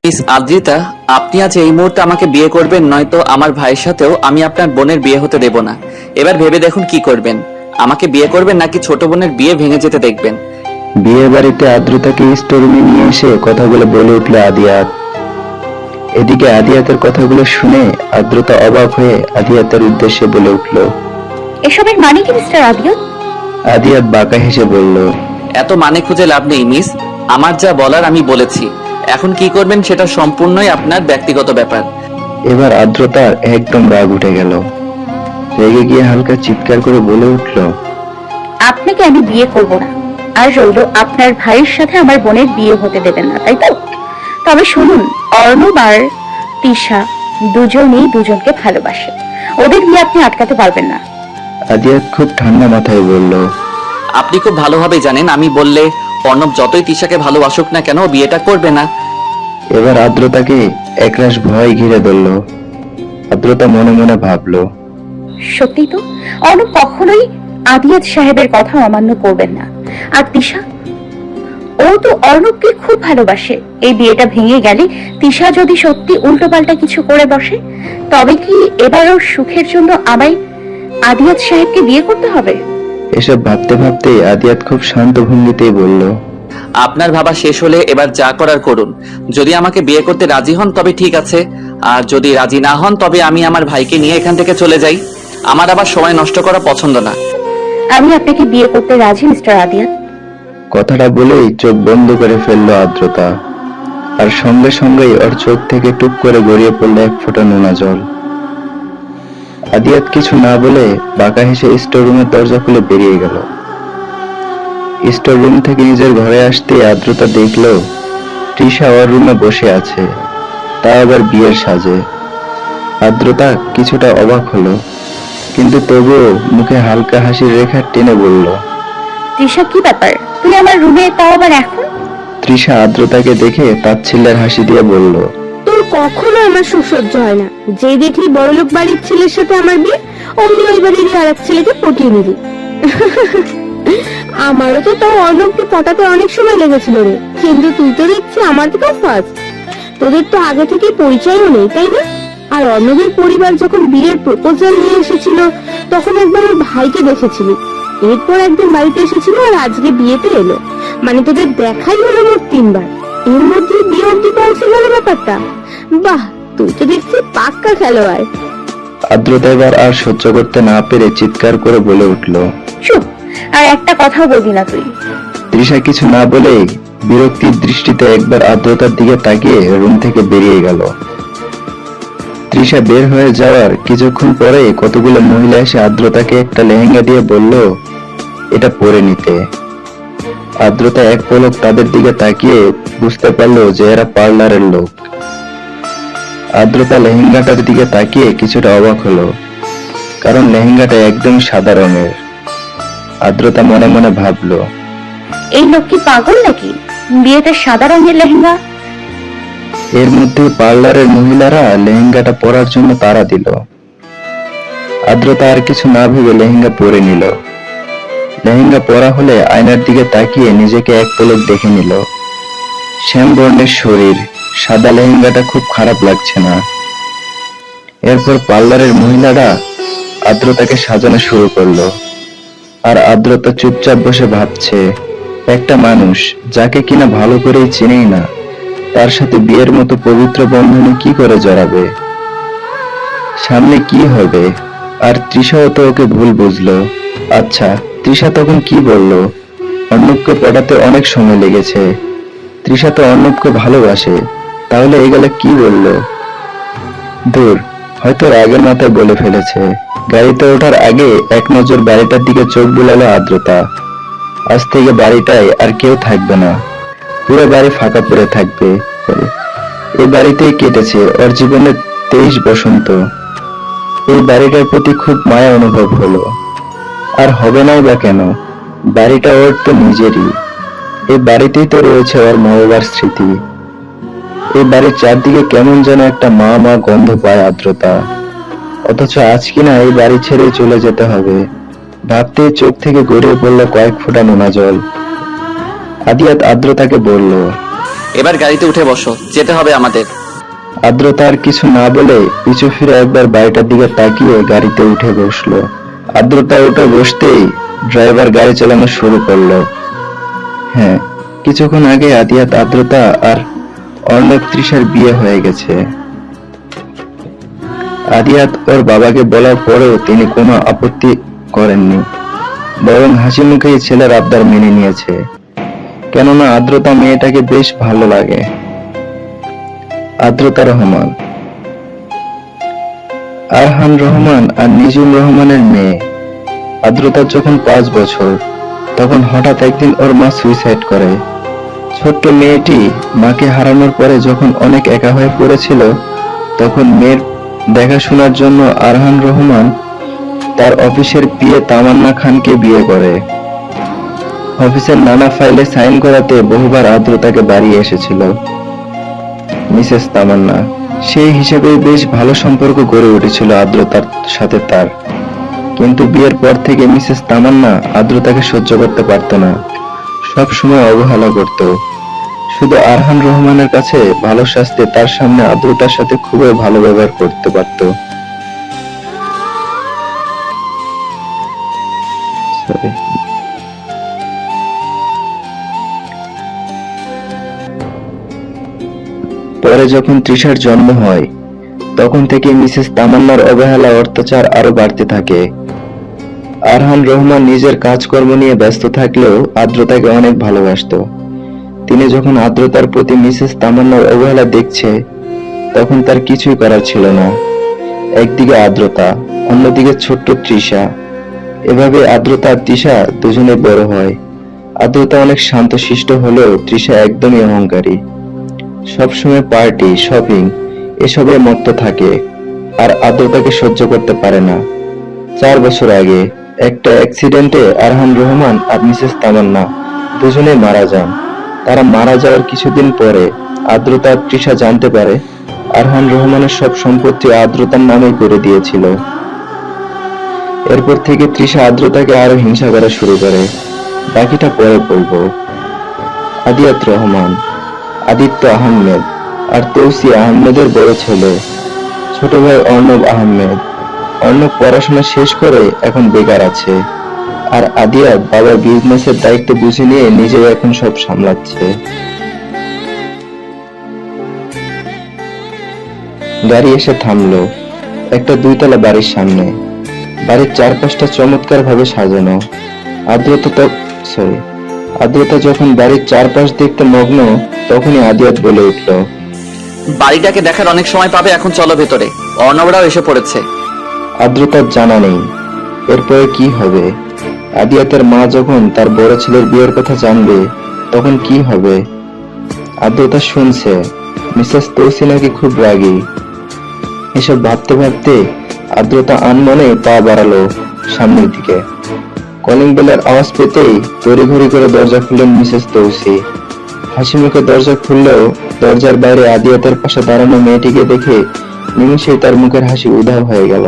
Miss Adrita, আপনি আজ এই মুহূর্তে আমাকে বিয়ে করবেন, নয়তো আমার ভাইয়ের সাথেও আমি আপনার বোনের বিয়ে হতে দেব না। এবার ভেবে দেখুন কি করবেন। আমাকে বিয়ে করবেন নাকি ছোট বোনের বিয়ে ভেঙে যেতে দেখবেন? বিয়ে বাড়িতে আদ্রতাকে স্টোররুমে নিয়ে এসে কথাগুলো বলে উঠল আদিয়াত। এদিকে আদিয়াতের কথাগুলো শুনে আদ্রতা অবাক হয়ে আদিয়াতের উদ্দেশ্যে বলে উঠল, এসবের মানে কি মিস্টার আদিয়াত? আদিয়াত বাঁকা হেসে বলল, এত মানে খুঁজে লাভ নেই মিস, আমার যা বলার আমি বলেছি। এখন কি করবেন সেটা সম্পূর্ণই আপনার ব্যক্তিগত ব্যাপার। এবার আদ্রতার একদম রাগ উঠে গেল। রেগে গিয়ে হালকা চিৎকার করে বলে উঠল, আপনাকে আমি বিয়ে করব না, আর রইল আপনার ভাইয়ের সাথে আমার বোনের বিয়ে হতে দেবেন না, তাই তো? তবে শুনুন, অর্ণব আর তিশা দুজনেই দুজনকে ভালোবাসে, ওদের বিয়ে আপনি আটকাতে পারবেন না। আদিয়াত খুব ঠান্ডা মাথায় বলল, আপনি খুব ভালোভাবেই জানেন আমি বললে অর্ণব যতই তিশাকে ভালোবাসুক না কেন ও বিয়েটা করবে না। এবার আদ্রতাকে একরাশ ভয় ঘিরে ধরল। আদ্রতা মনে মনে ভাবল, সত্যি তো, অর্ণব কখনোই আদিয়াত সাহেবের কথা অমান্য করবেন না। আর তিশা, ও তো অর্ণবকে খুব ভালোবাসে। এই বিয়েটা ভেঙে গেলে তিশা যদি সত্যি উল্টোপাল্টা কিছু করে বসে, তবে কি এবার ওর সুখের জন্য আমায় আদিয়াত সাহেবকে বিয়ে করতে হবে? এসব ভাবতে ভাবতে আদিয়াত খুব শান্ত ভঙ্গিতেই বলল, আপনার ভাবা শেষ হলে এবার যা করার করুন। যদি আমাকে বিয়ে করতে রাজি হন তবে ঠিক আছে, আর যদি রাজি না হন তবে আমি আমার ভাইকে নিয়ে এখান থেকে চলে যাই। আমার আবার সময় নষ্ট করা পছন্দ না। আমি আপনাকে বিয়ে করতে রাজি মিস্টার আদিয়াত। কথাটা বলেই চোখ বন্ধ করে ফেললো আদ্রতা, আর সঙ্গে সঙ্গেই ওর চোখ থেকে টুপ করে গড়িয়ে পড়লো এক ফোঁটা নোনা জল। আদিয়াত কিছু না বলে বাঁকা হেসে স্টোর রুমের দরজা খুলে বেরিয়ে গেল। স্টোর রুম থেকে নিজের ঘরে আসতে আদ্রতা দেখলো তৃষা ওর রুমে বসে আছে, তা আবার বিয়ের সাজে। আদ্রতা কিছুটা অবাক হলো, কিন্তু তবুও মুখে হালকা হাসির রেখা টেনে বলল, তৃষা, কি ব্যাপার, তুই আমার রুমে, তাও আবার এখন? তৃষা আদ্রতাকে দেখে তাচ্ছিল্যের হাসি দিয়ে বলল, তোর কখনো আমার সুসহ্য হয় না। যে দেখলি বড়লোক বাড়ির ছেলের সাথে আমার বিয়ে, অমনি ওই বাড়ির আর এক ছেলেকে পটিয়ে নিলি। আমারও তো তাও অর্ণবকে পটাতে অনেক সময় লেগেছিল রে, কিন্তু তুই তো দেখছি আমার থেকেও ফার্স্ট। তোদের তো আগে থেকে পরিচয়ও নেই, তাই না? আর অর্ণবের পরিবার যখন বিয়ের প্রপোজাল নিয়ে এসেছিল, তখন একবার ওর ভাইকে দেখেছিলি, এরপর একদিন বাড়িতে এসেছিল, আর আজকে বিয়েতে এলো। মানে তোদের দেখাই হলো মোট 3 বার, এর মধ্যে বিয়ে অব্দি পৌঁছে গেল ব্যাপারটা। বাহ, তুই তো দেখছি পাক্কা খেলোয়াড়। আদ্রতা এবার আর সহ্য করতে না পেরে চিৎকার করে বলে উঠল, চুপ, আর একটা কথাও বলবি না তুই। তৃষা কিছু না বলেই বিরক্তির দৃষ্টিতে একবার আদ্রতার দিকে তাকিয়ে রুম থেকে বেরিয়ে গেল। তৃষা বের হয়ে যাওয়ার কিছুক্ষণ পরে কতগুলো মহিলা এসে আদ্রতাকে একটা লেহেঙ্গা দিয়ে বলল এটা পরে নিতে। আদ্রতা এক পলক তাদের দিকে তাকিয়ে বুঝতে পারলো যে এরা পার্লারের লোক। আদ্রতা লেহেঙ্গাটার দিকে তাকিয়ে কিছুটা অবাক হলো, কারণ লেহেঙ্গাটা একদম সাদা রঙের। আদ্রতা মনে মনে ভাবলো, এই লোক কি পাগল নাকি, বিয়েতে সাদা রঙের লেহেঙ্গা? এর মধ্যে পার্লারের মহিলারা লেহেঙ্গাটা পরার জন্য তাড়া দিল। আদ্রতা আর কিছু না ভেবে লেহেঙ্গা পরে নিল। লেহেঙ্গা পরা হলে আয়নার দিকে তাকিয়ে নিজেকে এক পলক দেখে নিল। শ্যাম বর্ণের শরীর, সাদা লেহেঙ্গাটা খুব খারাপ লাগছে না। এরপর পার্লারের মহিলারা আদ্রতাকে সাজানো শুরু করলো, আর আদ্রতা চুপচাপ বসে ভাবছে, একটা মানুষ যাকে কিনা ভালো করেই চিনেই না, তার সাথে বিয়ের মতো পবিত্র বন্ধনে কি করে জড়াবে, সামনে কি হবে। আর তৃষাও তো ওকে ভুল বুঝলো। আচ্ছা, তৃষা তখন কি বললো, অর্ণবকে পটাতে অনেক সময় লেগেছে, তৃষা তো অর্ণবকে ভালোবাসে, তাহলে এগুলো কি বললো? দূর, হয়তো রাগের মাথায় বলে ফেলেছে। গাড়িতে ওঠার আগে এক নজর বাড়িটার দিকে চোখ বুলালো আদ্রতা। আজ থেকে বাড়িটায় আর কেউ থাকবে না, পুরো বাড়ি ফাঁকা পড়ে থাকবে। এই বাড়িতেই কেটেছে ওর জীবনের 23 বসন্ত। এই বাড়িটার প্রতি খুব মায়া অনুভব হলো, আর হবে নাই বা কেন, বাড়িটা ওর তো নিজেরই। এই বাড়িতেই তো রয়েছে ওর মা বাবার স্মৃতি। এই বাড়ির চারদিকে কেমন যেন একটা মা মা গন্ধ পায় আদ্রতা, অথচ আজ কিনা এই বাড়ি ছেড়ে চলে যেতে হবে। ভাবতে চোখ থেকে গড়িয়ে পড়ল কয়েক ফোঁটা নোনা জল। আদিয়াত আদ্রতাকে বলল। এবার গাড়িতে উঠে বসো, যেতে হবে আমাদের। আদ্রতা আর কিছু না বলে পিছু ফিরে একবার বাড়িটার দিকে তাকিয়ে গাড়িতে উঠে বসলো। আদ্রতা উঠে বসতেই ড্রাইভার গাড়ি চালানো শুরু করলো। হ্যাঁ, কিছুক্ষণ আগে আদিয়াত আদ্রতা আর অর্ণব তৃষার বিয়ে হয়ে গেছে। আদিয়াত ওর বাবাকে বলার পরেও তিনি কোনো আপত্তি করেননি, বরং হাসি মুখেই ছেলের আবদার মেনে নিয়েছে, কেননা আদ্রতা মেয়েটাকে বেশ ভালো লাগে। আদ্রতা রহমান, আরহান রহমান আর নিজুম রহমানের মেয়ে। আদ্রতার যখন 5 বছর, তখন হঠাৎ একদিন ওর মা সুইসাইড করে। ছোট্ট মেয়েটি মাকে হারানোর পরে যখন অনেক একা হয়ে পড়েছিল, তখন মেয়ের দেখাশোনার জন্য আরহান রহমান তার অফিসের পিএ তামান্না খানকে বিয়ে করে। অফিসের নানা ফাইলে সাইন করাতে বহুবার আদ্রতাকে বাড়ি এসেছিল মিসেস তামান্না। সেই হিসেবে বেশ ভালো সম্পর্ক গড়ে উঠেছিল আদ্রতার সাথে তার। কিন্তু বিয়ের পর থেকে মিসেস তামান্না আদ্রতাকে সহ্য করতে পারত না, সব সময় অবহেলা করত। শুধু আরহান রহমানের কাছে ভালো শাস্তে তার সামনে আদ্রতার সাথে খুবই ভালো ব্যবহার করতে পারত। পরে যখন তৃষার জন্ম হয়, তখন থেকে মিসেস তামান্নার অবহেলা অত্যাচার আরো বাড়তে থাকে। আরহান রহমান নিজের কাজকর্ম নিয়ে ব্যস্ত থাকলেও আদ্রতাকে অনেক ভালোবাসত। তিনি যখন আদ্রতার প্রতি মিসেস তামান্নার অবহেলা দেখছে, তখন তার কিছুই করার ছিল না। একদিকে আদ্রতা, অন্যদিকে ছোট্ট তৃষা। এভাবে আদ্রতা আর তৃষা দুজনে বড় হয়। আদ্রতা অনেক শান্তশিষ্ট হলেও তৃষা একদমই অহংকারী। সবসময় পার্টি, শপিং এসবে মত্ত থাকে, আর আদ্রতাকে সহ্য করতে পারে না। 4 বছর আগে একটা অ্যাক্সিডেন্টে আরহান রহমান আর মিসেস তামান্না দুজনে মারা যান। তারা মারা যাওয়ার কিছুদিন পরে আদ্রতা আর তৃষা জানতে পারে আরহান রহমানের সব সম্পত্তি আদ্রতার নামে করে দিয়েছিল। এরপর থেকে তৃষা আদ্রতাকে আরো হিংসা করা শুরু করে। বাকিটা পরে বলবো। আদিয়াত রহমান, আদিত্য আহমেদ আর তৌসি আহমেদের বড় ছেলে। ছোট ভাই অর্ণব আহমেদ। অর্ণব পড়াশোনা শেষ করে এখন বেকার আছে, আর আদিয়াত বাবার বিজনেসের দায়িত্ব বুঝে নিয়ে নিজেও এখন সব সামলাচ্ছে। গাড়ি এসে থামলো একটা 2 তলা বাড়ির সামনে। বাড়ির চারপাশটা চমৎকার ভাবে সাজানো। আদ্রতা যখন বাড়ির চারপাশ দেখতে মগ্ন, তখনই আদিয়াত বলে উঠল, বাড়িটাকে দেখার অনেক সময় পাবে, এখন চলো ভেতরে, অর্ণবরাও এসে পড়েছে। আদ্রতার জানা নেই এরপরে কি হবে। আদিয়াতের মা যখন তার বড় ছেলের বিয়ের কথা জানবে, তখন কি হবে। আদ্রতা শুনছে মিসেস তৌসি নাকি খুব রাগী। এসব ভাবতে ভাবতে আদ্রতা আনমনে পা বাড়ালো সামনের দিকে। কলিং বেলের আওয়াজ পেতেই তড়িঘড়ি করে দরজা খুললেন মিসেস তৌসি। হাসি মুখে দরজা খুললেও দরজার বাইরে আদিয়াতের পাশে দাঁড়ানো মেয়েটিকে দেখে নিমিষেই তার মুখের হাসি উধাও হয়ে গেল।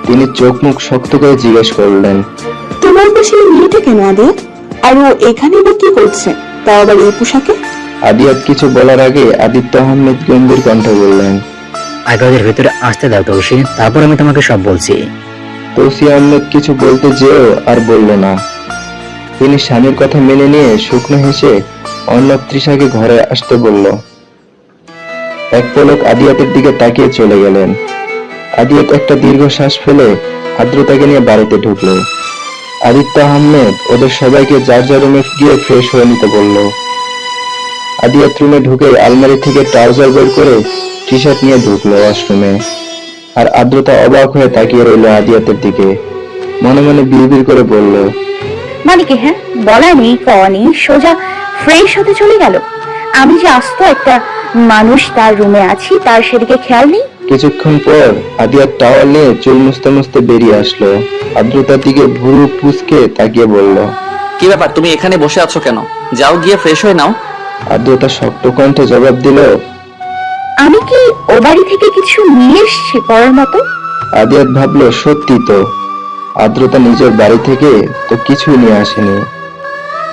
তিনি চোখ মুখ শক্ত করে জিজ্ঞেস করলেন, তোমার পাশে মেয়েটা কেন আদে? আর ও এখানে বা কি করছে, তাও আবার এই পোশাকে? আদিয়াত কিছু বলার আগে আদিত্য আহমেদ গম্ভীর কণ্ঠে বললেন, আগে ওদের ভেতরে আসতে দাও তৌসি, তারপর আমি তোমাকে সব বলছি। তৌসি আহমেদ কিছু বলতে যেও আর বলল না। তিনি স্বামীর কথা মেনে নিয়ে শুকনো হেসে অর্ণব তৃষাকে ঘরে আসতে বলল। এক পলক আদিয়াতের দিকে তাকিয়ে চলে গেলেন। আদিয়াত একটা দীর্ঘ শ্বাস ফেলে আদ্রতাকে নিয়ে বাড়িতে ঢুকলো। আদিত্য আহমেদ ওদের সবাইকে যার যার রুমে গিয়ে ফ্রেশ হয়ে নিতে বলল। আদিয়াত রুমে ঢুকে আলমারি থেকে ট্রাউজার বের করে টি শার্ট নিয়ে ঢুকলো ওয়াশরুমে। আর আদ্রতা অবাক হয়ে তাকিয়ে রইল আদিয়াতের দিকে। মনে মনে বিড়বিড় করে বলল, মানে কি? হ্যাঁ, বলা নেই কওয়া নেই, সোজা ফ্রেশ হতে চলে গেল। আমি যে আস্ত একটা মানুষ তার রুমে আছি, তার সেদিকে খেয়াল নেই। কিছুক্ষণ পর আদিয়াত টাওয়াল নিয়ে চুল মুছতে মুছতে বেরিয়ে আসলো। আদ্রতার দিকে ভুরু কুঁচকে তাকিয়ে বলল, কি ব্যাপার, তুমি এখানে বসে আছো কেন? যাও গিয়ে ফ্রেশ হয়ে নাও। আদ্রতা শক্ত কণ্ঠে জবাব দিল, আমি কি ও বাড়ি থেকে কিছু নিয়ে এসছি পড়ার মতো? আদিয়াত ভাবলো সত্যি তো, আদ্রতা নিজের বাড়ি থেকে তো কিছুই নিয়ে আসেনি।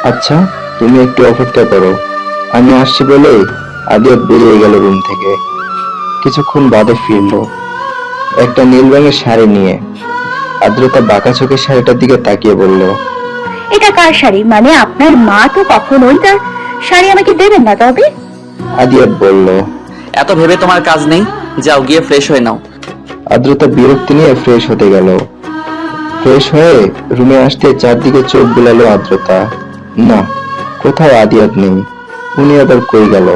আচ্ছা, তুমি একটু অপেক্ষা করো, আমি আসছি বলে আদিয়াত বেরিয়ে গেল রুম থেকে। কিছুক্ষণ বাদে ফিরল একটা নীল রঙের শাড়ি নিয়ে। আদ্রতা বাঁকা চোখে শাড়িটার দিকে তাকিয়ে বলল, এটা কার শাড়ি? মানে আপনার মা তো কখনোই তার শাড়ি আমাকে দেবেন না। তবে আদিয়াত বলল। এত ভেবে তোমার কাজ নেই, যাও গিয়ে ফ্রেশ হয়ে নাও। আদ্রতা বিরক্তি নিয়ে ফ্রেশ হতে গেল। ফ্রেশ হয়ে রুমে আসতে চারদিকে চোখ বুলালো আদ্রতা। না, কোথাও আদিয়াত নেই। উনি আবার কই গেল?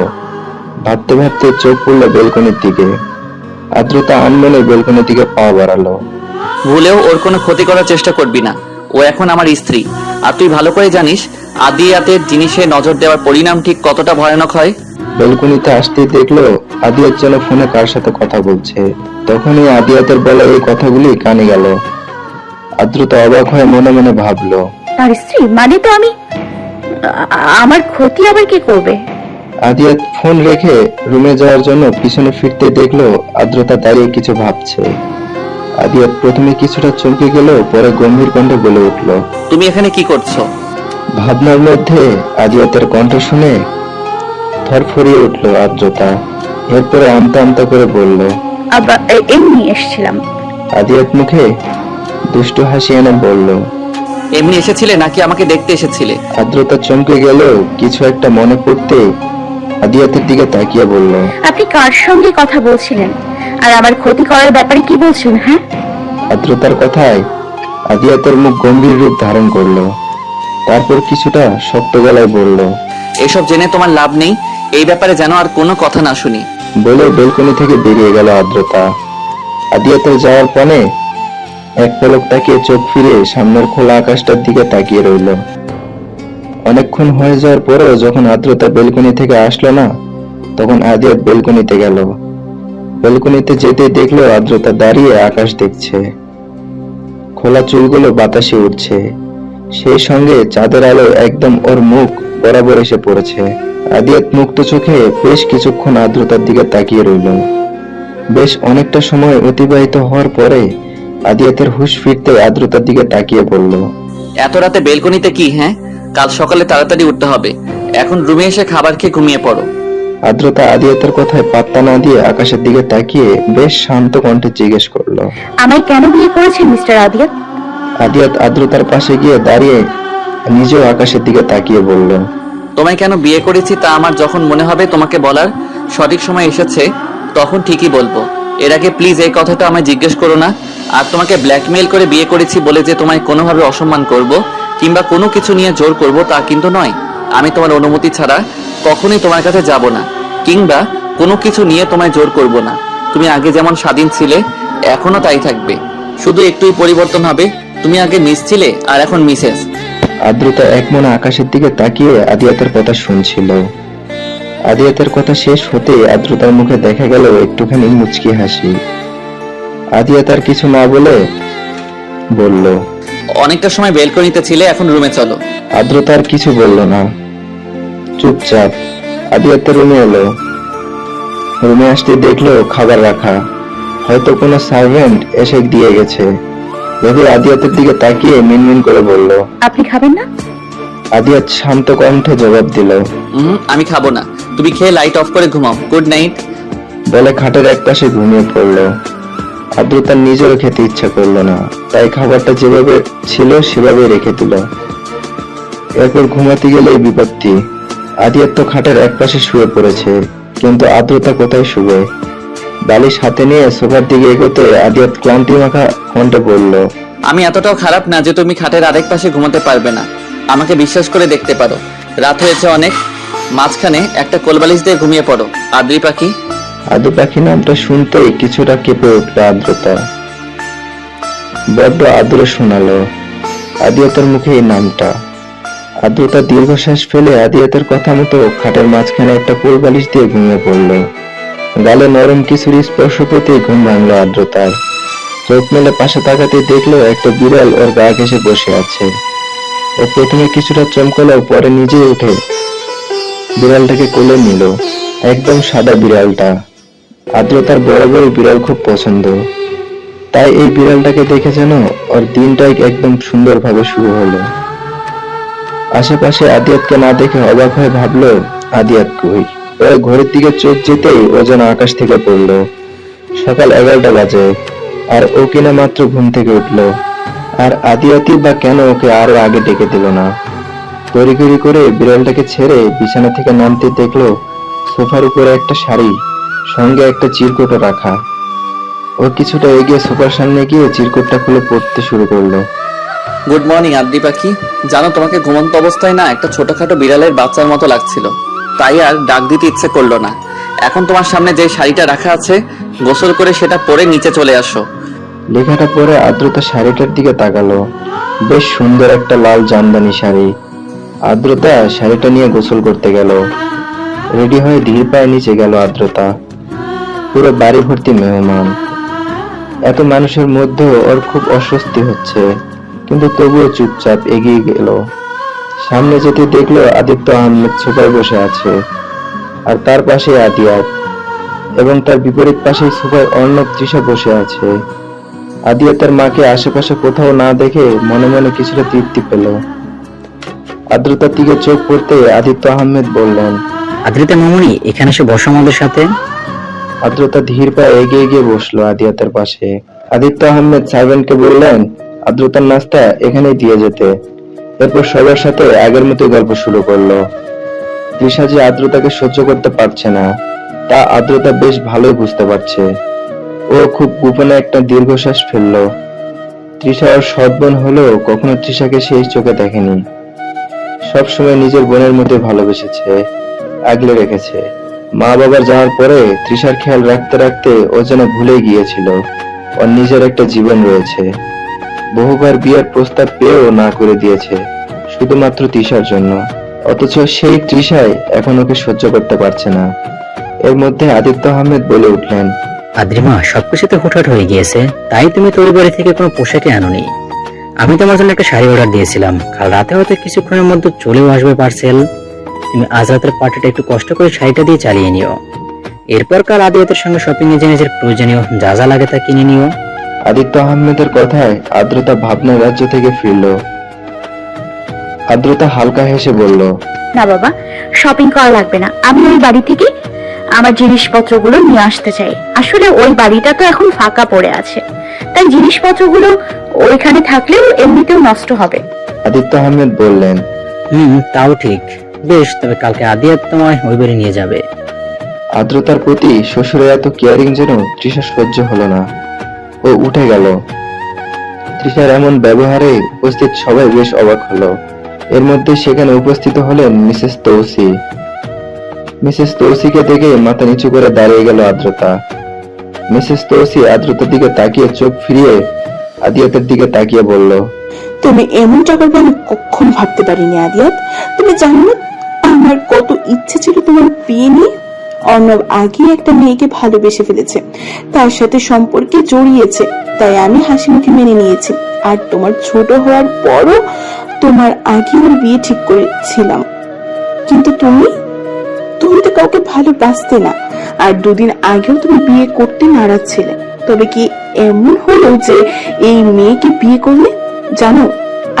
ভাবতে ভাবতে চোখ পড়ল বেলকনির দিকে। আদ্রতা আনমনে বেলকনির দিকে পা বাড়ালো। ভুলেও ওর কোনো ক্ষতি করার চেষ্টা করবি না, ও এখন আমার স্ত্রী। আর তুই ভালো করে জানিস আদিয়াতের জিনিসে নজর দেওয়ার পরিণাম ঠিক কতটা ভয়ানক হয়। বেলকনিতে আসতেই দেখলো আদিয়াত যেন ফোনে কার সাথে কথা বলছে। তখনই আদিয়াতের বলা এই কথাগুলি কানে গেল। আদ্রতা অবাক হয়ে মনে মনে ভাবলো, তার স্ত্রী মানে তো আমি। আমার ক্ষতি আবার কি করবে? আদিয়াত ফোন রেখে রুমে যাওয়ার জন্য পিছনে ফিরতে দেখলো আদ্রতা দাঁড়িয়ে কিছু ভাবছে। আদিয়াত প্রথমে কিছুটা চমকে গেল, পরে গম্ভীর কণ্ঠে বলে উঠল। তুমি এখানে কি করছো? ভাবনার মধ্যে আদিয়াতের কণ্ঠ শুনে থরফরিয়ে উঠল আদ্রতা। এরপরে আমতা আমতা করে বলল। আবার এমনি এসেছিলাম। আদিয়াত মুখে দুষ্টু হাসি এনে বলল। এমনি এসেছিলে নাকি আমাকে দেখতে এসেছিলে? আদ্রতা চমকে গেল, কিছু একটা মনে পড়তে আদিয়াতের দিকে তাকিয়ে বলল। আপনি কার সঙ্গে কথা বলছিলেন আর আমার ক্ষতি করার ব্যাপারে কি বলছেন? হ্যাঁ, আদ্রতার কথায় আদিয়াতের মুখ গম্ভীর রূপ ধারণ করলো। তারপর কিছুটা শক্ত গলায় বলল। এসব জেনে তোমার লাভ নেই, এই ব্যাপারে যেন আর কোনো কথা না শুনি। বলে বেলকনি থেকে বেরিয়ে গেল আদ্রতা। আদিয়াতের যাওয়ার পরে এক পলক তাকিয়ে চোখ ফিরে সামনের খোলা আকাশটার দিকে তাকিয়ে রইল। অনেকক্ষণ হয়ে যাওয়ার পরেও যখন আদ্রতা বেলকনি থেকে আসলো না, তখন আদিয়াত বেলকনিতে গেল। বেলকনিতে যেতেই দেখলো আদ্রতা দাঁড়িয়ে আকাশ দেখছে। খোলা চুলগুলো বাতাসে উঠছে, সেই সঙ্গে চাঁদের আলো একদম ওর মুখ বরাবর এসে পড়েছে। আদিয়াত মুক্ত চোখে বেশ কিছুক্ষণ আদ্রতার দিকে তাকিয়ে রইল। বেশ অনেকটা সময় অতিবাহিত হওয়ার পরে আদিয়াতের হুঁশ ফিরতে আদ্রতার দিকে তাকিয়ে বলল। এত রাতে বেলকনিতে কি? হ্যাঁ, কাল সকালে তাড়াতাড়ি উঠতে হবে। এখন রুমে এসে খাবার খেয়ে ঘুমিয়ে পড়ো। আদ্রতা আদিয়াতের কথায় পাত্তা না দিয়ে আকাশের দিকে তাকিয়ে বেশ শান্ত কণ্ঠে জিজ্ঞেস করলো। আমায় কেন বিয়ে করেছেন মিস্টার আদিয়াত? আদিয়াত আদ্রতার পাশে গিয়ে দাঁড়িয়ে নিজেও আকাশের দিকে তাকিয়ে বলল। তোমায় কেন বিয়ে করেছি তা আমার যখন মনে হবে তোমাকে বলার সঠিক সময় এসেছে, তখন ঠিকই বলবো। এর আগে প্লিজ এই কথাটা আমায় জিজ্ঞেস করো না। আর তোমাকে ব্ল্যাকমেইল করে বিয়ে করেছি বলে যে তোমায় কোনোভাবে অসম্মান করব কিংবা কোনো কিছু নিয়ে জোর করব তা কিন্তু নয়। আমি তোমার অনুমতি ছাড়া কখনোই তোমার কাছে যাব না, কিংবা কোনো কিছু নিয়ে তোমায় জোর করব না। তুমি আগে যেমন স্বাধীন ছিলে এখনো তাই থাকবে, শুধু একটুই পরিবর্তন হবে। তুমি আগে মিস ছিলে আর এখন মিসেস। আদ্রতা একমনে আকাশের দিকে তাকিয়ে আদিয়াতের কথা শুনছিল। আদিয়াতের কথা শেষ হতে আদ্রতার মুখে দেখা গেল একটুখানি মুচকি হাসি। আদিয়াত আর কিছু না বলে বলল। অনেকটা সময় বেলকনিতে ছিলে, এখন রুমে চলো। আদ্রতা আর কিছু বলল না, চুপচাপ আদিয়াতের রুমে এলো। রুমে আসতে দেখলো খাবার রাখা, হয়তো কোনো সার্ভেন্ট এসে দিয়ে গেছে। রবি আদিয়াতের দিকে তাকিয়ে মিনমিন করে বলল। আপনি খাবেন না? আদিয়াত শান্ত কণ্ঠে জবাব দিল। আমি খাবো না, তুমি খেয়ে লাইট অফ করে ঘুমাও। Good night. বলে খাটের এক পাশে ঘুমিয়ে পড়লো। আদ্রতার নিজেরও খেতে ইচ্ছা করলো না, তাই খাবারটা যেভাবে ছিল সেভাবে রেখে দিল। এরপর ঘুমাতে গেলেই বিপত্তি। আদিয়াত তো খাটের এক পাশে শুয়ে পড়েছে, কিন্তু আদ্রতা কোথায় শুবে? বালিশ হাতে নিয়ে সোফার দিকে এগোতে আদিয়াত ক্লান্তি মাখা কণ্ঠে বলল। আমি এতটাও খারাপ না যে তুমি খাটের আরেক পাশে ঘুমাতে পারবে না। আমাকে বিশ্বাস করে দেখতে পারো। রাত হয়েছে অনেক, মাঝখানে একটা কোলবালিশ দিয়ে ঘুমিয়ে পড়ো। আদ্রি পাখি। আদু পাখি নামটা শুনতেই কিছুটা কেঁপে উঠল আদ্রতা। বড্ড আদুরে শোনালো আদিয়াতের মুখে এই নামটা। আদ্রতা দীর্ঘশ্বাস ফেলে আদিয়াতের কথা মতো খাটের মাঝখানে একটা কোল বালিশ দিয়ে ঘুমিয়ে পড়ল। গালে নরম কিছুর স্পর্শ পেতে ঘুম ভাঙল আদ্রতার। চোখ মেলে পাশে তাকাতে দেখলো একটা বিড়াল ওর গা ঘেঁষে বসে আছে। ও প্রথমে কিছুটা চমকালো, পরে নিজে উঠে বিড়ালটাকে কোলে নিল। একদম সাদা বিড়ালটা। আদ্রতার বড় বড় বিড়াল খুব পছন্দ, তাই এই বিড়ালটাকে দেখে যেন ওর দিনটাই একদম সুন্দরভাবে শুরু হলো। আশেপাশে আদিয়াতকে না দেখে অবাক হয়ে ভাবলো আদিয়াত কই। ওর ঘড়ির দিকে চোখ যেতেই ও যেন আকাশ থেকে পড়লো। সকাল 11টা বাজে আর ও কিনা মাত্র ঘুম থেকে উঠলো। আর আদিয়াতই বা কেন ওকে আরো আগে ডেকে দিল না। তড়িঘড়ি করে বিড়ালটাকে ছেড়ে বিছানা থেকে নামতে দেখলো সোফার উপরে একটা শাড়ি, সঙ্গে একটা চিরকুটও রাখা। ও কিছুটা এগিয়ে সোফার সামনে গিয়ে চিরকুটটা খুলে পড়তে শুরু করলো। গুড মর্নিং আদ্রি পাখি। জানো, তোমাকে ঘুমন্ত অবস্থায় না একটা ছোটখাটো বিড়ালের বাচ্চার মতো লাগছিল, তাই আর ডাক দিতে ইচ্ছে করলো না। এখন তোমার সামনে যে শাড়িটা রাখা আছে, গোসল করে সেটা পরে নিচে চলে আসো। লেখাটা পরে আদ্রতা শাড়িটার দিকে তাকালো। বেশ সুন্দর একটা লাল জামদানি শাড়ি। আদ্রতা শাড়িটা নিয়ে গোসল করতে গেল। রেডি হয়ে ধীর পায়ে নিচে গেল আদ্রতা। পুরো বাড়ি ভর্তি মেহমান। এত মানুষের মধ্যেও ওর খুব অস্বস্তি হচ্ছে, কিন্তু তবুও চুপচাপ এগিয়ে গেল। সামনে যেতে দেখলো আদিত্য আহমেদ সোফায় বসে আছে, আর তার পাশে আদিয়াত, এবং তার বিপরীত পাশে সোফায় অর্ণব তৃষা বসে আছে। আদিয়াতের মাকে আশেপাশে কোথাও না দেখে মনে মনে কিছুটা তৃপ্তি পেল। আদ্রতার দিকে চোখ পড়তে আদিত্য আহমেদ বললেন, আদ্রিতা মামুনি, এখানে এসে বসো আমাদের সাথে। আদ্রতা ধীর পায়ে এগিয়ে গিয়ে বসলো আদিয়াতের পাশে। আদিত্য আহমেদ সার্ভেন্টকে বললেন আদ্রতার নাস্তা এখানেই দিয়ে যেতে। এরপর সবার সাথে আগের মতো গল্প শুরু করলো। তৃষা যে আদ্রতাকে সহ্য করতে পারছে না, তা আদ্রতা বেশ ভালোই বুঝতে পারছে। ও খুব গোপনে একটা দীর্ঘশ্বাস ফেললো। তৃষা ওর সৎ বোন হলেও কখনো তৃষাকে সেই চোখে দেখেনি। সবসময় নিজের বোনের মধ্যে ভালোবেসেছে, আগলে রেখেছে। মা বাবার যাওয়ার পরে তৃষার খেয়াল রাখতে রাখতে ও যেন ভুলে গিয়েছিল ওর নিজের একটা জীবন রয়েছে। বহুবার বিয়ের প্রস্তাব পেয়েও না করে দিয়েছে শুধুমাত্র তৃষার জন্য। অথচ সেই তৃষাই এখন ওকে সহ্য করতে পারছে না। এর মধ্যে আদিত্য আহমেদ বলে উঠলেন, আদ্রিমা, সবকিছুতে হুটহাট হয়ে গিয়েছে, তাই তুমি তোর বাড়ি থেকে কোনো পোশাকই আনোনি। আমি তোমার জন্য একটা শাড়ি অর্ডার দিয়েছিলাম, কাল রাতে হয়তো কিছুক্ষণের মধ্যে চলেও আসবে পার্সেল। তুমি আজ রাতের পার্টিটা একটু কষ্ট করে শাড়িটা দিয়ে চালিয়ে নিও। এরপর কাল আদিত্যের সঙ্গে শপিং এ নিজের প্রয়োজনীয় যা যা লাগে তা কিনে নিও। আদিত্য আহমেদের কথায় আদ্রতা ভাবনার রাজ্য থেকে ফিরল। আদ্রতা হালকা হেসে বলল, না বাবা, শপিং করা লাগবে না। আমি ওই বাড়ি থেকে আমার জিনিসপত্রগুলো নিয়ে আসতে চাই। আসলে ওই বাড়িটা তো এখন ফাঁকা পড়ে আছে, তাই জিনিসপত্রগুলো ওইখানে থাকলেও এমনিতেও নষ্ট হবে। আদিত্য আহমেদ বললেন, তাও ঠিক। বেশ, তবে কালকে আদিয়াত তোমায় ওই বাড়ি নিয়ে যাবে। আদ্রতার প্রতি শ্বশুরের এত কেয়ারিং যেন তৃষার সহ্য হলো না। ও উঠে গেল। তৃষার এমন ব্যবহারে উপস্থিত সবাই বেশ অবাক হলো। এর মধ্যে সেখানে উপস্থিত হলেন মিসেস তৌসি। মিসেস তৌসিকে দেখে মাথা নিচু করে দাঁড়িয়ে গেল আদ্রতা। মিসেস তৌসি আদ্রতার দিকে তাকিয়ে চোখ ফিরিয়ে আদিয়াতের দিকে তাকিয়ে বলল, তুমি এমনটা করবে আমি কখনো ভাবতে পারিনি আদিয়াত। তুমি জানো না আমার কত ইচ্ছে ছিল তোমার বিয়ে নিয়ে। অর্ণব আগে একটা মেয়েকে ভালোবেসে ফেলেছে, তার সাথে সম্পর্কে জড়িয়েছে, তাই আমি হাসি মুখে মেনে নিয়েছি। আর তোমার ছোট হওয়ার পরও তোমার আগে ওর বিয়ে ঠিক করেছিলাম, কিন্তু তুমি তো কাউকে ভালোবাসতে না। আর দুদিন আগেও তুমি বিয়ে করতে নারাজ ছিলে। তবে কি এমন হলো যে এই মেয়েকে বিয়ে করলে? জানো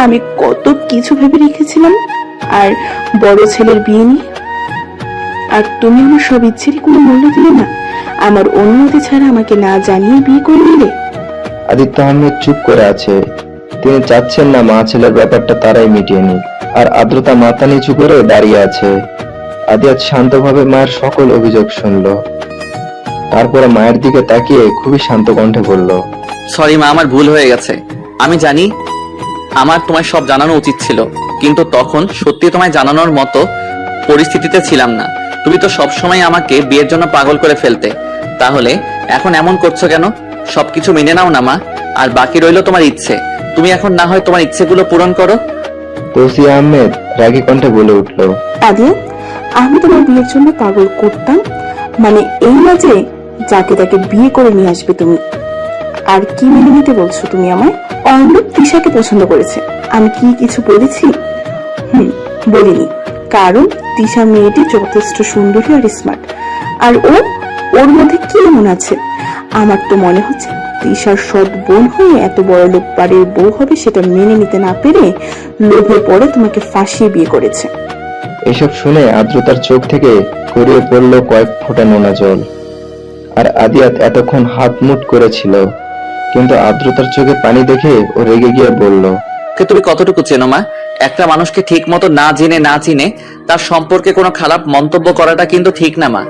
আমি কত কিছু ভেবে রেখেছিলাম আর বড় ছেলের বিয়ে নিয়ে, আর তুমি আমার সব ইচ্ছেরই কোনো মূল্য দিলে না। আমার অনুমতি ছাড়া আমাকে না জানিয়ে বিয়ে করে নিলে। আদিত্য আহমেদ চুপ করে আছে। তিনি চাচ্ছেন না মা ছেলের ব্যাপারটা তারাই মিটিয়ে নিক। আর আদ্রতা মাথা নিচু করে দাঁড়িয়ে আছে। আদিয়াত শান্তভাবে মায়ের সকল অভিযোগ শুনল। তারপরে মায়ের দিকে তাকিয়ে খুবই শান্ত কণ্ঠে বলল, সরি মা, আমার ভুল হয়ে গেছে। আমি জানি আমার তোমায় সব জানানো উচিত ছিল, কিন্তু তখন সত্যি তোমায় জানানোর মতো পরিস্থিতিতে ছিলাম না। তুমি তো সবসময় আমাকে বিয়ের জন্য পাগল করে ফেলতে, তাহলে এখন এমন করছো কেন? সবকিছু মেনে নাও না মা, আর বাকি রইলো তোমার ইচ্ছে। তুমি এখন না হয় তোমার ইচ্ছেগুলো পূরণ করো। তৌসি আহমেদ রাগী কণ্ঠে বলে উঠল, আদিয়াত, আমি তোমার বিয়ের জন্য পাগল করতাম মানে এই না যে যাকে তাকে বিয়ে করে নিয়ে আসবে তুমি। আর কি মেনে নিতে বলছো তুমি আমায়? অর্ণব তৃষাকে পছন্দ করেছে, আমি কি কিছু বলেছি? বলিনি, কারণ তৃষা মেয়েটি যথেষ্ট সুন্দরী আর স্মার্ট। আর ওর মধ্যে কি এমন আছে? আমার তো মনে হচ্ছে তিশার সৎ বোন হয়ে এত বড় লোক বাড়ির বউ হবে সেটা মেনে নিতে না পেরে লোভে পড়ে তোমাকে ফাঁসিয়ে বিয়ে করেছে। এসব শুনে আদ্রতার চোখ থেকে গড়িয়ে পড়ল কয়েক ফোঁটা নোনা জল। আর আদিয়াত এতক্ষণ হাত মুট করেছিল, কিন্তু আদ্রতার চোখে পানি দেখে ও রেগে গিয়ে বলল, তুমি কতটুকু চেনো মা? একটা মানুষকে ঠিক মতো না জেনে না চিনে তার সম্পর্কে কোনো খারাপ মন্তব্য করাটা কিন্তু ঠিক না মা।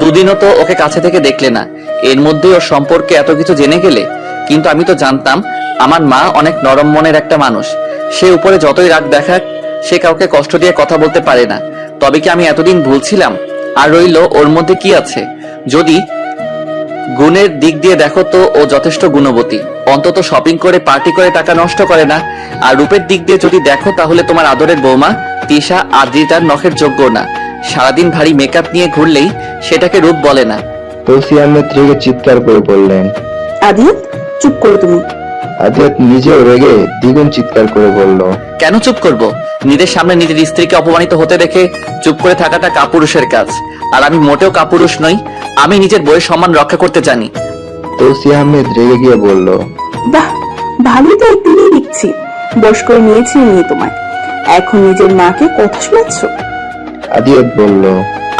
দুদিনও তো ওকে কাছে থেকে দেখলে না, এর মধ্যে ওর সম্পর্কে এত কিছু জেনে গেলে। কিন্তু আমি তো জানতাম আমার মা অনেক নরম মনের একটা মানুষ। সে উপরে যতই রাগ দেখাক, সে কাউকে কষ্ট দিয়ে কথা বলতে পারে না। তবে কি আমি এতদিন ভুলছিলাম? আর রইল ওর মধ্যে কি আছে? যদি গুণের দিক দিয়ে দেখো তো ও যথেষ্ট গুণবতী, অন্তত শপিং করে পার্টি করে টাকা নষ্ট করে না। আর রূপের দিক দিয়ে যদি দেখো তাহলে তোমার আদরের বৌমা তিশা আদ্রিতার নখের যোগ্য না। সারাদিন ভারী মেকআপ নিয়ে ঘুরলেই সেটাকে রূপ বলে না। তৌসি আহমেদ রেগে চিৎকার করে বললেন। আদিয়াত, চুপ করো তুমি। আদিয়াত নিজেও রেগে দ্বিগুণ চিৎকার করে বলল, কেন চুপ করব? নিজের সামনে নিজের স্ত্রীকে অপমানিত হতে দেখে চুপ করে থাকাটা কাপুরুষের কাজ। আর আমি মোটেও কাপুরুষ নই, আমি নিজের বইয়ের সম্মান রক্ষা করতে জানি। তৌসি আহমেদ রেগে গিয়ে বলল, বাহ, ভালোই তো একদিনই দেখছি বস করে নিয়েছি নিয়ে তোমায়, এখন নিজের মাকে কথা শোনাচ্ছ। আদিয়াত বলল,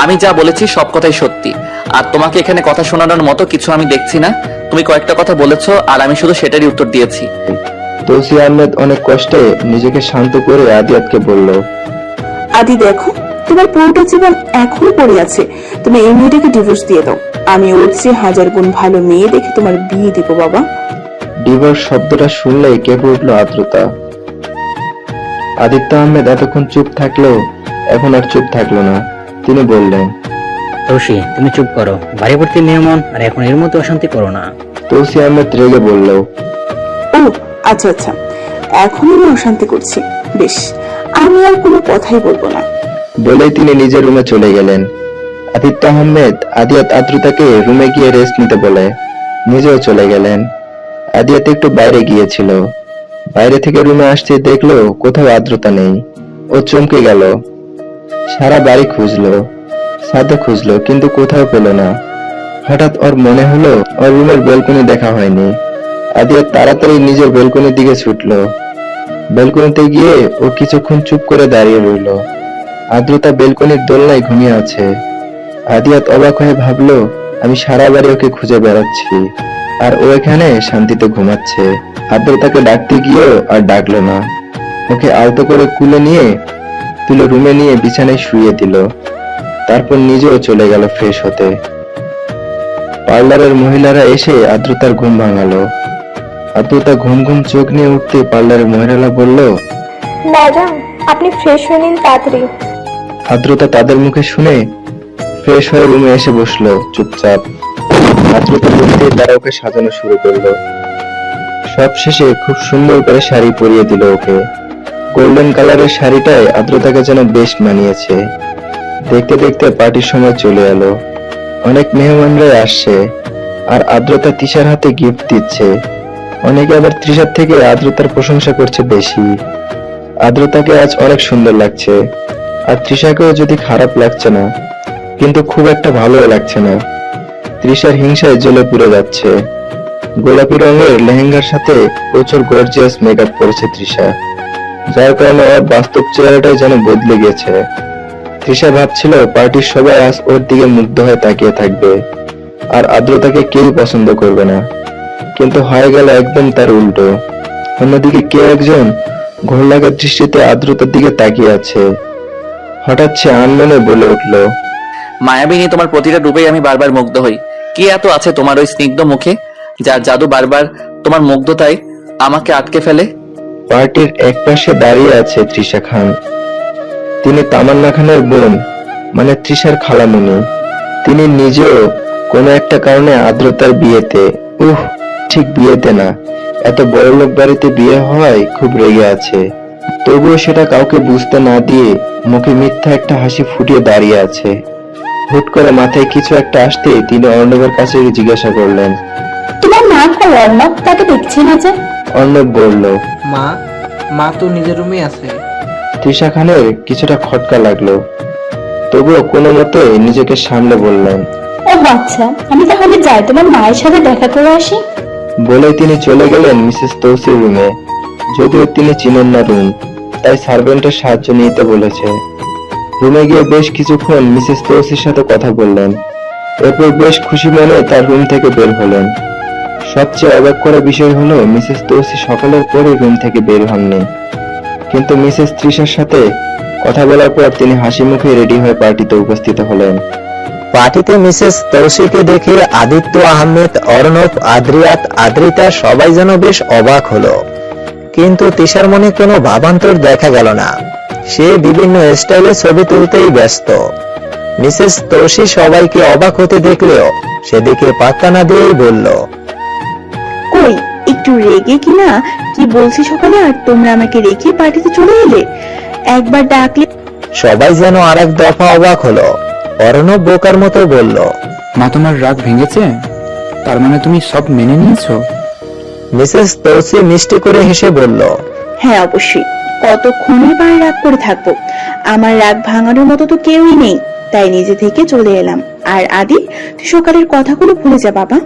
আমি যা বলেছি সব কথাই সত্যি, আর তোমাকে এখানে কথা শোনানোর মতো কিছু আমি দেখছি না। তুমি কয়েকটা কথা বলেছো আর আমি শুধু সেটারই উত্তর দিয়েছি। তৌসি আহমেদ অনেক কষ্টে নিজেকে শান্ত করে আদিয়াতকে বলল, আদি দেখো, তোমার পুরোটা জীবন এখনো পড়ে আছে, তুমি এই মেয়েটাকে ডিভোর্স দিয়ে দাও। আমি ওর চেয়ে 1000 গুণ ভালো মেয়ে দেখে তোমার বিয়ে দিব বাবা। ডিভোর্স শব্দটা শুনলেই কেঁপে উঠল আদ্রতা। আদিত্য আহমেদ এতক্ষণ চুপ থাকলেও এখন আর চুপ থাকলো না। তিনি বললেন, তৌসি, তুমি চুপ করো। বাড়ি ভর্তি মেহমান, আর এখন এর মধ্যে অশান্তি করো না। তৌসি আহমেদ রেগে বলল, ও আচ্ছা আচ্ছা, এখন আমি অশান্তি করছি, বেশ, আমি আর কোনো কথাই বলবো না। বলেই তিনি নিজের রুমে চলে গেলেন। আদিত্য আহমেদ আদিয়াত আদ্রতাকে রুমে গিয়ে রেস্ট নিতে বলে নিজেও চলে গেলেন। আদিয়াত একটু বাইরে গিয়েছিল, বাইরে থেকে রুমে আসতে দেখলো কোথাও আদ্রতা নেই। ও চমকে গেল। সারা বাড়ি খুঁজলো, ছাদে খুঁজলো, কিন্তু কোথাও পেল না। হঠাৎ ওর মনে হলো ওর রুমের বেলকনি দেখা হয়নি। আদিয়াত তাড়াতাড়ি নিজের বেলকনির দিকে ছুটলো। বেলকনিতে গিয়ে ও কিছুক্ষণ চুপ করে দাঁড়িয়ে রইল। আদ্রতা বেলকনির দোলনায় ঘুমিয়ে আছে। আদিয়াত অবাক হয়ে ভাবলো, আমি সারা বাড়ি ওকে খুঁজে বেড়াচ্ছি, আর ও এখানে শান্তিতে ঘুমাচ্ছে। আদ্রতাকে ডাকতে গিয়েও আর ডাকলো না। ওকে আলতো করে কুলে নিয়ে তুলে রুমে নিয়ে বিছানায় শুইয়ে দিল। তারপর নিজেও চলে গেল ফ্রেশ হতে। পার্লারের মহিলারা এসে আদ্রতার ঘুম ভাঙালো। আদ্রতা ঘুম ঘুম চোখ নিয়ে উঠতে পার্লারের মহিলারা বলল, ম্যাডাম, আপনি ফ্রেশ হয়ে নিন তাড়াতাড়ি। আদ্রতা তাদের মুখে শুনে ফ্রেশ হয়ে রুমে এসে বসলো চুপচাপ। আদ্রতা বলতে তারা ওকে সাজানো শুরু করলো। সব শেষে খুব সুন্দর করে শাড়ি পরিয়ে দিল ওকে। গোল্ডেন কালারের শাড়িটায় আদ্রতাকে যেন বেশ মানিয়েছে। দেখতে দেখতে পার্টির সময় চলে এলো। অনেক মেহমানরাই আসছে, আর আদ্রতা তিশার হাতে গিফট দিচ্ছে। অনেকে আবার তৃষার থেকে আদ্রতার প্রশংসা করছে বেশি। আদ্রতাকে আজ অনেক সুন্দর লাগছে, আর তৃষাকেও যদি খারাপ লাগছে না, কিন্তু খুব একটা ভালো লাগছে না। তৃষার হিংসায় জ্বলে পুড়ে যাচ্ছে। গোলাপি রঙের লেহেঙ্গার সাথে প্রচুর গর্জিয়াস মেকআপ করেছে তৃষা, যার কারণে ওর বাস্তব চেহারাটাই যেন বদলে গেছে। তৃষা ভাবছিল পার্টির সবাই আজ ওর দিকে মুগ্ধ হয়ে তাকিয়ে থাকবে, আর আদ্রতাকে কেউ পছন্দ করবে না। কিন্তু হয়ে গেল একদম তার উল্টো। অন্যদিকে কেউ একজন ঘোর লাগা দৃষ্টিতে আদ্রতার দিকে তাকিয়ে আছে। হঠাৎ সে আনমনে বলে উঠল, মায়াবিনী, তোমার প্রতিটা রূপেই আমি বারবার মুগ্ধ হই। কি এত আছে তোমার ওই স্নিগ্ধ মুখে, যার জাদু বারবার তোমার মুগ্ধতায় আমাকে আটকে ফেলে? পার্টির একপাশে দাঁড়িয়ে আছে তৃষা খান। তিনি তামান্না খানের বোন, মানে তৃষার খালামণি। তিনি নিজেও কোনো একটা কারণে আদ্রতার বিয়েতে, ঠিক বিয়েতে না, এত বড় লোক বাড়িতে বিয়ে হওয়ায় খুব রেগে আছে। তবুও সেটা কাউকে বুঝতে না দিয়ে মুখে মিথ্যা একটা হাসি ফুটিয়ে দাঁড়িয়ে আছে। হুট করে মাথায় কিছু একটা আসতে তিনি অর্ণবের কাছে জিজ্ঞাসা করলেন, তোমার মা কই অর্ণব? তাকে দেখছি না যে। অর্ণব বলল, মা তো নিজের রুমে আছে। তৃষা খানের কিছুটা খটকা লাগলো, তবুও কোনো মতে নিজেকে সামলে বললেন, ও আচ্ছা, আমি তাহলে যাই তোমার মায়ের সাথে দেখা করে আসি। বলে তিনি চলে গেলেন মিসেস তৌসির রুমে। যদিও তিনি চিনেন না রুম, তাই সার্ভেন্টের সাহায্য নিতে বলেছে। রুমে গিয়ে বেশ কিছুক্ষণ মিসেস তৌসির সাথে কথা বললেন। এরপর বেশ খুশি মনে তার রুম থেকে বের হলেন। সবচেয়ে অবাক করা বিষয় হলো মিসেস তৌসি সকালের পরে রুম থেকে বের হননি, কিন্তু মিসেস তৃষার সাথে কথা বলার পর তিনি হাসি মুখে রেডি হয়ে পার্টিতে উপস্থিত হলেন। পার্টিতে মিসেস তৌসিকে দেখে আদিত্য আহমেদ, অর্ণব, আদ্রিয়াত, আদ্রিতা সবাই যেন বেশ অবাক হলো। কিন্তু তিশার মনে কোনো ভাবান্তর দেখা গেল না। সে বিভিন্ন স্টাইলে ছবি তুলতেই ব্যস্ত। মিসেস তৌসি সবাইকে অবাক হতে দেখলেও সেদিকে পাত্তা না দিয়েই বলল, কই একটু রেগে কিনা কি বলছি সকালে, আর তোমরা আমাকে রেখে পার্টিতে চলে এলে? একবার ডাকলে সবাই যেন আর এক দফা অবাক হলো। অর্ণব বোকার মতো বলল, মা তোমার রাগ ভেঙেছে? তার মানে তুমি সব মেনে নিয়েছো? মিসেস তৌসি মিষ্টি করে হেসে বলল, হ্যাঁ অবশ্যই, কতক্ষণই বা রাগ করে থাকবো? আমার রাগ ভাঙানোর মতো তো কেউই নেই, তাই নিজে থেকে চলে এলাম। আর আদি, তুই সকালের কথাগুলো ভুলে যা বাবা।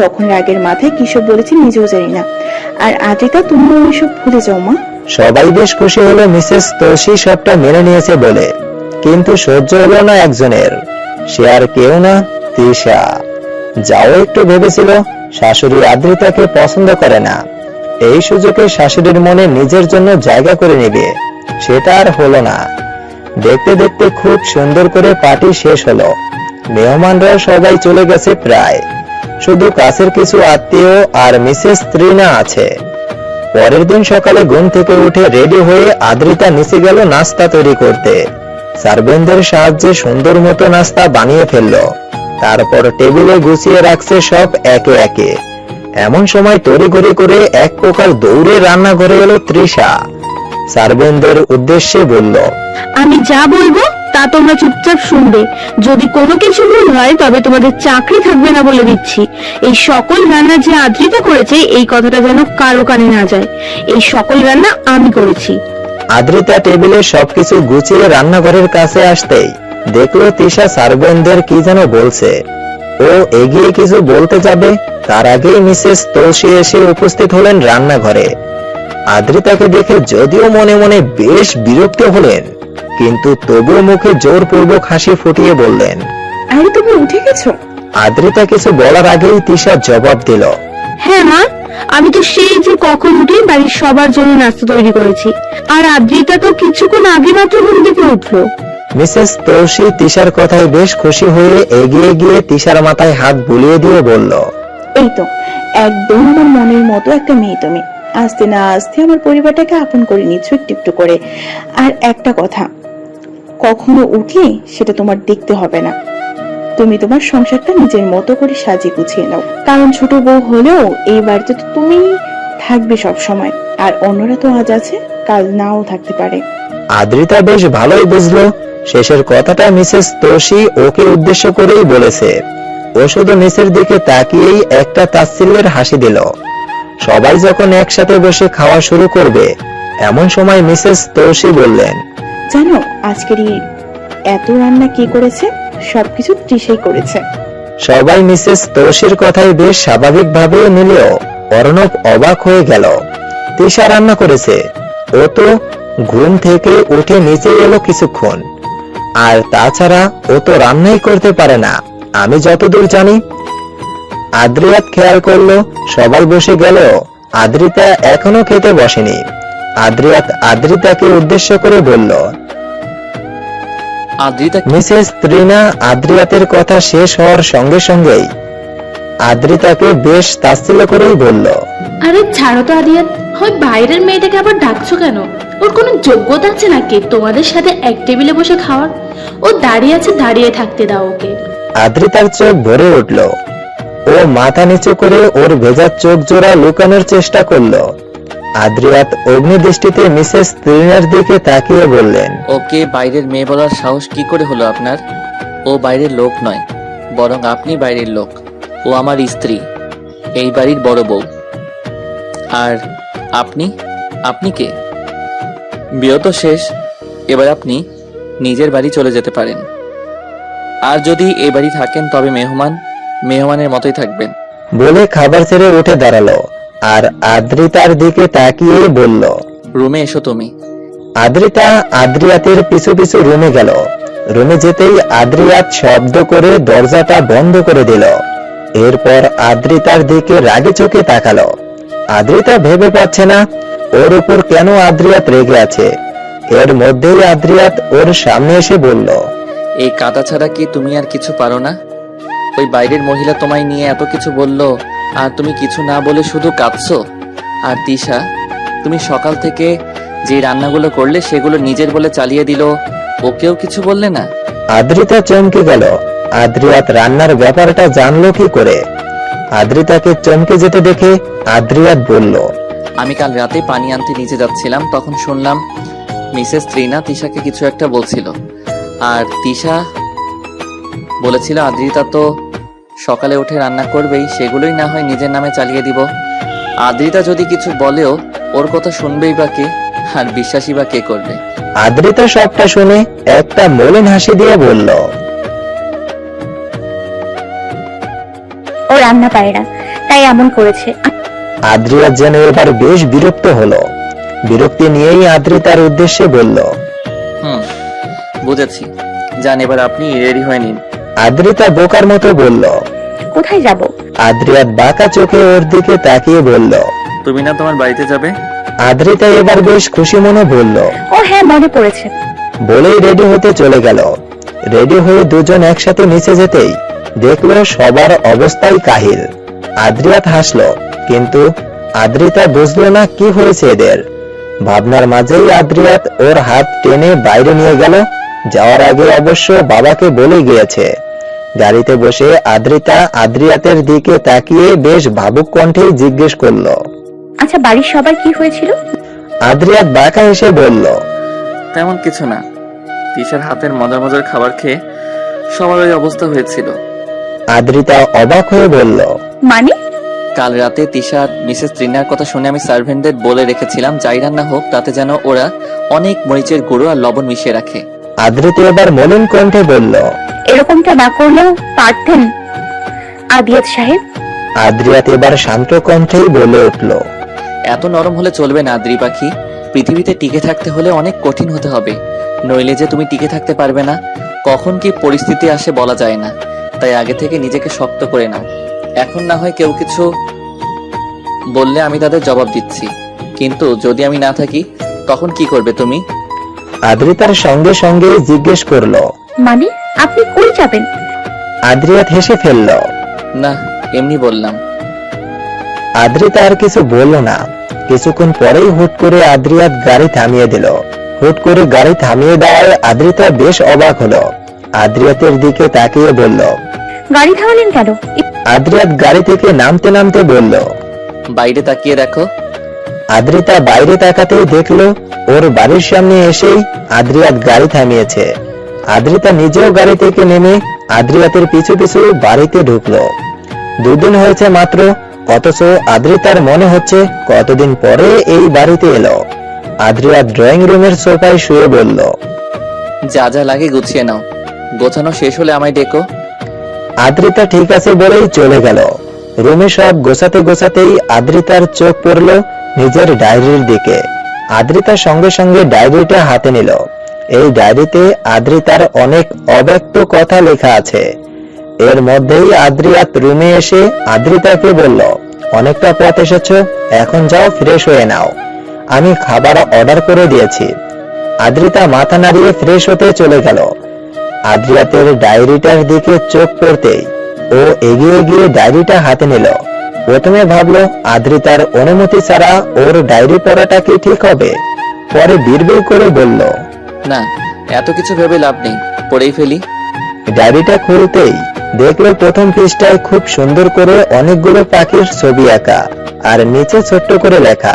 তখন রাগের মাথায় কিসব বলেছি নিজেও জানি না। আর আদিতা, তুমিও ওইসব ভুলে যাও মা। সবাই বেশ খুশি হলো মিসেস তৌসি সবটা মেনে নিয়েছে বলে। কিন্তু সহ্য হলো না একজনের। সে আর কেউ না, তৃষা। যাও একটু ভেবেছিল শাশুড়ি আদ্রিতাকে পছন্দ করে না, এই সুযোগে শাশুড়ির মনে নিজের জন্য জায়গা করে নেবে, সেটা আর হলো না। দেখতে দেখতে খুব সুন্দর করে পার্টি শেষ হলো। মেহমানরা সবাই চলে গেছে প্রায়, শুধু কাছের কিছু আত্মীয় আর মিসেস ত্রিনা আছে। পরের দিন সকালে ঘুম থেকে উঠে রেডি হয়ে আদ্রিতা নিচে গেল নাস্তা তৈরি করতে। সার্ভেন্টদের সাহায্যে সুন্দর মতো নাস্তা বানিয়ে ফেললো। তারপর টেবিলে গুছিয়ে রাখছে সব একে একে। এমন সময় তড়িঘড়ি করে এক প্রকার দৌড়ে রান্নাঘরে এলো তৃষা। সার্ভেন্টদের উদ্দেশ্যে বলল, আমি যা বলবো তা তোমরা চুপচাপ শুনবে। যদি কোনো কিছু ভুল হয় তবে তোমাদের চাকরি থাকবে না বলে দিচ্ছি। এই সকল রান্না যে আদ্রিতা করেছে এই কথাটা যেন কারো কানে না যায়। এই সকল রান্না আমি করেছি। আদ্রিতা টেবিলে সবকিছু গুছিয়ে রান্নাঘরের কাছে আসতেই দেখলো তৃষা সার্ভেন্টদের কি যেন বলছে। ও এগিয়ে কিছু বলতে যাবে, তার আগেই মিসেস তৌসি এসে উপস্থিত হলেন রান্নাঘরে। আদ্রিতাকে দেখে যদিও মনে মনে বেশ বিরক্ত হলেন, কিন্তু তবুও মুখে জোরপূর্বক হাসি ফুটিয়ে বললেন, আরে তুমি উঠে গেছো? আদ্রিতা কিছু বলার আগেই তৃষা জবাব দিল, হ্যাঁ মা, আমি তো সেই যে কখন উঠে বাড়ির সবার জন্য নাস্তা তৈরি করেছি। আর আদ্রিতা তো কিছুক্ষণ আগে মাত্র ঘুম থেকে উঠলো। মিসেস তৌসি তৃষার কথায় বেশ খুশি হয়ে এগিয়ে গিয়ে তৃষার মাথায় হাত বুলিয়ে দিয়ে বলল, এই তো একদম আমার মনের মতো একটা মেয়ে তুমি। আস্তে না আস্তে আমার পরিবারটাকে আপন করে নিচ্ছ একটু একটু করে। আর একটা কথা, কখনো উঠলে সেটা তোমার দেখতে হবে না। তুমি তোমার সংসারটা নিজের মতো করে সাজিয়ে গুছিয়ে নাও, কারণ ছোট বউ হলেও এই বাড়িতে তো তুমি থাকবে সব সময়। আর অন্যরা তো আজ আছে, কাল নাও থাকতে পারে। আদ্রিতা বেশ ভালোই বুঝলো শেষের কথাটা মিসেস তৌসি ওকে উদ্দেশ্য করেই বলেছে। ও শুধু নিচের দিকে তাকিয়েই একটা তাচ্ছিল্যের হাসি দিল। সবাই যখন একসাথে বসে খাওয়া শুরু করবে এমন সময় মিসেস তৌসি বললেন, জানো আজকের এত রান্না কে করেছে? সবকিছু তৃষাই করেছে। সবাই মিসেস তৌসির কথাই বেশ স্বাভাবিকভাবে নিলেও অর্ণব অবাক হয়ে গেল। তৃষা রান্না করেছে? ও তো ঘুম থেকে উঠে নিচে এলো কিছুক্ষণ। আর তাছাড়া ও তো রান্নাই করতে পারে না আমি যতদূর জানি। আদ্রিয়াত খেয়াল করলো সবাই বসে গেলেও আদ্রিতা এখনো খেতে বসেনি। আদ্রিয়াত আদ্রিতাকে উদ্দেশ্য করে বলল, আদ্রিতা মিসেস ত্রিনা আদ্রিয়াতের কথা শেষ হওয়ার সঙ্গে সঙ্গেই আদ্রিতাকে বেশ তাচ্ছিল্য করেই বলল, আরে ছাড়ো তো আদিয়াত, হয় বাইরের মেয়েটাকে আবার ডাকছো কেন? ওর কোনো যোগ্যতা আছে নাকি তোমাদের সাথে এক টেবিলে বসে খাওয়ার? ও দাঁড়িয়ে আছে, দাঁড়িয়ে থাকতে দাও ওকে। আদ্রিতার চোখ ভরে উঠল। ও মাথা নিচু করে ওর ভেজা চোখ জোড়া লুকানোর চেষ্টা করলো। আদ্রিয়াত অগ্নি দৃষ্টিতে মিসেস ত্রিনার দিকে তাকিয়ে বললেন, ওকে বাইরের মেয়ে বলার সাহস কি করে হলো আপনার? ও বাইরের লোক নয়, বরং আপনি বাইরের লোক। ও আমার স্ত্রী, এই বাড়ির বড় বউ। আর আপনি আপনি কে? বিয়ে তো শেষ, এবার আপনি নিজের বাড়ি চলে যেতে পারেন। আর যদি এই বাড়ি থাকেন তবে মেহমানের মতোই থাকবেন। বলে খাবার ছেড়ে উঠে দাঁড়ালো আর আদ্রিতার দিকে তাকিয়ে বলল, রুমে এসো তুমি। আদ্রিতা আদ্রিয়াতের পিছু পিছু রুমে গেল। রুমে যেতেই আদ্রিয়াত শব্দ করে দরজাটা বন্ধ করে দিল। এরপর আদ্রিতার দিকে রাগে চোখে তাকালো। আদ্রিতা ভেবে পাচ্ছে না ওর উপর কেন আদ্রিয়াত রেগে আছে। এর মধ্যেই আদ্রিয়াত ওর সামনে এসে বলল, এই কাটা ছাড়া কি তুমি আর কিছু পারো না? ওই বাইরের মহিলা তোমায় নিয়ে এত কিছু বললো আর তুমি কিছু না বলে শুধু কাঁদছো। আর তিশা, তুমি সকাল থেকে যে রান্নাগুলো করলে সেগুলো নিজের বলে চালিয়ে দিল, ওকেও কিছু বললে না? আদ্রিতা চমকে গেল। আদ্রিয়াত রান্নার ব্যাপারটা জানলো কি করে? আদ্রিতাকে চমকে যেতে দেখে আদ্রিয়াত বলল, আমি কাল রাতে পানি আনতে নিচে যাচ্ছিলাম, তখন শুনলাম মিসেস ত্রিনা তিশাকে কিছু একটা বলছিল। আর তিশা বলেছিল আদ্রিতা তো সকালে উঠে রান্না করবেই, সেগুলোই না হয় নিজের নামে চালিয়ে দিব। আদ্রিতা যদি কিছু বলেও ওর কথা শুনবেই বা কে, আর বিশ্বাসই বা কে করবে? আদ্রিতা সবটা শুনে একটা মলিন হাসি দিয়ে বলল, ও রান্না পারে না, তাই এমন করেছে। আদ্রিয়াত যেন এবার বেশ বিরক্ত হলো। বিরক্তি নিয়েই আদ্রিতার উদ্দেশ্যে বলল, বুঝেছি, যান এবার আপনি রেডি হয়ে নিন। আদ্রিতা বোকার মতো বলল, কোথায় যাব? আদ্রিয়াত বাঁকা চোখে ওর দিকে তাকিয়ে বলল, তুমি না তোমার বাড়িতে যাবে? আদ্রিতা এবার বেশ খুশি মনে বলল, ও হ্যাঁ, মনে পড়েছে। বলেই রেডি হতে চলে গেল। রেডি হয়ে দুজন একসাথে নিচে যেতেই দেখলো সবার অবস্থাই কাহিল। আদ্রিয়াত হাসলো, কিন্তু আদ্রিতা বুঝলো না কি হয়েছে এদের। ভাবনার মাঝেই আদ্রিয়াত ওর হাত টেনে বাইরে নিয়ে গেল। যাওয়ার আগে অবশ্য বাবাকে বলে গিয়েছে। গাড়িতে বসে আদ্রিতা আদ্রিয়াতের দিকে তাকিয়ে বেশ ভাবুক কণ্ঠে জিজ্ঞেস করলো, আচ্ছা, বাড়ির সবার কি হয়েছিল? আদ্রিয়াত বাঁকা হেসে বলল, তেমন কিছু না, তিশার হাতের মজার মজার খাবার খেয়ে সবার ওই অবস্থা হয়েছিল। আদ্রিতা অবাক হয়ে বলল, মানে? কাল রাতে তিশা মিসেস ত্রিনার কথা শুনে আমি সার্ভেন্টদের বলে রেখেছিলাম যাই রান্না হোক তাতে যেন ওরা অনেক মরিচের গুঁড়ো আর লবণ মিশিয়ে রাখে। আদ্রিতা এবার মলিন কণ্ঠে বলল, এরকমটা না করলেও পারতেন আদিয়াত সাহেব। আদ্রিয়াত এবার শান্ত কণ্ঠেই বলে উঠল, এত নরম হলে চলবে না আদ্রি পাখি, পৃথিবীতে টিকে থাকতে হলে অনেক কঠিন হতে হবে, নইলে যে তুমি টিকে থাকতে পারবে না। কখন কি পরিস্থিতি আসে বলা যায় না, তাই আগে থেকে নিজেকে শক্ত করে নাও। এখন না হয় কেউ কিছু বললে আমি তাদের জবাব দিচ্ছি, কিন্তু যদি আমি না থাকি তখন কি করবে তুমি? আদ্রিতার সঙ্গে সঙ্গে জিজ্ঞেস করলো, মানে আপনি কই যাবেন? আদ্রিয়াত হেসে ফেলল। না, এমনি বললাম। আদ্রিতা আর কিছু বলল না। কিছুক্ষণ পরেই হুট করে আদ্রিয়াত গাড়ি থামিয়ে দিল। হুট করে গাড়ি থামিয়ে দেওয়ায় আদ্রিতা বেশ অবাক হলো। আদ্রিয়াতের দিকে তাকিয়ে বলল, গাড়ি থামালেন কেন? আদ্রিয়াত গাড়ি থেকে নামতে নামতে বলল, বাইরে তাকিয়ে দেখো। আদ্রিতা বাইরে তাকাতেই দেখলো ওর বাড়ির সামনে এসেই আদ্রিয়াত গাড়ি থামিয়েছে। আদ্রিতা নিজেও গাড়ি থেকে নেমে আদ্রিয়াতের পিছু পিছু বাড়িতে ঢুকলো। দুদিন হয়েছে মাত্র, অথচ আদ্রিতার মনে হচ্ছে কতদিন পরে এই বাড়িতে এলো। আদ্রিয়াত ড্রয়িং রুমের সোফায় শুয়ে বলল, যা যা লাগে গুছিয়ে নাও, গোছানো শেষ হলে আমায় ডেকো। আদ্রিতা ঠিক আছে বলেই চলে গেল। রুমে সব গোছাতে গোছাতেই আদ্রিতার চোখ পড়ল নিজের ডায়েরির দিকে। আদ্রিতা সঙ্গে সঙ্গে ডায়েরিটা হাতে নিল। এই ডায়েরিতে আদ্রিতার অনেক অব্যক্ত কথা লেখা আছে। এর মধ্যেই আদ্রিয়াত রুমে এসে আদ্রিতাকে বলল, অনেকটা পথ এসেছো, এখন যাও ফ্রেশ হয়ে নাও, আমি খাবার অর্ডার করে দিয়েছি। আদ্রিতা মাথা নাড়িয়ে ফ্রেশ হতে চলে গেল। আদ্রিয়াতের ডায়েরিটার দিকে চোখ পড়তেই ও এগিয়ে গিয়ে ডায়েরিটা হাতে নিল। প্রথমে ভাবলো আদ্রিতার অনুমতি ছাড়া ওর ডায়েরি পড়াটা কি ঠিক হবে? পরে বিড়বিড় করে বলল, না, এত কিছু ভেবে লাভ নেই, পড়েই ফেলি। ডায়েরিটা খুলতেই দেখলো প্রথম পৃষ্ঠায় খুব সুন্দর করে অনেকগুলো পাখির ছবি আঁকা আর নিচে ছোট্ট করে লেখা,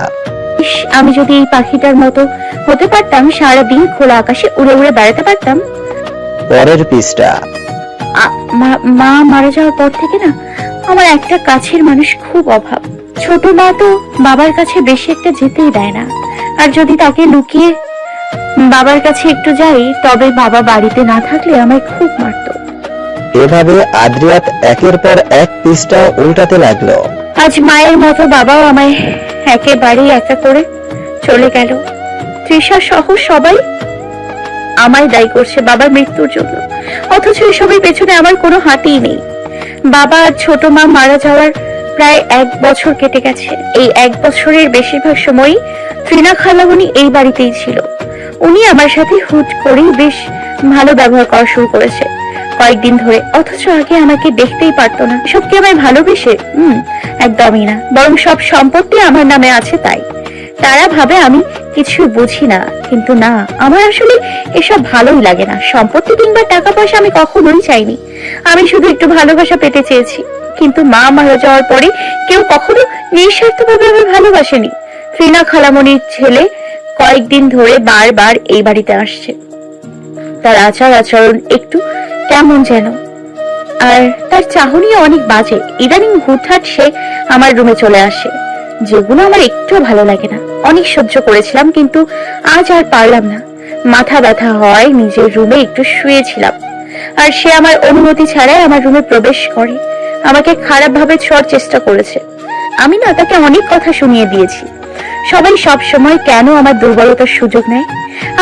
ইস, আমি যদি এই পাখিটার মতো হতে পারতাম, সারাদিন খোলা আকাশে উড়ে উড়ে বেড়াতে পারতাম। পরের পৃষ্ঠা, মা মারা যাওয়ার পর থেকে না আমার একটা কাছের মানুষ খুব অভাব। ছোট মা তো বাবার কাছে বেশি একটা যেতেই দেয় না, আর যদি তাকে লুকিয়ে বাবার কাছে একটু যাই তবে বাবা বাড়িতে না থাকলে আমায় খুব মারতো। এভাবে আদ্রিয়াত একের পর এক পৃষ্ঠা উল্টাতে লাগলো। আজ মায়ের মতো বাবাও আমায় একেবারেই একা করে চলে গেল। তৃষা সহ সবাই আমায় দায়ী করছে বাবার মৃত্যুর জন্য, অথচ এসবের পেছনে আমার কোনো হাতই নেই। বাবা আর ছোট মা মারা যাওয়ার প্রায় 1 বছর কেটে গেছে। এই 1 বছরের বেশিরভাগ সময়ই ত্রিনা খালামণি এই বাড়িতেই ছিল। উনি আমার সাথে হুট করেই বেশ ভালো ব্যবহার করা শুরু করেছে কয়েকদিন ধরে, অথচ আগে আমাকে দেখতেই পারতো না। সব কি আমায় ভালোবেসে? একদমই না, বরং সব সম্পত্তি আমার নামে আছে তাই। তারা ভাবে আমি কিছু বুঝি না, কিন্তু না, আমার আসলে এসব ভালোই লাগে না। সম্পত্তি কিংবা টাকা পয়সা আমি কখনোই চাইনি, আমি শুধু একটু ভালোবাসা পেতে চেয়েছি। কিন্তু মা মারা যাওয়ার পরে কেউ কখনো নিঃস্বার্থভাবে আমি ভালোবাসেনি। ত্রিনা খালামণির ছেলে কয়েকদিন ধরে বারবার এই বাড়িতে আসছে। তার আচরণ একটু কেমন যেন, আর তার চাহনি অনেক বাজে। ইদানিং হুটহাট সে আমার রুমে চলে আসে, যেগুলো আমার একটু ভালো লাগে না। অনেক সহ্য করেছিলাম, কিন্তু আজ আর পারলাম না। মাথা ব্যথা হয়, নিজের রুমে একটু শুয়েছিলাম, আর সে আমার অনুমতি ছাড়াই আমার রুমে প্রবেশ করে আমাকে খারাপ ভাবে ছোঁয়ার চেষ্টা করেছে। আমি না তাকে অনেক কথা শুনিয়ে দিয়েছি। সবাই সব সময় কেন আমার দুর্বলতার সুযোগ নেয়?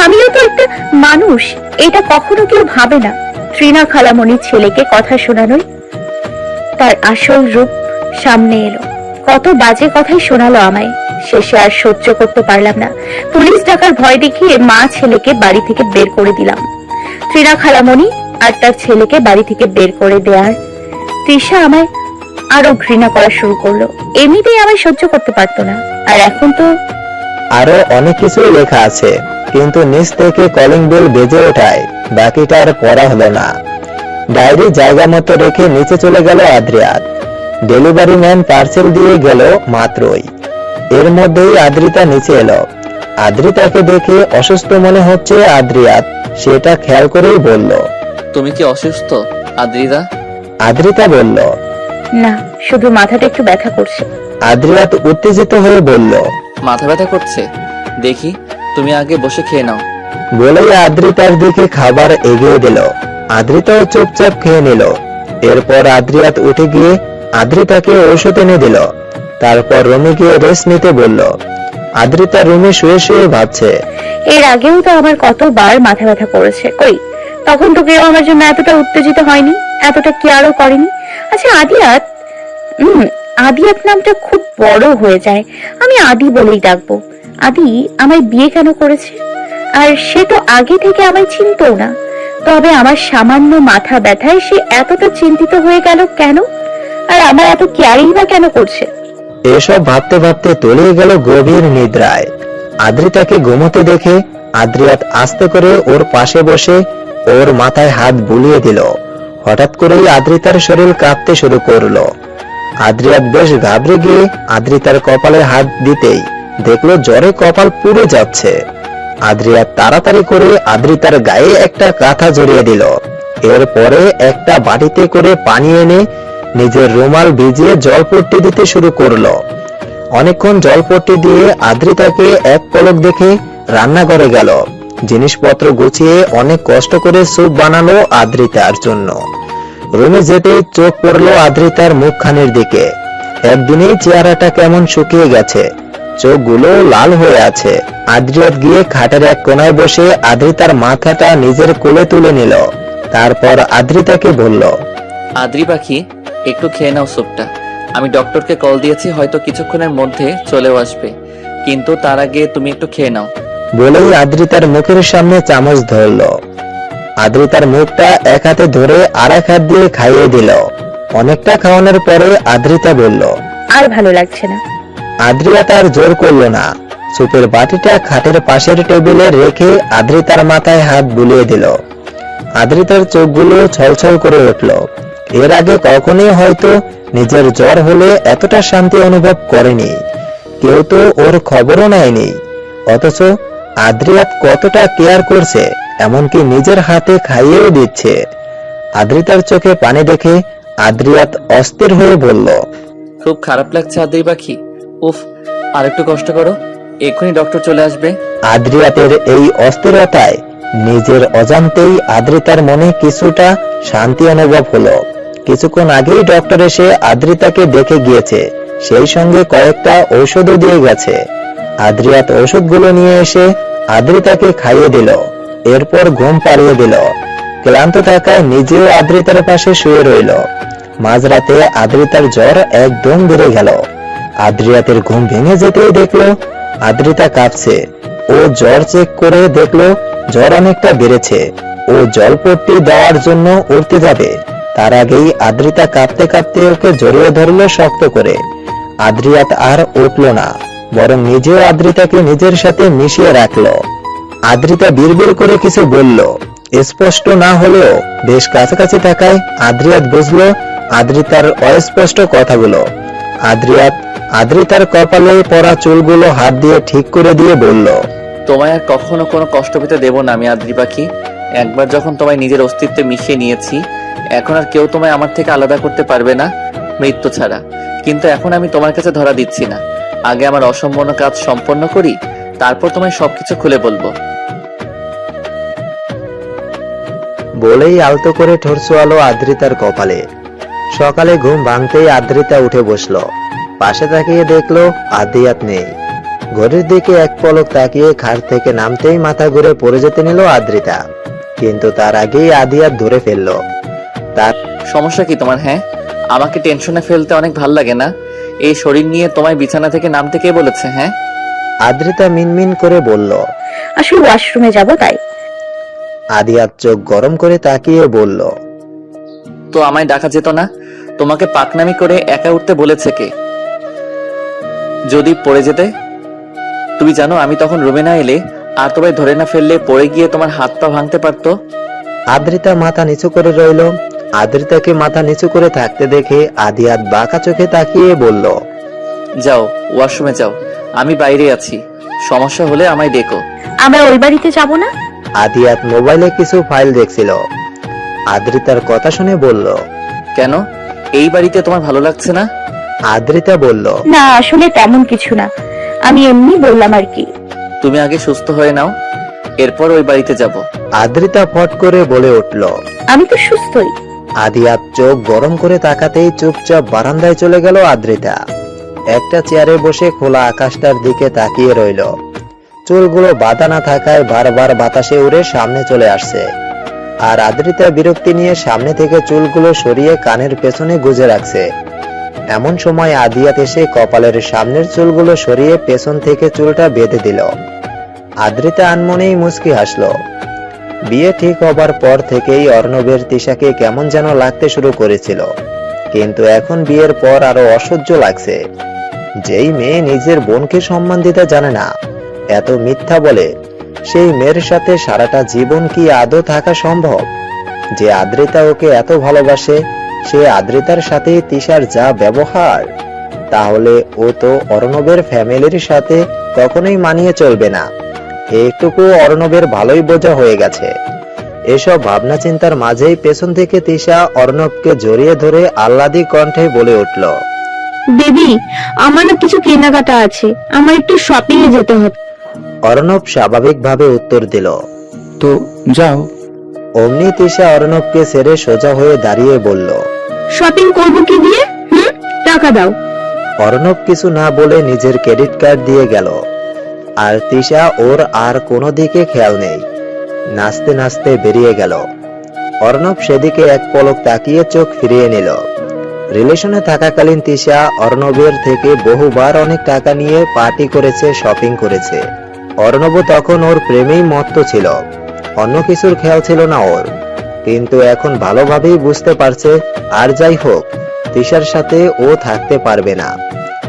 আমিও তো একটা মানুষ, এটা কখনো কেউ ভাবে না। ত্রিনা খালামণির ছেলেকে কথা শোনানোই তার আসল রূপ সামনে এলো। কত বাজে কথাই শোনালো আমায়। শেষে আর সহ্য করতে পারলাম না, পুলিশ ডাকার ভয় দেখিয়ে মা ছেলেকে বাড়ি থেকে বের করে দিলাম। ত্রিনা খালামণি আর তার ছেলেকে বাড়ি থেকে বের করে দেওয়ার তৃষা আমায় আরো ঘৃণা করা শুরু করলো। এমনিতেই আমায় সহ্য করতে পারতো না, আর এখন তো আরো অনেক কিছুই লেখা আছে, কিন্তু নিচ থেকে কলিং বেল বেজে ওঠায় বাকিটা আর পড়া হলো না। ডায়েরি জায়গা মতো রেখে নিচে চলে গেল আদ্রিয়াত। ডেলিভারি ম্যান পার্সেল দিয়ে গেল মাত্রই, এর মধ্যেই আদ্রিতা নিচে এলো। আদ্রিতাকে দেখে অসুস্থ মনে হচ্ছে আদ্রিয়াত সেটা খেয়াল করেই বলল, তুমি কি অসুস্থ আদ্রিতা? আদ্রিতা বলল, না, শুধু মাথাটা একটু ব্যথা করছে। আদ্রিয়াত উত্তেজিত হয়ে বলল, মাথা ব্যথা করছে? দেখি, তুমি আগে বসে খেয়ে নাও। বলেই আদ্রিতার দিকে খাবার এগিয়ে দিল। আদ্রিতাও চুপচাপ খেয়ে নিল। এরপর আদ্রিয়াত উঠে গিয়ে আদ্রিতাকে ঔষধ এনে দিল। তারপর রুমে গিয়ে রেস্ট নিতে বলল। আদ্রিতা রুমে শুয়ে শুয়ে ভাবছে, এর আগেও তো আমার কতবার মাথা ব্যথা করেছে, কই তখন তো কেউ আমার জন্য এতটা উত্তেজিত হয়নি, এতটা কেয়ারও করেনি। আচ্ছা আদিয়াত, আদিয়াত নামটা খুব বড় হয়ে যায়, আমি আদি বলেই ডাকবো। আদি আমায় বিয়ে কেন করেছে? আর সে তো আগে থেকে আমায় চিনতও না, তবে আমার সামান্য মাথা ব্যথায় সে এতটা চিন্তিত হয়ে গেল কেন? আর আমার এত কেয়ারিং বা কেন করছে? এসব ভাবতে ভাবতে তলিয়ে গেল গভীর নিদ্রায়। আদ্রিতাকে ঘুমোতে দেখে আদ্রিয়াত আস্তে করে ওর পাশে বসে ওর মাথায় হাত বুলিয়ে দিল। হঠাৎ করেই আদ্রিতার শরীর কাঁপতে শুরু করলো। আদ্রিয়াত বেশ ঘাবড়ে গিয়ে আদ্রিতার কপালে হাত দিতেই দেখলো জ্বরে কপাল পুড়ে যাচ্ছে। আদ্রিয়াত তাড়াতাড়ি করে আদ্রিতার গায়ে একটা কাঁথা জড়িয়ে দিল। এরপরে একটা বাটিতে করে পানি এনে নিজের রুমাল ভিজিয়ে জলপট্টি দিতে শুরু করলো। অনেকক্ষণ জলপট্টি দিয়ে আদ্রিতাকে এক পলক দেখে রান্নাঘরে গেল। জিনিসপত্র গুছিয়ে অনেক কষ্ট করে স্যুপ বানালো আদ্রিতার জন্য। রুমে যেতেই চোখ পড়লো আদ্রিতার মুখখানির দিকে। একদিনেই চেহারাটা কেমন শুকিয়ে গেছে, চোখগুলো লাল হয়ে আছে। আদ্রিয়াত গিয়ে খাটের এক কোনায় বসে আদ্রিতার মাথাটা নিজের কোলে তুলে নিল। তারপর আদ্রিতাকে বলল, আদ্রি পাখি, একটু খেয়ে নাও স্যুপটা। আমি ডক্টরকে কল দিয়েছি, হয়তো কিছুক্ষণের মধ্যে চলেও আসবে, কিন্তু তার আগে তুমি একটু খেয়ে নাও। বলেই আদ্রিতার মুখের সামনে চামচ ধরল। আদ্রিতার মুখটা এক হাতে ধরে আর এক হাত দিয়ে খাইয়ে দিল। অনেকটা খাওয়ানোর পরে আদ্রিতা বলল, আর ভালো লাগছে না। আদ্রিয়াত আর জোর করলো না। সুপের বাটিটা খাটের পাশের টেবিলে রেখে আদ্রিতার মাথায় হাত বুলিয়ে দিল। আদ্রিতার চোখগুলো ছলছল করে উঠল। এর আগে কখনোই হয়তো নিজের জ্বর হলে এতটা শান্তি অনুভব করেনি। কেউ তো ওর খবরও নেয়নি, অথচ আদ্রিয়াত কতটা কেয়ার করছে, এমনকি নিজের হাতে খাইয়েও দিচ্ছে। আদ্রিতার চোখে পানি দেখে আদ্রিয়াত অস্থির হয়ে বলল, খুব খারাপ লাগছে আদ্রি পাখি, উফ, আর একটু কষ্ট করো, এক্ষুনি ডক্টর চলে আসবে। আদ্রিয়াতের এই অস্থিরতায় নিজের অজান্তেই আদ্রিতার মনে কিছুটা শান্তি অনুভব হলো। কিছুক্ষণ আগেই ডক্টর এসে আদ্রিতাকে দেখে গিয়েছে, সেই সঙ্গে কয়েকটা ঔষধও দিয়ে গেছে। আদ্রিয়াত ওষুধগুলো নিয়ে এসে আদ্রিতাকে খাইয়ে দিল, এরপর ঘুম পাড়িয়ে দিল। ক্লান্ত থাকায় নিজেও আদ্রিতার পাশে শুয়ে রইল। মাঝরাতে আদ্রিতার জ্বর একদম বেড়ে গেল। আদ্রিয়াতের ঘুম ভেঙে যেতেই দেখলো আদ্রিতা কাঁপছে। ও জ্বর চেক করে দেখলো জ্বর অনেকটা বেড়েছে। ও জলপট্টি দেওয়ার জন্য উঠতে যাবে, তার আগেই আদ্রিতা কাঁপতে কাঁপতে ওকে জড়িয়ে ধরলো শক্ত করে। আদ্রিয়াত আর উঠল না, বরং নিজেও আদ্রিতাকে নিজের সাথে মিশিয়ে রাখলো। আদ্রিতা বিড়বিড় করে কিছু বলল, স্পষ্ট না হলেও বেশ কাছাকাছি থাকায় আদ্রিয়াত বুঝলো আদ্রিতার অস্পষ্ট কথাগুলো। আদ্রিতার কপালে পড়া চুলগুলো হাত দিয়ে ঠিক করে দিয়ে বলল, তোমায় আর কখনো কোনো কষ্ট পেতে দেব না আমি আদ্রি পাখি। একবার যখন তোমায় নিজের অস্তিত্বে মিশিয়ে নিয়েছি, এখন আর কেউ তোমায় আমার থেকে আলাদা করতে পারবে না, মৃত্যু ছাড়া। কিন্তু এখন আমি তোমার কাছে ধরা দিচ্ছি না, আগে আমার অসম্পূর্ণ কাজ সম্পন্ন করি, তারপর তোমায় সবকিছু খুলে বলবো। বলেই আলতো করে ঠোঁট ছোঁয়ালো আদ্রিতার কপালে। সকালে ঘুম ভাঙতেই আদ্রিতা উঠে বসলো। পাশে তাকিয়ে দেখলো আদ্রিয়াত নেই। ঘড়ির দিকে এক পলক তাকিয়ে খাট থেকে নামতেই মাথা ঘুরে পড়ে যেতে নিল আদ্রিতা, কিন্তু তার আগেই আদ্রিয়াত ধরে ফেললো। তার সমস্যা কি তোমার? হ্যাঁ, আমাকে টেনশনে ফেলতে অনেক ভাল লাগে না? এই শরীর নিয়ে তোমায় বিছানা থেকে নামতে কে বলেছে? হ্যাঁ, আদ্রিতা মিনমিন করে বলল। আসলে ওয়াশরুমে যাব তাই। আদ্রিয়াত চোখ গরম করে তাকিয়ে বলল, তো আমায় ডাকা যেত না? তোমাকে পাকনামি করে একা উঠতে বলেছে কে? যদি পড়ে যেতে? তুমি জানো আমি তখন রুমে না এলে আর তোমায় ধরে না ফেললে পড়ে গিয়ে তোমার হাত পা ভাঙতে পারতো। আদ্রিতা মাথা নিচু করে রইল। আদ্রিতাকে মাথা নিচু করে থাকতে দেখে আদ্রিয়াত বাঁকা চোখে তাকিয়ে বলল, যাও ওয়াশরুমে যাও, আমি বাইরে আছি, সমস্যা হলে আমায় ডেকো। আমরা ওই বাড়িতে যাব না। আদ্রিয়াত মোবাইলে কিছু ফাইল দেখছিল। আদ্রিতার কথা শুনে বলল, কেন, এই বাড়িতে তোমার ভালো লাগছে না? আদ্রিতা বলল, না আসলে তেমন কিছু না, আমি এমনি বললাম আর কি। তুমি আগে সুস্থ হয়ে নাও, এরপর ওই বাড়িতে যাব। আদ্রিতা ফট করে বলে উঠল। আমি তো সুস্থই। আদ্রিয়াত চোখ গরম করে তাকাতেই চুপচাপ বারান্দায় চলে গেল আদ্রিতা। একটা চেয়ারে বসে খোলা আকাশটার দিকে তাকিয়ে রইল। চুলগুলো বাঁধা না থাকায় বারবার বাতাসে উড়ে সামনে চলে আসছে। আর আদ্রিতা বিরক্তি নিয়ে সামনে থেকে চুলগুলো সরিয়ে কানের পেছনে গুজে রাখছে। এমন সময় আদ্রিয়াত এসে কপালের সামনের চুলগুলো সরিয়ে পেছন থেকে চুলটা বেঁধে দিল। আদ্রিতা আনমনেই মুচকি হাসলো। বিয়ে ঠিক হবার পর থেকেই অর্ণবের তিশাকে কেমন যেন লাগতে শুরু করেছিল, কিন্তু এখন বিয়ের পর আরো অসহ্য লাগছে। যেই মেয়ে নিজের বোনকে সম্মান দিতে জানে না, এত মিথ্যা বলে, সেই মেয়ের সাথে সারাটা জীবন কি আদৌ থাকা সম্ভব? যে আদ্রিতা ওকে এত ভালোবাসে, সে আদ্রিতার সাথে তিশার যা ব্যবহার, তাহলে ও তো অর্ণবের ফ্যামিলির সাথে কখনোই মানিয়ে চলবে না। একটুকু অর্ণবের ভালোই বোঝা হয়ে গেছে। এসব ভাবনা চিন্তার মাঝেই পেছন থেকে তিশা অর্ণবকে জড়িয়ে ধরে আহ্লাদি কণ্ঠে বলে উঠল, বেবি, আমার না কিছু কেনাকাটা আছে, আমার একটু শপিং এ যেতে হবে। অর্ণব স্বাভাবিকভাবে উত্তর দিল, তো যাও। অমনি তিশা অর্ণবকে ছেড়ে সোজা হয়ে দাঁড়িয়ে বলল, শপিং করবো কি দিয়ে? টাকা দাও। অর্ণব কিছু না বলে নিজের ক্রেডিট কার্ড দিয়ে গেল। আর তিশা ওর আর কোনো দিকে খেয়াল নেই, নাচতে নাচতে বেরিয়ে গেল। অর্ণব সেদিকে এক পলক তাকিয়ে চোখ ফিরিয়ে নিল। রিলেশনে থাকাকালীন তিশা অর্ণবের থেকে বহুবার অনেক টাকা নিয়ে পার্টি করেছে, শপিং করেছে। অর্ণব তখন ওর প্রেমেই মত্ত ছিল, অন্য কিছুর খেয়াল ছিল না ওর। কিন্তু এখন ভালোভাবেই বুঝতে পারছে আর যাই হোক তিশার সাথে ও থাকতে পারবে না।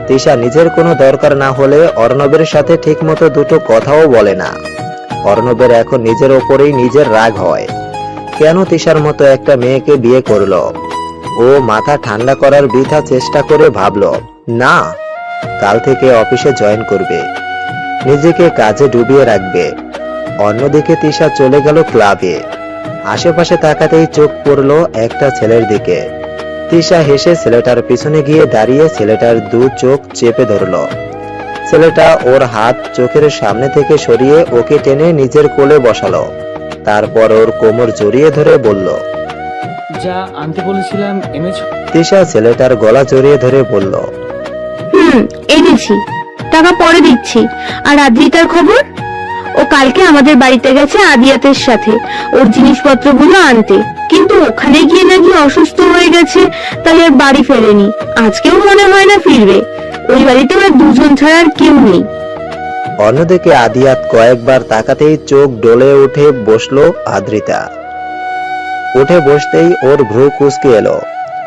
তিশা নিজের কোনো দরকার না হলে অর্ণবের সাথে ঠিকমতো দুটো কথাও বলে না। অর্ণবের এখন নিজের ওপরেই নিজের রাগ হয়, কেন তিশার মতো একটা মেয়েকে বিয়ে করলো। ও মাথা ঠান্ডা করার বৃথা চেষ্টা করে ভাবলো, না, কাল থেকে অফিসে জয়েন করবে, নিজেকে কাজে ডুবিয়ে রাখবে। অন্যদিকে তিশা চলে গেল ক্লাবে। আশেপাশে তাকাতেই চোখ পড়লো একটা ছেলের দিকে। তিশা হেসে ছেলেটার পিছনে গিয়ে দাঁড়িয়ে ছেলেটার দু চোখ চেপে ধরলো। ছেলেটা ওর হাত চোখের সামনে থেকে সরিয়ে ওকে টেনে নিজের কোলে বসালো। তারপর ওর কোমর জড়িয়ে ধরে বলল। যা আনতে বলেছিলাম এনেছো? তিশা ছেলেটার গলা জড়িয়ে ধরে বলল। এনেছি, টাকা পরে দিচ্ছি। আর আদ্রিতার খবর? ও কালকে আমাদের বাড়িতে গেছে আদিয়াতের সাথে ওর জিনিসপত্রগুলো আনতে, কিন্তু ওখানে গিয়ে নাকি অসুস্থ হয়ে গেছে, তাই আর বাড়ি ফেরেনি। আজকেও মনে হয় না ফিরবে। ওই বাড়িতে ওরা দুজন ছাড়া আর কেউ নেই। অন্যদিকে আদিয়াত কয়েকবার তাকাতেই চোখ ডলে উঠে বসলো আদ্রিতা। উঠে বসতেই ওর ভ্রু কুঁচকে এলো।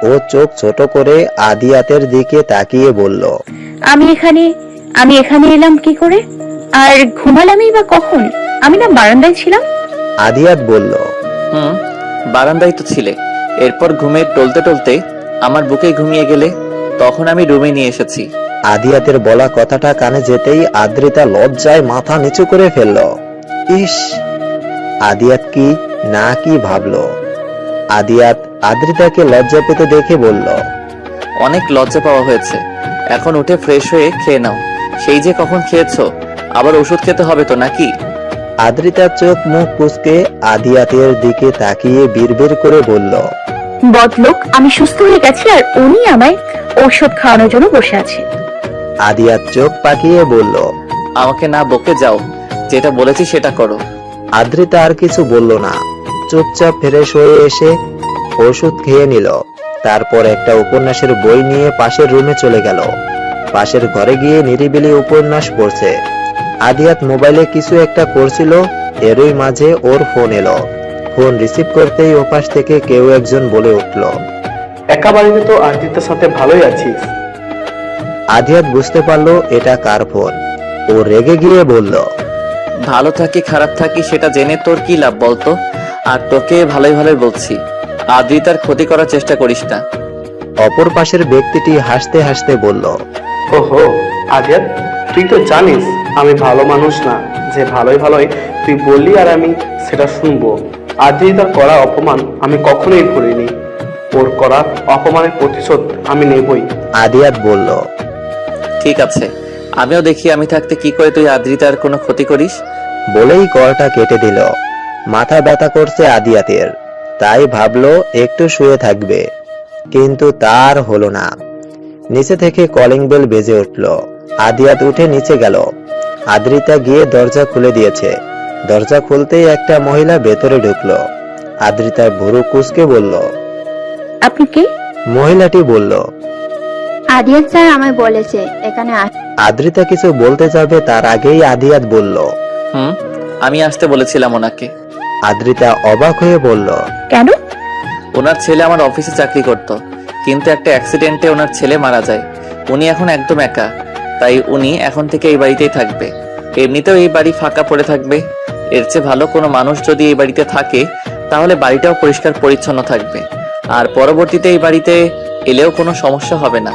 ও চোখ ছোট করে আদিয়াতের দিকে তাকিয়ে বলল। আমি এখানে এলাম কি করে? আর ঘুমালামই বা কখন? আমি না বারান্দায় ছিলাম। আদিয়াত বলল। বারান্দায় তো ছিলে, এরপর ঘুমে টলতে টলতে আমার বুকে ঘুমিয়ে গেলে, তখন আমি রুমে নিয়ে এসেছি। আদিয়াতের বলা কথাটা কানে যেতেই আদ্রিতা লজ্জায় মাথা নিচু করে ফেলল। ইস, আদিয়াত কি না কি ভাবলো। আদিয়াত আদ্রিতাকে লজ্জা পেতে দেখে বলল। অনেক লজ্জা পাওয়া হয়েছে, এখন উঠে ফ্রেশ হয়ে খেয়ে নাও। সেই যে কখন খেয়েছো, আবার ওষুধ খেতে হবে তো নাকি? আদ্রিতার চোখ মুখ কুঁচকে আদিয়াতের দিকে তাকিয়ে বিড়বিড় করে বলল। বদলোক, আমি সুস্থ হয়ে গেছি আর উনি আমায় ঔষধ খাওয়ানোর জন্য বসে আছে। আদিয়াত চোখ পাকিয়ে বলল। আমাকে না বকে যাও, যেটা বলেছি সেটা করো। আদ্রিতা আর কিছু বলল না, চুপচাপ ফ্রেশ হয়ে এসে ওষুধ খেয়ে নিল। তারপর একটা উপন্যাসের বই নিয়ে পাশের রুমে চলে গেল। পাশের ঘরে গিয়ে নিরিবিলি উপন্যাস পড়ছে। আদিয়াত মোবাইলে কিছু একটা করছিল, এরই মাঝে ওর ফোন এলো। ফোন রিসিভ করতেই ওপাশ থেকে কেউ একজন বলে উঠল। একা বাড়িতে তো আদিত্যের সাথে ভালোই আছিস। আদিয়াত বুঝতে পারলো এটা কার ফোন। ও রেগে গিয়ে বলল। ভালো থাকি খারাপ থাকি সেটা জেনে তোর কি লাভ বলতো? আর তোকে ভালোই ভালোই বলছি, আদ্রিতার ক্ষতি করার চেষ্টা করিস না। অপর পাশের ব্যক্তিটি হাসতে হাসতে বলল। ওহো আদিয়াত, তুই তো জানিস আমি ভালো মানুষ না, যে ভালোই ভালোই তুই বললি আর আমি সেটা শুনবো। আদ্রিতার করা অপমান আমি কখনোই ভুলিনি, ওর করা অপমানের প্রতিশোধ আমি নেবই। আদিয়াত বলল। ঠিক আছে, আমিও দেখি আমি থাকতে কি করে তুই আদ্রিতার কোনো ক্ষতি করিস। বলেই কলটা কেটে দিল। মাথা ব্যথা করছে আদিয়াতের, তাই ভাবলো একটু শুয়ে থাকবে, কিন্তু তার হলো না। নিচে থেকে কলিং বেল বেজে উঠল। আদিয়াত উঠে নিচে গেল। আদ্রিতা গিয়ে দরজা খুলে দিয়েছে। দরজা খুলতেই একটা মহিলা ভেতরে ঢুকলো। আদ্রিতার ভুরু কুঁচকে বলল। আপনি কে? মহিলাটি বলল। আদিয়াত স্যার আমায় বলেছে এখানে আদ্রিতা কিছু বলতে যাবে তার আগেই আদিয়াত বলল। আমি আসতে বলেছিলাম ওনাকে। আদ্রিতা অবাক হয়ে বলল। কেন? ওনার ছেলে আমার অফিসে চাকরি করত, কিন্তু একটা অ্যাক্সিডেন্টে ওনার ছেলে মারা যায়। উনি এখন একদম একা, তাই উনি এখন থেকে এই বাড়িতেই থাকবে। এমনিতেও এই বাড়ি ফাঁকা পড়ে থাকবে। এর চেয়ে ভালো কোনো মানুষ যদি এই বাড়িতে থাকে, তাহলে বাড়িটাও পরিষ্কার পরিচ্ছন্ন থাকবে, আর পরবর্তীতে এই বাড়িতে এলেও কোনো সমস্যা হবে না।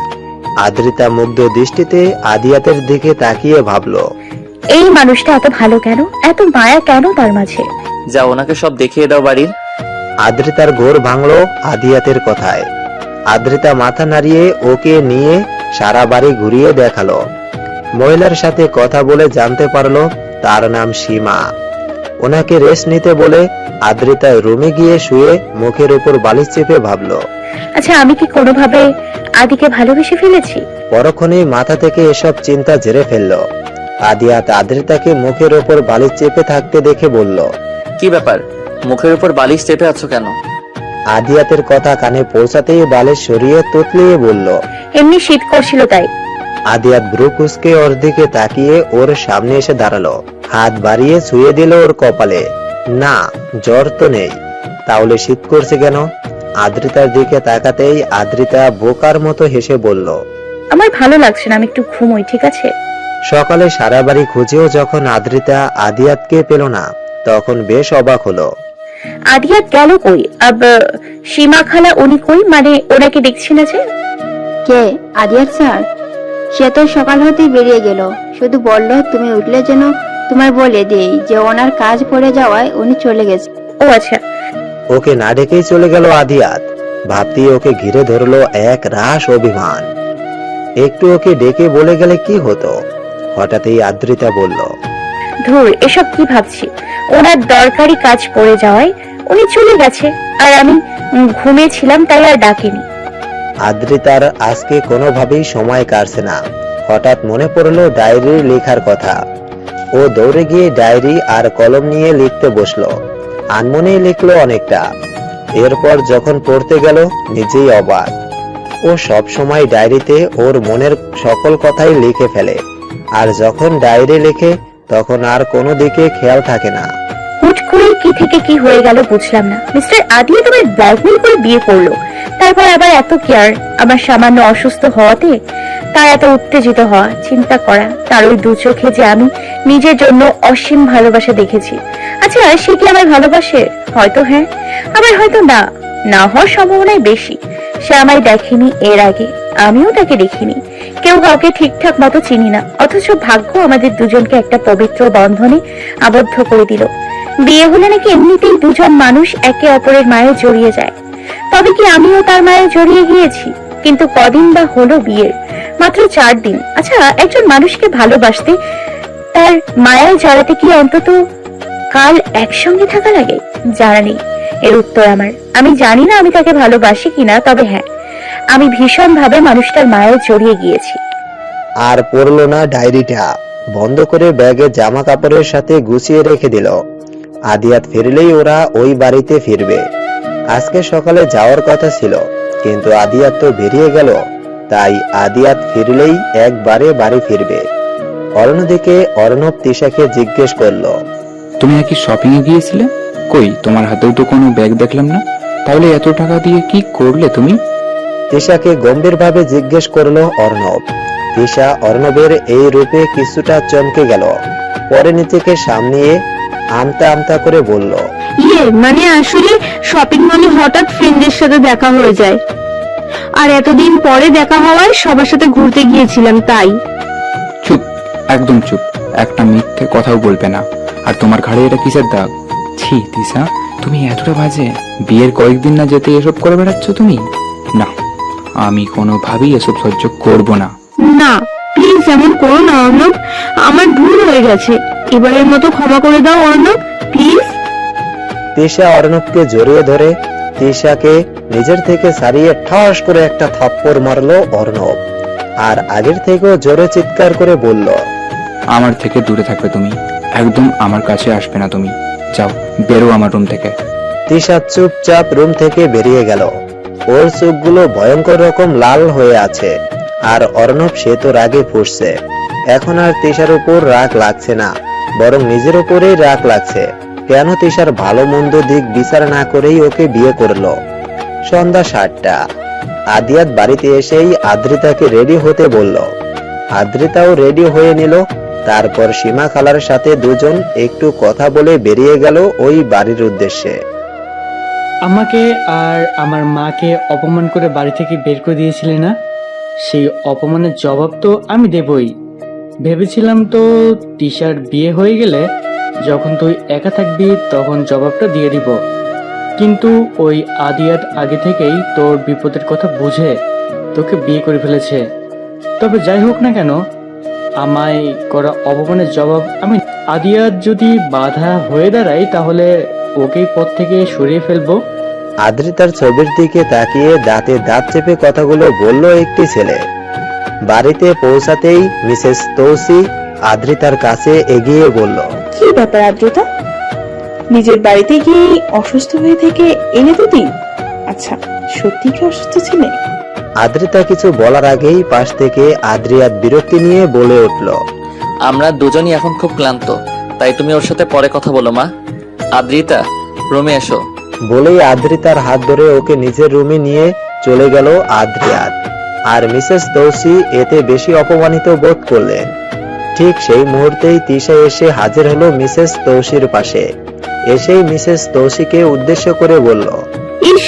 আদ্রিতা মুগ্ধ দৃষ্টিতে আদিয়াতের দিকে তাকিয়ে ভাবলো, এই মানুষটা এত ভালো কেন, এত মায়া কেন তার মাঝে? যা ওনাকে সব দেখিয়ে দাও বাড়ির। আদ্রিতার ঘোর ভাঙলো আদিয়াতের কথায়। আদ্রিতা মাথা নাড়িয়ে ওকে নিয়ে সারা বাড়ি ঘুরিয়ে দেখালো। মহিলার সাথে কথা বলে জানতে পারলো তার নাম সীমা। ওনাকে রেস্ট নিতে বলে আদ্রিতা রুমে গিয়ে শুয়ে মুখের উপর বালিশ চেপে ভাবলো, আচ্ছা আমি কি কোনোভাবে আদিকে ভালোবেসে ফেলেছি? পরক্ষণেই মাথা থেকে এসব চিন্তা ঝেড়ে ফেললো। আদিয়াত আদ্রিতাকে মুখের উপর বালিশ চেপে থাকতে দেখে বলল, কি ব্যাপার, মুখের উপর বালিশ চেপে আছো কেন? আদিয়াতের কথা কানে পৌঁছাতেই বালিশ সরিয়ে তুতলিয়ে বলল, এমনি শীত করছিল তাই। আদিয়াত ভ্রু কুঁচকে ওর দিকে তাকিয়ে ওর সামনে এসে দাঁড়ালো। হাত বাড়িয়ে ছুঁয়ে দিল ওর কপালে। না, জ্বর তো নেই, তাহলে শীত করছে কেন? আদ্রিতার দিকে তাকাতেই আদ্রিতা বোকার মতো হেসে বলল, আমার ভালো লাগছে না, আমি একটু ঘুমোই, ঠিক আছে? সকালে সারা বাড়ি খুঁজেও যখন আদ্রিতা আদিয়াতকে পেল না, তখন বেশ অবাক হলো। আদিয়াত গেল কই? সীমা খালা উনি কই? মানে ওনাকে দেখছি না যে। কে? আদিয়াত স্যার? সে তো সকাল হতেই বেরিয়ে গেল, শুধু বলল তুমি উঠলে যেন তোমায় বলে দেই যে ওনার কাজ পড়ে যাওয়ায় উনি চলে গেছে। ও আচ্ছা। ওকে না ডেকেই চলে গেল আদিয়াত। ভাবতেই ওকে ঘিরে ধরলো এক রাশ অভিমান। একটু ওকে ডেকে বলে গেলে কি হতো? হঠাৎই আদ্রিতা বলল, ধুর, এসব কি ভাবছি? ওনার দরকারি কাজ পড়ে যাওয়ায় উনি চলে গেছে, আর আমি ঘুমিয়েছিলাম তাই আর ডাকিনি। আদ্রিতার আজকে কোনোভাবেই সময় কাটছে না। হঠাৎ মনে পড়লো ডায়েরি লেখার কথা। ও দৌড়ে গিয়ে ডায়েরি আর কলম নিয়ে লিখতে বসলো। আনমনেই লিখলো অনেকটা। এরপর যখন পড়তে গেল নিজেই অবাক। ও সব সময় ডায়েরিতে ওর মনের সকল কথাই লিখে ফেলে, আর যখন ডায়েরি লেখে তখন আর কোনো দিকে খেয়াল থাকে না। হুট করে কি থেকে কি হয়ে গেল বুঝলাম না। মিস্টার আদিয়া তোমার ব্ল্যাকমেল করে বিয়ে করলো, তারপর আবার এত কেয়ার, আমার সামান্য অসুস্থ হওয়াতে তার এত উত্তেজিত হওয়া, চিন্তা করা, তার ওই দু চোখে যে আমি নিজের জন্য অসীম ভালোবাসা দেখেছি। আচ্ছা, সে কি আমায় ভালোবাসে? হয়তো হ্যাঁ, আবার হয়তো না, না হওয়ার সম্ভাবনাই বেশি। সে আমায় দেখেনি এর আগে, আমিও তাকে দেখিনি। কেউ কাউকে ঠিকঠাক মতো চিনি না, অথচ ভাগ্য আমাদের দুজনকে একটা পবিত্র বন্ধনে আবদ্ধ করে দিল। বিয়ে হলে নাকি এমনিতেই দুজন মানুষ একে অপরের মায়ে জড়িয়ে যায়। তবে কি আমিও তার মায়ে জড়িয়ে গিয়েছি? কিন্তু কদিন বা হলো বিয়ের, মাত্র 4 দিন। আচ্ছা, একজন মানুষকে ভালোবাসতে, তার মায়ায় জড়াতে কি অন্তত কাল একসঙ্গে থাকা লাগে? জানা নেই এর উত্তর আমার। আমি জানি না আমি তাকে ভালোবাসি কিনা, তবে হ্যাঁ, আমি ভীষণ ভাবে মানুষটার মায়ায় জড়িয়ে গিয়েছি। আর পড়লো না ডায়েরিটা। বন্ধ করে ব্যাগে জামা কাপড়ের সাথে গুছিয়ে রেখে দিল। আদিয়াত ফিরলেই ওরা ওই বাড়িতে ফিরবে। আজকে সকালে যাওয়ার কথা ছিল, কিন্তু আদিয়াত তো বেরিয়ে গেল, তাই আদিয়াত ফিরলেই একবারে বাড়ি ফিরবে। অন্যদিকে অর্ণব তিশাকে জিজ্ঞেস করলো, তুমি নাকি শপিং এ গিয়েছিলে? কই, তোমার হাতেও তো কোনো ব্যাগ দেখলাম না। তাহলে এত টাকা দিয়ে কি করলে তুমি? তিশাকে গম্ভীরভাবে জিজ্ঞেস করলো অর্ণব। তিশা অর্ণবের এই রূপে কিছুটা চমকে গেল। পরে নিজেকে সামনিয়ে আমতা আমতা করে বলল, মানে আসলে শপিং মলে হঠাৎ ফ্রেন্ডদের সাথে দেখা হয়ে যায়, আর এতদিন পরে দেখা হওয়ায় সবার সাথে ঘুরতে গিয়েছিলাম তাই। চুপ, একদম চুপ, একটা মিথ্যে কথাও বলবে না। আর তোমার ঘাড়ে এটা কিসের দাগ? ছি তিশা, তুমি এতটা বাজে? বিয়ের কয়েকদিন না যেতে এসব করে বেড়াচ্ছ তুমি? না, আমি কোনোভাবেই এসব সহ্য করব না। না প্লিজ এমন করো না অর্ণব, আমার ভুল হয়ে গেছে, এবারের মতো ক্ষমা করে দাও অর্ণব, প্লিজ। তিশা অর্ণবকে জড়িয়ে ধরে তিশাকে নিজের থেকে সারিয়ে ঠাস করে একটা থাপ্পড় মারলো অর্ণব, আর আগের থেকেও জোরে চিৎকার করে বলল, আমার থেকে দূরে থাকবে তুমি, একদম আমার কাছে আসবে না তুমি। যাও, বেরো আমার রুম থেকে। তিশা চুপচাপ রুম থেকে বেরিয়ে গেল। ওর চোখগুলো ভয়ঙ্কর রকম লাল হয়ে আছে, আর অর্ণব সে তো রাগে ফুঁসছে। এখন আর তিশার উপর রাগ লাগছে না, বরং নিজের উপরেই রাগ লাগছে। কেন তিশার ভালো মন্দ দিক বিচার না করেই ওকে বিয়ে করলো? সন্ধ্যা 7টা। আদিয়াত বাড়িতে এসেই আদ্রিতাকে রেডি হতে বলল। আদ্রিতাও রেডি হয়ে নিল। তারপর সীমা খালার সাথে দুজন একটু কথা বলে বেরিয়ে গেল ওই বাড়ির উদ্দেশ্যে। আমাকে আর আমার মাকে অপমান করে বাড়ি থেকে বের করে দিয়েছিলে না? সেই অপমানের জবাব তো আমি দেবই। ভেবেছিলাম তো তিশার বিয়ে হয়ে গেলে যখন তুই একা থাকবি তখন জবাবটা দিয়ে দিব, কিন্তু ওই আদিয়াত আগে থেকেই তোর বিপদের কথা বুঝে তোকে বিয়ে করে ফেলেছে। তবে যাই হোক না কেন, আমায় করা অপমানের জবাব আমি। আদিয়াত যদি বাধা হয়ে দাঁড়ায় তাহলে ওকেই পথ থেকে সরিয়ে ফেলবো। আদ্রিতার ছবির দিকে তাকিয়ে দাঁতে দাঁত চেপে কথাগুলো বলল একটি ছেলে। বাড়িতে পৌঁছাতেই মিসেস তৌসি আদ্রিতার কাছে এগিয়ে বলল, কি ব্যাপার আদ্রিতা, নিজের বাড়িতে গিয়ে অসুস্থ হয়ে থেকে এলে দুদিন? আচ্ছা, সত্যি কি অসুস্থ ছিলে? আদ্রিতা কিছু বলার আগেই পাশ থেকে আদ্রিয়াত বিরক্তি নিয়ে বলে উঠল, আমরা দুজনই এখন খুব ক্লান্ত, তাই তুমি ওর সাথে পরে কথা বলো মা। আদ্রিতা, রুমে এসো। বলেই আদ্রিতার হাত ধরে ওকে নিজের রুমে নিয়ে চলে গেল আদ্রিয়াত। আর মিসেস তৌসি এতে বেশি অপমানিত বোধ করলেন। ঠিক সেই মুহূর্তেই তিশা এসে হাজির হলো মিসেস তৌসির পাশে। এসেই মিসেস তৌসিকে উদ্দেশ্য করে বলল, ইস,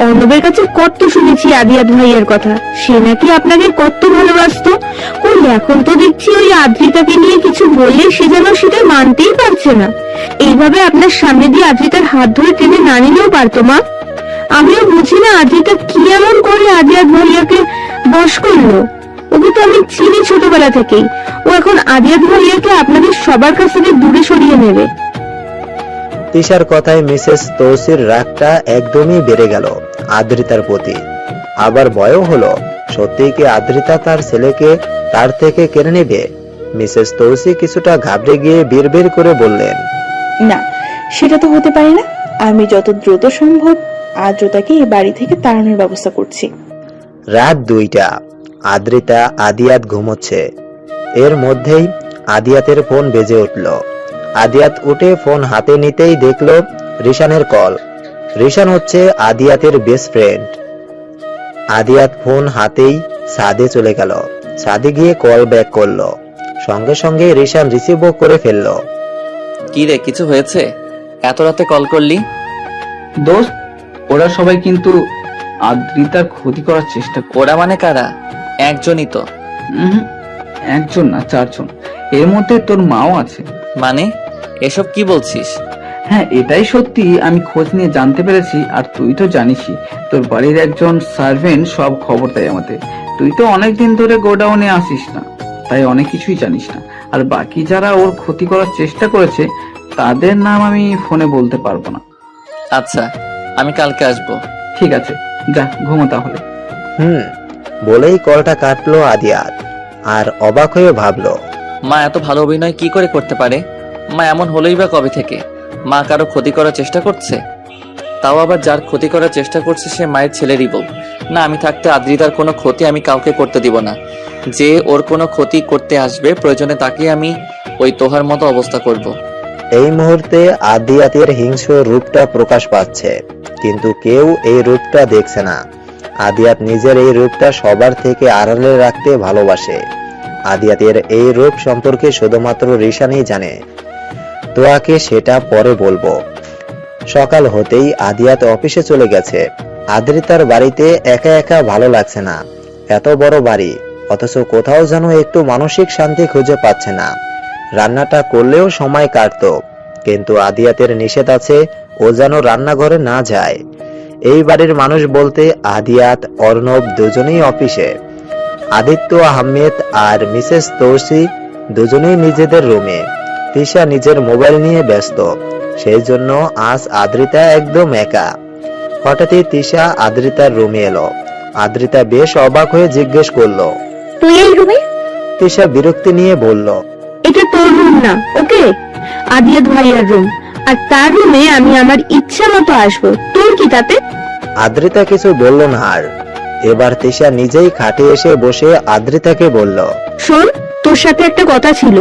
অর্ণবের কাছে কত শুনেছি আদিয়াত ভাইয়ের কথা, সে নাকি আপনাকে কত ভালোবাসতো। কই এখন তো দেখছি ওই আদ্রিতাকে নিয়ে কিছু বললে সে যেন সেটা মানতেই পারছে না। এইভাবে আপনার সামনে দিয়ে আদ্রিতার হাত ধরে টেনে না নিলেও পারতো মা। আমিও বুঝি না আদ্রিতা কি এমন করে আদিয়াত ভাইয়াকে বশ করলো। ওকে তো আমি চিনি ছোটবেলা থেকেই। ও এখন আদিয়াত ভাইয়াকে আপনাদের সবার কাছ থেকে দূরে সরিয়ে নেবে। তিশার কথায় মিসেস তৌসির রাগটা একদমই বেড়ে গেল আদ্রিতার প্রতি। আবার ভয়ও হলো, সত্যিই কি আদ্রিতা তার ছেলেকে তার থেকে কেড়ে নেবে? মিসেস তৌসি কিছুটা ঘাবড়ে গিয়ে বিড়বিড় করে বললেন, না, সেটা তো হতে পারে না। আমি যত দ্রুত সম্ভব আদ্রতাকে এই বাড়ি থেকে তাড়ানোর ব্যবস্থা করছি। রাত 2টা। আদ্রিতা আদিয়াত ঘুমোচ্ছে। এর মধ্যেই আদিয়াতের ফোন বেজে উঠল। আদিয়াত উঠে ফোন হাতে নিতেই দেখলো রিশানের কল। রিশান হচ্ছে আদিয়াতের বেস্ট ফ্রেন্ড। আদিয়াত ফোন হাতেই ছাদে চলে গেল। ছাদে গিয়ে কল ব্যাক করলো। সঙ্গে সঙ্গে রিশান রিসিভও করে ফেললো। কি রে, কিছু হয়েছে? এত রাতে কল করলি? দোস্ত, ওরা সবাই কিন্তু আদ্রিতার ক্ষতি করার চেষ্টা ওরা মানে কারা? একজনই তো। একজন না, 4 জন। এর মধ্যে তোর মাও আছে। মানে এসব কি বলছিস? হ্যাঁ, এটাই সত্যি। আমি খোঁজ নিয়ে জানতে পেরেছি। আর তুই তো জানিসই, তোর বাড়ির একজন সার্ভেন্ট সব খবর দেয় আমাদের। তুই তো অনেকদিন ধরে গোডাউনে আসিস না, তাই অনেক কিছুই জানিস না। আর বাকি যারা ওর ক্ষতি করার চেষ্টা করেছে তাদের নাম আমি ফোনে বলতে পারবো না। আচ্ছা, আমি কালকে আসবো। ঠিক আছে, যা ঘুমো তাহলে। বলেই কলটা কাটলো আদিয়াত। আর অবাক হয়ে ভাবলো, মা এত ভালো অভিনয় কি করে করতে পারে? মা এমন হলোই বা কবে থেকে? মা কারো ক্ষতি করার চেষ্টা করছে? তাও আবার যার ক্ষতি করার চেষ্টা করছে সে মায়ের ছেলেরই বউ। না, আমি থাকতে আদ্রিতার কোনো ক্ষতি আমি কাউকে করতে দিব না। যে ওর কোনো ক্ষতি করতে আসবে, প্রয়োজনে তাকে আমি ওই তোহার মতো অবস্থা করব। এই মুহূর্তে আদিয়াতের হিংস্র রূপটা প্রকাশ পাচ্ছে, কিন্তু কেউ এই রূপটা দেখছে না। আদিয়াত নিজের এই রূপটা সবার থেকে আড়ালে রাখতে ভালোবাসে। আদিয়াতের এই রূপ সম্পর্কে শুধুমাত্র রিশানই জানে। তোয়াকে সেটা পরে বলবো। সকাল হতেই আদিয়াত অফিসে চলে গেছে। আদ্রিতার বাড়িতে একা একা ভালো লাগছে না। এত বড় বাড়ি, অথচ কোথাও যেন একটু মানসিক শান্তি খুঁজে পাচ্ছে না। রান্নাটা করলেও সময় কাটতো, কিন্তু আদিয়াতের নিষেধ আছে ও যেন রান্নাঘরে না যায়। এই বাড়ির মানুষ বলতে আদিয়াত, অর্ণব দুজনেই অফিসে। আদিত্য আহমেদ আর মিসেস তৌসি দুজনেই নিজেদের রুমে। তিশা নিজের মোবাইল নিয়ে ব্যস্ত, সেই জন্য আজ আদ্রিতা একদম একা। হঠাৎই তিশা আদ্রিতার রুমে এলো। আদ্রিতা বেশ অবাক হয়ে জিজ্ঞেস করলো, তুই এই রুমে? তিশা বিরক্তি নিয়ে বলল, এটা তোর রুম না, ওকে? আদিয়াত ভাইয়ার রুম, আর তার রুমে আমি আমার ইচ্ছা মতো আসবো। তোর কি তাতে? আদ্রিতা কিছু বলল না। আর এবার তিশা নিজেই খাটে এসে বসে আদ্রিতাকে বলল, শোন, তোর সাথে একটা কথা ছিল।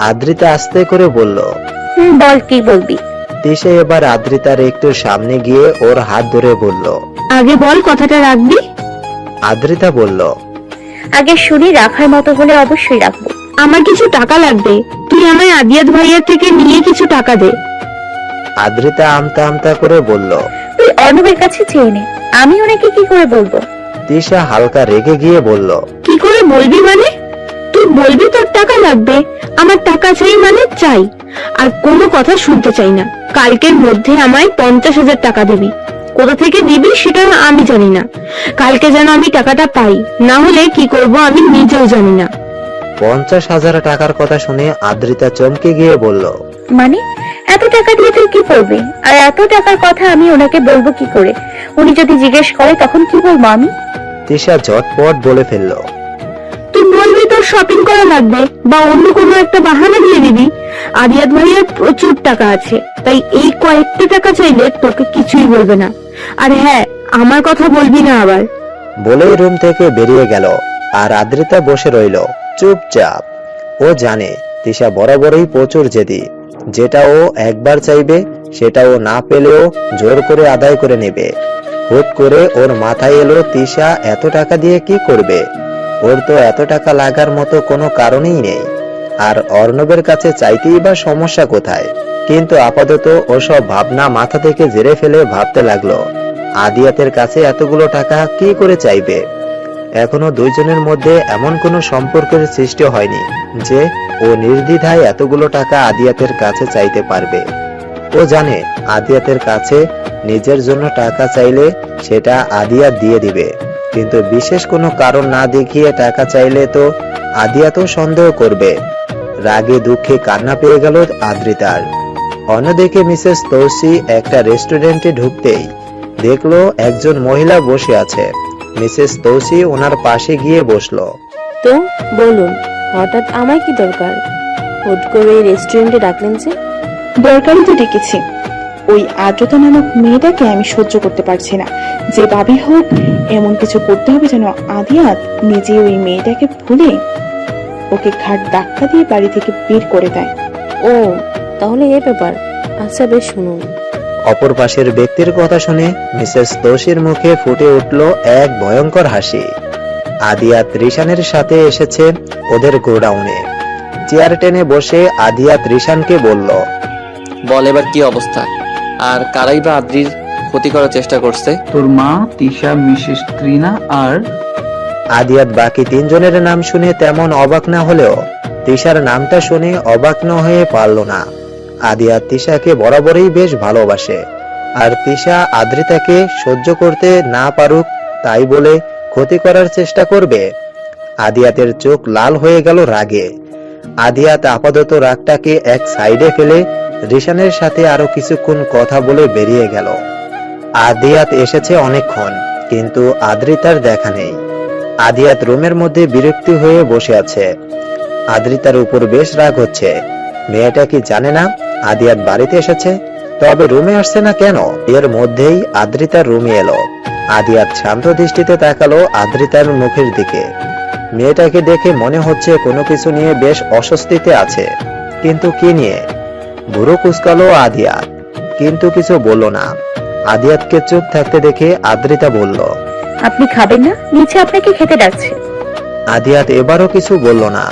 আদ্রিতা আস্তে করে বলল, বল, কি বলবি? তিশা এবার আদ্রিতার একটু সামনে গিয়ে ওর হাত ধরে বলল, আগে বল, কথাটা রাখবি? আদ্রিতা বলল, আগে শুনি, রাখার মতো হলে অবশ্যই রাখবো। আমার কিছু টাকা লাগবে, তুই আমায় আদিয়াত ভাইয়ার থেকে নিয়ে কিছু টাকা দে। আদ্রিতা আমতা আমতা করে বলল, তুই অর্ণবের কাছে চেয়ে নে, আমি ওনাকে কি করে বলবো? তিশা হালকা রেগে গিয়ে বলল, কি করে বলবি মানে? তুই বলবি তোর টাকা লাগবে, আমার টাকা চাই মানে চাই, আর কোনো কথা শুনতে চাই না। কালকের মধ্যে আমায় 50,000 টাকা দিবি। কোথা থেকে দিবি সেটা আমি জানি না, কালকে যেন আমি টাকাটা পাই, না হলে কি করব আমি নিজেও জানি না। 50,000 টাকার কথা শুনে আদ্রিতা চমকে গিয়ে বলল, মানে এত টাকা দিয়ে তুই কি করবি? আর এত টাকার কথা আমি ওনাকে বলবো কি করে? উনি যদি জিজ্ঞেস করে তখন কি বলবো আমি? তিশা ঝটপট বলে ফেলল, তুই বলবি তোর শপিং করা লাগবে, বা অন্য কোনো একটা বাহানা দিয়ে দিবি। আদিয়াত ভাইয়ের প্রচুর টাকা আছে, তাই এই কয়েকটা টাকা চাইলে তোকে কিছুই বলবে না। আর হ্যাঁ, আমার কথা বলবি না আবার। বলেই রুম থেকে বেরিয়ে গেল। আর আদ্রিতা বসে রইল চুপচাপ। ও জানে তিশা বরাবরই প্রচুর জেদি। যেটা ও একবার চাইবে সেটা ও না পেলেও জোর করে আদায় করে নেবে। হুট করে ওর মাথায় এলো তিশা এত টাকা দিয়ে কি করবে। ওর তো এত টাকা লাগার মতো কোনো কারণই নেই। আর অর্ণবের কাছে চাইতেই বা সমস্যা কোথায়? কিন্তু আপাতত ওসব ভাবনা মাথা থেকে ঝেড়ে ফেলে ভাবতে লাগলো, আদিয়াতের কাছে এতগুলো টাকা কি করে চাইবে। এখনো দুইজনের মধ্যে এমন কোনো সম্পর্কের সৃষ্টি হয়নি যে ও নির্দ্বিধায় এতগুলো টাকা আদিয়াতের কাছে চাইতে পারবে। ও জানে আদিয়াতের কাছে নিজের জন্য টাকা চাইলে সেটা আদিয়াত দিয়ে দিবে, কিন্তু বিশেষ কোনো কারণ না দেখিয়ে টাকা চাইলে তো আদিয়াতও সন্দেহ করবে। রাগে দুঃখে কান্না পেয়ে গেল আদ্রিতার। অন্যদিকে মিসেস তৌসি একটা রেস্টুরেন্টে ঢুকতেই দেখলো একজন মহিলা বসে আছে। মিসেস তৌসি ওনার পাশে গিয়ে বসলো। তো বলুন, হঠাৎ আমার কি দরকার? হুট করে এই রেস্টুরেন্টে ডাকলেন যে? দরকারই তো ডেকেছি। ওই আদ্রতা নামক মেয়েটাকে আমি সহ্য করতে পারছি না। যে ভাবি হোক, এমন কিছু করতে হবে যেন আদিয়াত নিজে ওই মেয়েটাকে ভুলে ওকে ঘাট ধাক্কা দিয়ে বাড়ি থেকে বের করে দেয়। ও, তাহলে এই ব্যাপার। আচ্ছা, বেশ, শুনুন। অপর পাশের ব্যক্তির কথা শুনে মিসেস তৌসির মুখে ফুটে উঠল এক ভয়ঙ্কর হাসি। আদিয়াত রিশানের সাথে এসেছে ওদের গোডাউনে। চেয়ার টেনে বসে আদিয়াত রিশানকে বলল, বল এবার কি অবস্থা, আর কারাই বা আদ্রির ক্ষতি করার চেষ্টা করছে? তোর মা, তিশা, মিসেস ত্রিনা আর আদিয়াত বাকি তিনজনের নাম শুনে তেমন অবাক না হলেও তিশার নামটা শুনে অবাক না হয়ে পারল না। আদিয়াত তিশাকে বরাবরই বেশ ভালোবাসে, আর তিশা আদ্রিতাকে সহ্য করতে না পারুক তাই বলে ক্ষতি করার চেষ্টা করবে? আদিয়াতের চোখ লাল হয়ে গেল রাগে। আদিয়াত আপাতত রাগটাকে এক সাইডে ফেলে রিশানের সাথে আরো কিছুক্ষণ কথা বলে বেরিয়ে গেল। আদিয়াত এসেছে অনেকক্ষণ, কিন্তু আদ্রিতার দেখা নেই। আদিয়াত রুমের মধ্যে বিরক্তি হয়ে বসে আছে। আদ্রিতার উপর বেশ রাগ হচ্ছে। মেয়েটা কি জানে না আদিয়াত বাড়িতে এসেছে? তবে রুমে আসছে না কেন? এর মধ্যেই আদ্রিতার রুমে এলো। আদিয়াত শান্ত দৃষ্টিতে তাকালো আদ্রিতার মুখের দিকে। মেয়েটাকে দেখে মনে হচ্ছে কোনো কিছু নিয়ে বেশ অস্বস্তিতে আছে, কিন্তু কি নিয়ে? ভুরু কুঁচকালো আদিয়াত, কিন্তু কিছু বলল না। আদিয়াতকে চুপ থাকতে দেখে আদ্রিতা বলল, আপনি খাবেন না? নিচে আপনাকে খেতে ডাকছে। আদিয়াত এবারও কিছু বলল না।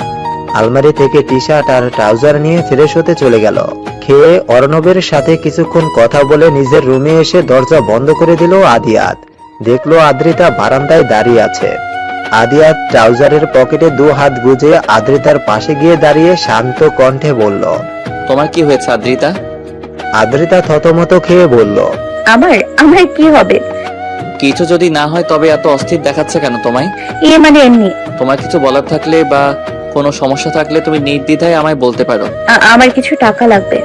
আলমারি থেকে টি শার্ট আর ট্রাউজার নিয়ে ফ্রেশ হতে চলে গেল। খেয়ে অর্ণবের সাথে কিছুক্ষণ কথা বলে নিজের রুমে এসে দরজা বন্ধ করে দিল আদিয়াত। দেখলো আদ্রিতা বারান্দায় দাঁড়িয়ে আছে। আদিয়াত ট্রাউজারের পকেটে দু হাত গুজে আদ্রিতার পাশে গিয়ে দাঁড়িয়ে শান্ত কণ্ঠে বলল, তোমার কি হয়েছে আদ্রিতা? আদ্রিতা থতমত খেয়ে বলল, আমার কি হবে? কিছু যদি না হয় তবে এত অস্থির দেখাচ্ছে কেন তোমায়? মানে এমনি। তোমার কিছু বলার থাকলে বা কোনো সমস্যা থাকলে তুমি নির্দ্বিধায় আমায় বলতে পারো। আমার কিছু টাকা লাগবে।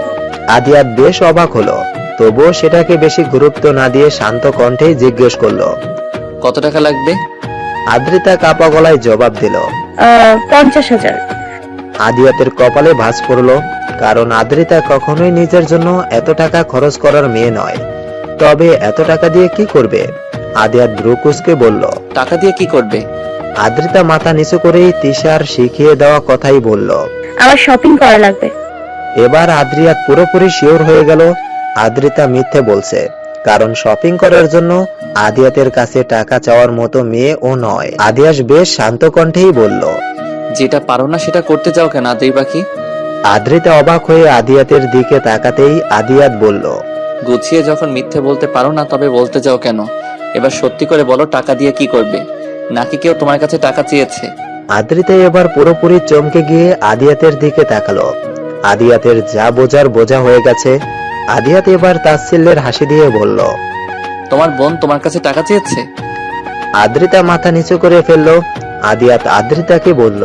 আদিয়াত বেশ অবাক হলো, তবুও সেটাকে বেশি গুরুত্ব না দিয়ে শান্ত কণ্ঠে জিজ্ঞেস করলো, কত টাকা লাগবে? আদ্রিতা কাপা গলায় জবাব দিল, 50,000। আদিয়াতের কপালে ভাঁজ পড়লো, কারণ আদ্রিতা কখনোই নিজের জন্য এত টাকা খরচ করার মেয়ে নয়। তবে এত টাকা দিয়ে কি করবে? আদিয়াত ব্রুকুসকে বলল, টাকা দিয়ে কি করবে? আদ্রিতা মাথা নিচু করেই তিশার শিখিয়ে দেওয়া কথাই বলল, আমার শপিং করা লাগবে। এবার আদ্রিয়াত পুরোপুরি শিওর হয়ে গেল আদ্রিতা মিথ্যে বলছে, কারণ শপিং করার জন্য আদিয়াতের কাছে টাকা চাওয়ার মতো মেয়ে ও নয়। আদিয়াস বেশ শান্ত কণ্ঠেই বলল, যেটা পারো না সেটা করতে যাও কেন আদ্রি পাখি? আদ্রিতা অবাক হয়ে আদিয়াতের দিকে তাকাতেই আদিয়াত বলল, গুছিয়ে যখন মিথ্যে বলতে পারো না তবে বলতে যাও কেন? এবার সত্যি করে বলো, টাকা দিয়ে কি করবে? নাকি কেউ তোমার কাছে টাকা চেয়েছে? আদ্রিতা এবার পুরোপুরি চমকে গিয়ে আদিয়াতের দিকে তাকালো। আদিয়াতের যা বোঝার বোঝা হয়ে গেছে। আদিয়াত এবার তাচ্ছিল্যের হাসি দিয়ে বলল, তোমার বোন তোমার কাছে টাকা চেয়েছে? আদ্রিতা মাথা নিচু করে ফেললো। আদিয়াত আদ্রিতাকে বলল,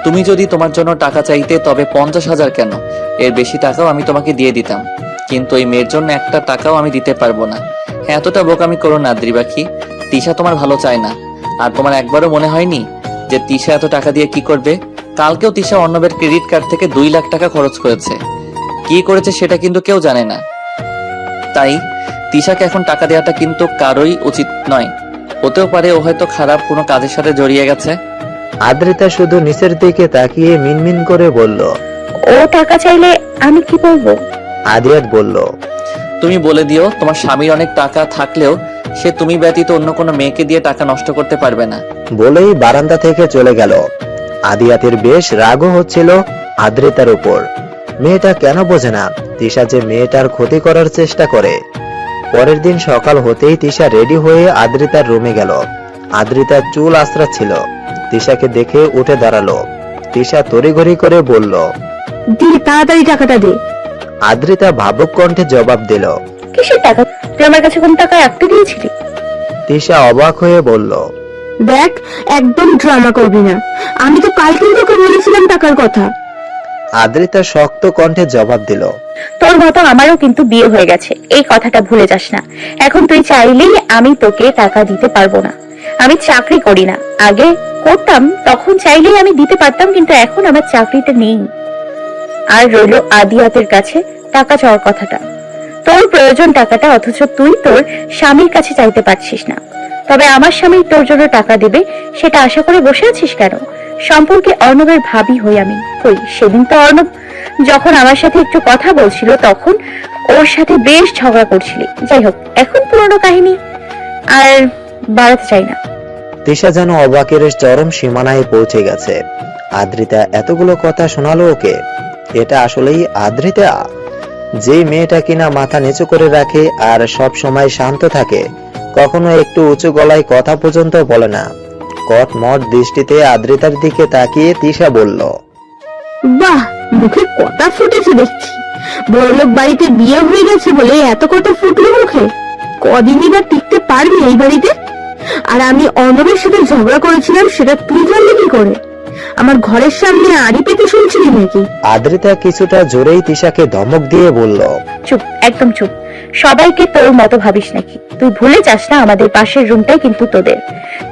তুমি যদি তোমার জন্য টাকা চাইতে তবে 50,000 কেন, এর বেশি টাকাও আমি তোমাকে দিয়ে দিতাম, কিন্তু এই মেয়ের জন্য একটা টাকাও আমি দিতে পারবো না। হ্যাঁ, এতটা বোকামি করো না আদ্রি পাখি। তিশা তোমার ভালো চায় না। আর তোমার একবারও মনে হয়নি যে তিশা এত টাকা দিয়ে কি করবে? কালকেও তিশা অর্ণবের ক্রেডিট কার্ড থেকে 2 লাখ টাকা খরচ করেছে। কি করেছে সেটা কিন্তু কেউ জানে না। তাই তিশাকে এখন টাকা দেওয়াটা কিন্তু কারোই উচিত নয়। হতেও পারে ও হয়তো খারাপ কোনো কাজের সাথে জড়িয়ে গেছে। আদ্রিতা শুধু নিচের দিকে তাকিয়ে মিনমিন করে বলল, ও টাকা চাইলে আমি কি করব? আদিয়াত বলল, তুমি বলে দিও তোমার স্বামীর অনেক টাকা থাকলেও সে তুমি ব্যতীত অন্য কোনো মেয়েকে দিয়ে টাকা নষ্ট করতে পারবে না। বলেই বারান্দা থেকে চলে গেল। আদিয়াতের বেশ রাগও হচ্ছিল আদ্রিতার উপর। মেয়েটা কেন বোঝে না তিশা যে মেয়েটার ক্ষতি করার চেষ্টা করে। পরের দিন সকাল হতেই তিশা রেডি হয়ে আদ্রিতার রুমে গেল। আদ্রিতার চুল আঁচড়াচ্ছিল। তিশাকে দেখে উঠে দাঁড়ালো। তিশা তড়িঘড়ি করে বলল, দি, তাড়াতাড়ি টাকাটা দে। আদ্রিতা ভাবুক কণ্ঠে জবাব দিল, কিসের টাকা? তুই আমার কাছে কোন টাকা রাখতে দিয়েছিলি? তিশা অবাক হয়ে বলল, দেখ, একদম ড্রামা করবি না। আমি তো কালকেই তোকে বলেছিলাম টাকার কথা। আদ্রিতা শক্ত কণ্ঠে জবাব দিল, তোর মতো আমারও কিন্তু বিয়ে হয়ে গেছে, এই কথাটা ভুলে যাস না। এখন তুই চাইলেই আমি তোকে টাকা দিতে পারবো না। আমি চাকরি করি না, আগে করতাম, তখন চাইলেই আমি দিতে পারতাম, কিন্তু এখন আমার চাকরিটা নেই। আর রইল আদিয়াতের কাছে টাকা চাওয়ার কথাটা। তোর প্রয়োজন টাকাটা, অথচ তুই তোর স্বামীর কাছে চাইতে পারছিস না। তবে আমার স্বামী তোর জন্য টাকা দেবে সেটা আশা করে বসে আছিস কেন? সম্পর্কে অর্ণবের ভাবি হই আমি। কই সেদিন তো অর্ণব যখন আমার সাথে একটু কথা বলছিল তখন ওর সাথে বেশ ঝগড়া করছিলি। যাই হোক, এখন পুরনো কাহিনী আর বাড়াতে চাই না। তিশা যেন অবাকের চরম সীমানায় পৌঁছে গেছে। আদ্রিতা এতগুলো কথা শোনালো ওকে? এটা আসলেই আদ্রিতা, যে মেয়েটা কিনা মাথা নিচু করে রাখে আর সব সময় শান্ত থাকে, কখনো একটু উঁচু গলায় কথা পর্যন্ত বলে না। কটমট দৃষ্টিতে আদ্রিতার দিকে তাকিয়ে তিশা বলল, বাহ, মুখে কথা ফুটেছে দেখছি। বড়লোক বাড়িতে বিয়ে হয়ে গেছে বলে এত কথা ফুটলো মুখে? কদিনই বা টিকতে পারবি এই বাড়িতে? আর আমি অর্ণবের সাথে ঝগড়া করেছিলাম সেটা তুই জানলি কি করে? আমার ঘরের সামনে আড়ি পেতে শুনছিলি নাকি? আদ্রিতা কিছুটা জোরেই তিশাকে ধমক দিয়ে বলল, চুপ, একদম চুপ। সবাইকে তোর মতো ভাবিস নাকি? তুই ভুলে যাস না আমাদের পাশের রুমটাই কিন্তু তোদের,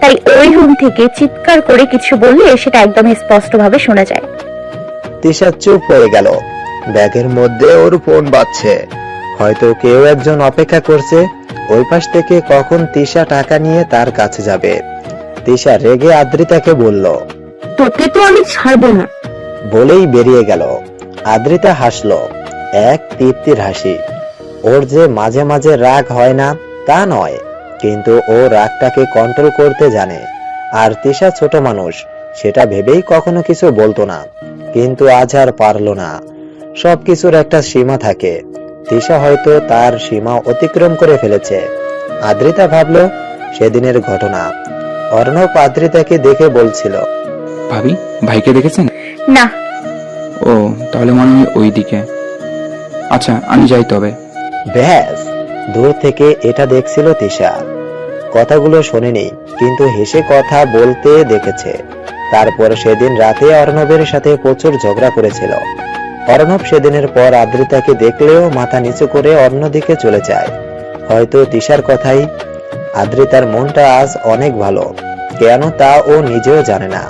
তাই ওই রুম থেকে চিৎকার করে কিছু বললে সেটা একদম স্পষ্ট ভাবে শোনা যায়। তিশা চুপ হয়ে গেল। ব্যাগের মধ্যে ওর ফোন বাজছে, হয়তো কেউ একজন অপেক্ষা করছে ওই পাশ থেকে কখন তিশা টাকা নিয়ে তার কাছে যাবে। তিশা রেগে আদ্রিতাকে বলল, তোকে তো আমি ছাড়বো না, বলেই বেরিয়ে গেল। আদ্রিতা হাসলো, এক তৃপ্তির হাসি। ওর যে মাঝে মাঝে রাগ হয় না তা নয়, কিন্তু ও রাগটাকে কন্ট্রোল করতে জানে। আর তিশা ছোট মানুষ, সেটা ভেবেই কখনো কিছু বলতো না, কিন্তু আজ আর পারলো না। সবকিছুর একটা সীমা থাকে, তিশা হয়তো তার সীমা অতিক্রম করে ফেলেছে। আদ্রিতা ভাবলো সেদিনের ঘটনা। অর্ণব আদ্রিতাকে দেখে বলছিল, ভাবি, ভাইকে দেখেছেন? না। ও, তাহলে মনে হয় ওই দিকে। আচ্ছা, আমি যাই তবে। ব্যাস, দূর থেকে এটা দেখছিল তিশা। কথাগুলো শোনেনি, কিন্তু হেসে কথা বলতে দেখেছে। তারপর সেদিন রাতে অর্ণবের সাথে প্রচুর ঝগড়া করেছিল। অর্ণব সেদিনের পর আদ্রিতাকে দেখলেও মাথা নিচু করে অন্যদিকে চলে যায়, হয়তো তিশার কথাই। আদ্রিতার মনটা আজ অনেক ভালো, কেন তা ও নিজেও জানে না।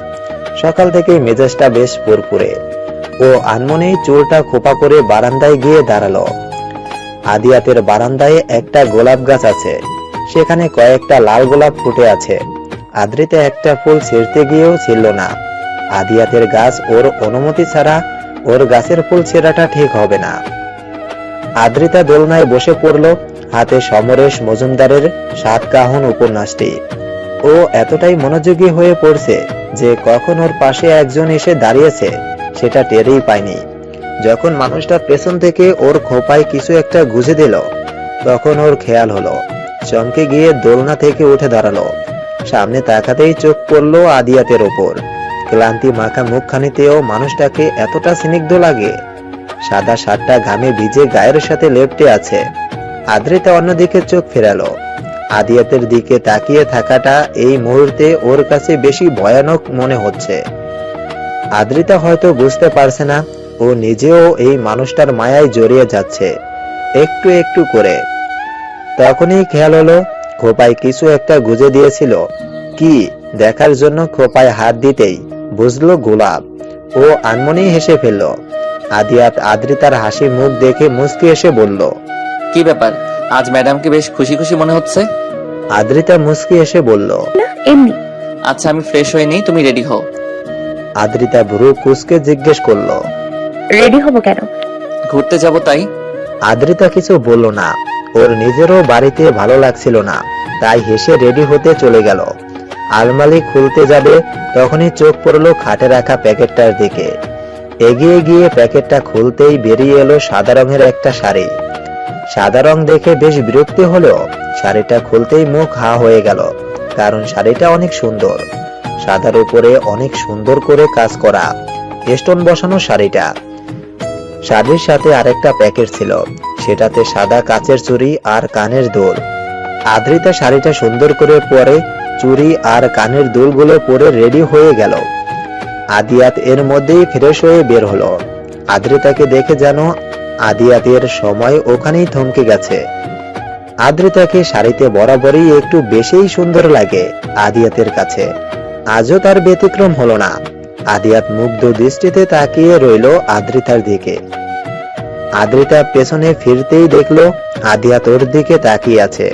সকাল থেকে মেজাজটা বেশ ফুরফুরে। ও আনমনেই চুলটা খোপা করে বারান্দায় গিয়ে দাঁড়ালো। আদিয়াতের বারান্দায় একটা গোলাপ গাছ আছে, সেখানে কয়েকটা লাল গোলাপ ফুটে আছে। আদ্রিতা একটা ফুল ছিঁড়তে গিয়েও ছিঁড়ল না। আদিয়াতের গাছ ওর অনুমতি ছাড়া ওর গাছের ফুল ছেঁড়াটা ঠিক হবে না। আদ্রিতা দোলনায় বসে পড়ল, হাতে সমরেশ মজুমদারের 7 কাহন উপন্যাসটি। ও এতটাই মনোযোগী হয়ে পড়ছে যে কখন ওর পাশে একজন এসে দাঁড়িয়েছে সেটা টেরই পায়নি। যখন মানুষটা পেছন থেকে ওর খোপায় কিছু একটা গুঁজে দিল, তখন ওর খেয়াল হলো। চমকে গিয়ে দোলনা থেকে উঠে দাঁড়ালো। সামনে তাকাতেই চোখ পড়ল আদিয়াতের ওপর। ক্লান্তি মাখা মুখখানিতেও মানুষটাকে এতটা স্নিগ্ধ লাগে। সাদা শার্টটা ঘামে ভিজে গায়ের সাথে লেপ্টে আছে। আদ্রিতা অন্যদিকে চোখ ফেরালো। আদিয়াতের দিকে তাকিয়ে থাকাটা এই মুহূর্তে ওর কাছে বেশি ভয়ানক মনে হচ্ছে। আদ্রিতা হয়তো বুঝতে পারছে না ও নিজেও এই মানুষটার মায়ায় জড়িয়ে যাচ্ছে একটু একটু করে। তখনই খেয়াল হলো খোপায় কিছু একটা গুজে দিয়েছিল। কি দেখার জন্য খোপায় হাত দিতেই বুঝলো গোলাপ। ও আনমনেই হেসে ফেলল। আদিয়াত আদ্রিতার হাসি মুখ দেখে মুচকি এসে বলল, কি ব্যাপার, আজ ম্যাডামকে বেশ খুশি খুশি মনে হচ্ছে? আদ্রিতা মুচকি এসে বলল, না, এমনি। আচ্ছা, আমি ফ্রেশ হয়ে নেই, তুমি রেডি হও। আদ্রিতা ভ্রু কুঁচকে জিজ্ঞেস করলো, রেডি হব কেন? ঘুরতে যাব তাই। আদ্রিতা কিছু বলল না। ওর নিজেরও বাড়িতে ভালো লাগছিল না, তাই হেসে রেডি হতে চলে গেল। আলমারি খুলতে যাবে, তখনই চোখ পড়লো খাটে রাখা প্যাকেটটার দিকে। এগিয়ে গিয়ে প্যাকেটটা খুলতেই বেরিয়ে এলো সাদা রঙের একটা শাড়ি। সাদা রং দেখে বেশ বিরক্তি হলো। শাড়িটা খুলতেই মুখ হা হয়ে গেল, কারণ শাড়িটা অনেক সুন্দর। সাদার উপরে অনেক সুন্দর করে কাজ করা স্টোন বসানো শাড়িটা। শাড়ির সাথে আরেকটা প্যাকেট ছিল, সেটাতে সাদা কাচের চুড়ি আর কানের দুল। আদ্রিতা শাড়িটা সুন্দর করে পরে চুড়ি আর কানের দুলগুলো পরে রেডি হয়ে গেল। আদিয়াত এর মধ্যেই ফ্রেশ হয়ে বের হলো। আদ্রিতাকে দেখে যেন আদিয়াতের সময় ওখানেই থমকে গেছে। আদ্রিতাকে শাড়িতে বরাবরই একটু বেশিই সুন্দর লাগে আদিয়াতের কাছে। আজও তার ব্যতিক্রম হলো না। আদিয়াত মুগ্ধ দৃষ্টিতে তাকিয়ে রইল আদ্রিতার দিকে। আদ্রিতা পেছনে ফিরতেই দেখলো আদিয়াত ওর দিকে তাকিয়ে আছে।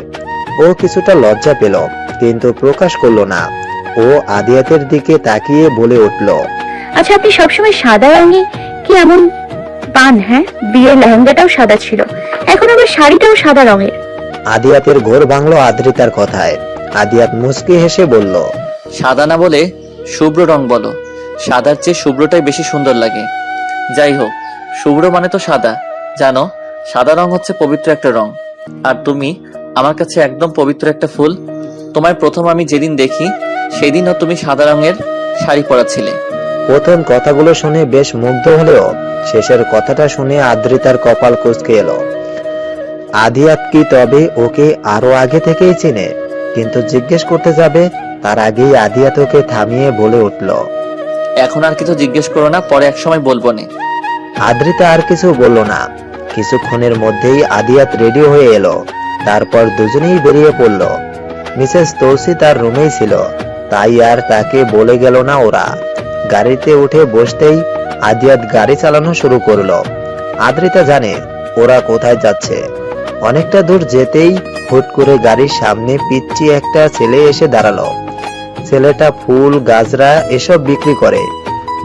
ও কিছুটা লজ্জা পেল, কিন্তু প্রকাশ করলো না। ও আদিয়াতের দিকে তাকিয়ে বলে উঠল, আচ্ছা, আপনি সবসময় সাদা রঙে কি এমন পান? হ্যাঁ, বিয়ের লেহেঙ্গাটাও সাদা ছিল, এখন আবার শাড়িটাও সাদা রঙের। আদিয়াতের ঘোর ভাঙলো আদ্রিতার কথায়। আদিয়াত মুচকি হেসে বলল, সাদা না বলে শুভ্র রং বলো। সাদার চেয়ে শুভ্রটাই বেশি সুন্দর লাগে। যাই হোক, শুভ্র মানে তো সাদা। জানো, সাদা রং হচ্ছে পবিত্র একটা রং। আর তুমি আমার কাছে একদম পবিত্র একটা ফুল। তোমায় প্রথম আমি যেদিন দেখি সেদিনও তুমি সাদা রঙের শাড়ি পরা ছিলে। প্রথম কথাগুলো শুনে বেশ মুগ্ধ হলেও শেষের কথাটা শুনে আদ্রিতার কপাল কুঁচকে এলো। আদিয়াত কি তবে ওকে আরো আগে থেকেই চিনে? কিন্তু জিজ্ঞেস করতে যাবে তার আগেই আদিয়াত ওকে থামিয়ে বলে উঠল, এখন আর কিছু জিজ্ঞেস করো না, পরে এক সময় বলবো নে। আদ্রিতা আর কিছু বলল না। কিছুক্ষণের মধ্যেই আদিয়াত রেডি হয়ে এলো। তারপর দুজনেই বেরিয়ে পড়ল। মিসেস তৌসি তার রুমেই ছিল, তাই আর তাকে বলে গেল না ওরা। গাড়িতে উঠে বসতেই আদিয়াত গাড়ি চালানো শুরু করলো। আদ্রিতা জানে ওরা কোথায় যাচ্ছে। অনেকটা দূর যেতেই হুট করে গাড়ির সামনে পিচ্চি একটা ছেলে এসে দাঁড়ালো। ছেলেটা ফুল, গাজরা এসব বিক্রি করে।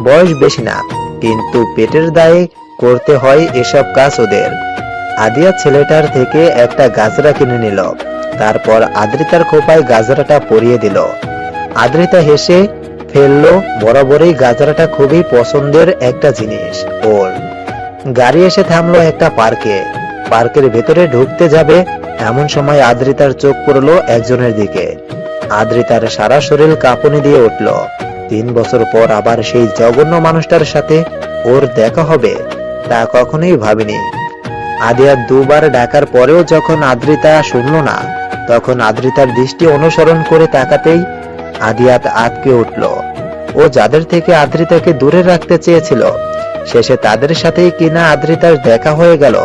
বয়স বেশি না, কিন্তু পেটের দায়ে করতে হয় এসব কাজ ওদের। আদিয়া ছেলেটার থেকে একটা গাজরা কিনে নিল। তারপর আদ্রিতার খোপায় গাজরাটা পরিয়ে দিল। আদ্রিতা হেসে ফেললো, বরাবরই গাজরাটা খুবই পছন্দের একটা জিনিস ওর। গাড়ি এসে থামলো একটা পার্কে। পার্কের ভেতরে ঢুকতে যাবে এমন সময় আদ্রিতার চোখ পড়লো একজনের দিকে। আদ্রিতার সারা শরীর কাঁপুনি দিয়ে উঠল। 3 বছর পর আবার সেই জঘন্য মানুষটার সাথে ওর দেখা হবে তা কখনোই ভাবিনি। আদিয়াত দুবার ডাকার পরেও যখন আদ্রিতা শুনল না, তখন আদ্রিতার দৃষ্টি অনুসরণ করে তাকাতেই আদিয়াত আঁতকে উঠল। ও যাদের থেকে আদ্রিতাকে দূরে রাখতে চেয়েছিল, শেষে তাদের সাথেই কিনা আদ্রিতার দেখা হয়ে গেল।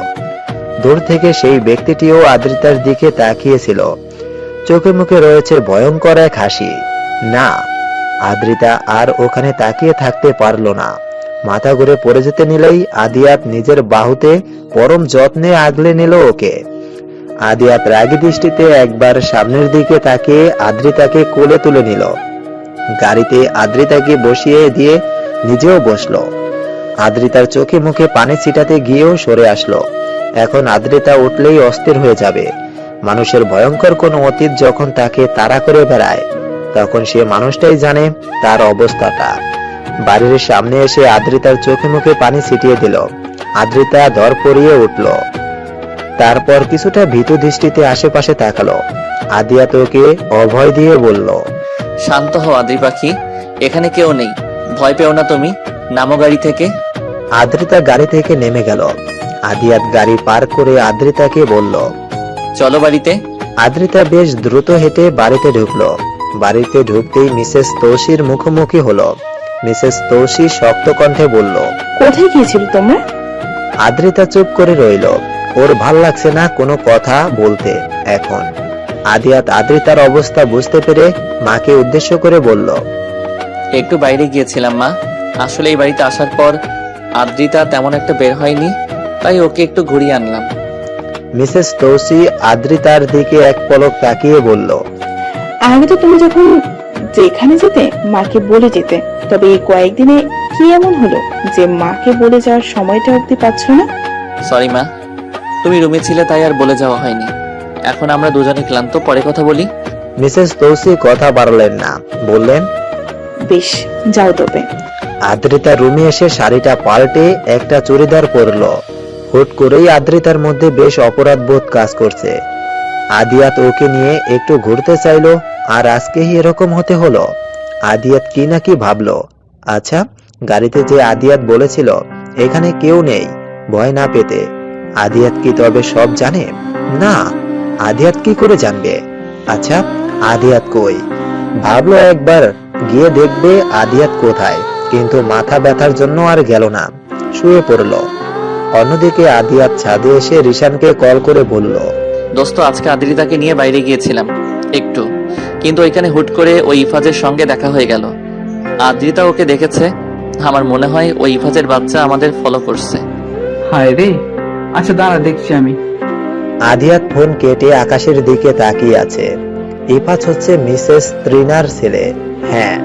দূর থেকে সেই ব্যক্তিটিও আদ্রিতার দিকে তাকিয়েছিল। চোখে মুখে রয়েছে ভয়ঙ্কর এক হাসি। না, আদ্রিতা আর ওখানে তাকিয়ে থাকতে পারল না। মাথা ঘুরে পড়ে যেতে নিলেই আদিয়াত নিজের বাহুতে পরম যত্নে আগলে নিল ওকে। আদিয়াত রাগী দৃষ্টিতে একবার সামনের দিকে তাকিয়ে আদ্রিতাকে কোলে তুলে নিল। গাড়িতে আদ্রিতাকে বসিয়ে দিয়ে নিজেও বসলো। আদ্রিতার চোখে মুখে পানি ছিটাতে গিয়েও সরে আসলো। এখন আদ্রিতা উঠলেই অস্থির হয়ে যাবে। মানুষের ভয়ঙ্কর কোনো অতীত যখন তাকে তাড়া করে বেড়ায়, তখন সে মানুষটাই জানে তার অবস্থাটা। বাড়ির সামনে এসে আদ্রিতার চোখে মুখে পানি ছিটিয়ে দিল। আদ্রিতা ধরপড়িয়ে উঠল। তারপর কিছুটা ভীতু দৃষ্টিতে আশেপাশে তাকালো। আদিয়াত ওকে অভয় দিয়ে বলল, শান্ত হও আদ্রি পাখি, এখানে কেউ নেই, ভয় পেও না তুমি, নামো গাড়ি থেকে। আদ্রিতা গাড়ি থেকে নেমে গেল। আদিয়াত গাড়ি পার করে আদ্রিতাকে বলল, চলো বাড়িতে। আদ্রিতা বেশ দ্রুত হেঁটে বাড়িতে ঢুকলো। বাড়িতে ঢুকতেই মিসেস তৌসির মুখোমুখি হলো। মিসেস তৌসি শক্ত কণ্ঠে বলল, কোথায় গিয়েছিল তোমরা? আদ্রিতা চুপ করে রইল। ওর ভাল লাগছে না কোনো কথা বলতে এখন। আদিয়াত আদ্রিতার অবস্থা বুঝতে পেরে মাকে উদ্দেশ্য করে বলল, একটু বাইরে গিয়েছিলাম মা, আসলে এই বাড়িতে আসার পর আদ্রিতা তেমন একটা বের হয়নি, তাই ওকে একটু ঘুরিয়ে আনলাম। মিসেস তৌসি আদ্রিতার দিকে এক পলক তাকিয়ে বলল, আগে তো তুমি যখন যেখানে যেতে মাকে বলে যেতে, তবে এই কয়েকদিনে কি এমন হলো যে মাকে বলে যাওয়ার সময়টা অবধি পাচ্ছ না? সরি মা, তুমি রুমে ছিলে তাই আর বলে যাওয়া হয়নি। এখন আমরা দুজনে ক্লান্ত, পরে কথা বলি। মিসেস তৌসি কথা বাড়ালেন না, বললেন, বেশ, যাও তবে। আদ্রিতা রুমে এসে শাড়িটা পাল্টে একটা চুড়িদার পরলো। হুট করেই আদ্রিতার মধ্যে বেশ অপরাধ বোধ কাজ করছে। আদিয়াত ওকে নিয়ে একটু ঘুরতে চাইলো, আর আজকেই এরকম হতে হলো। আদিয়াত কি না কি ভাবলো। আচ্ছা, গাড়িতে যে আদিয়াত বলেছিল এখানে কেউ নেই, ভয় না পেতে, আদিয়াত কি তবে সব জানে? না, আদিয়াত কি করে জানবে? আচ্ছা, আদিয়াত কই? ভাবলো একবার গিয়ে দেখবে আদিয়াত কোথায়, কিন্তু মাথা ব্যথার জন্য আর গেল না। শুয়ে পড়ল। অন্যদিকে আদিয়াত ছাদে এসে রিশানকে কল করে বলল, দোস্ত, আজকে আদ্রিতাকে নিয়ে বাইরে গিয়েছিলাম একটু, কিন্তু ওইখানে হুট করে ওই ইফাজের সঙ্গে দেখা হয়ে গেল। আদ্রিতা ওকে দেখেছে। আমার মনে হয় ওই ইফাজের বাচ্চা আমাদের ফলো করছে। হায় রে, আচ্ছা দাঁড়া দেখছি আমি। আদিয়াত ফোন কেটে আকাশের দিকে তাকিয়ে আছে। ইফাজ হচ্ছে মিসেস ত্রিনার ছেলে। হ্যাঁ,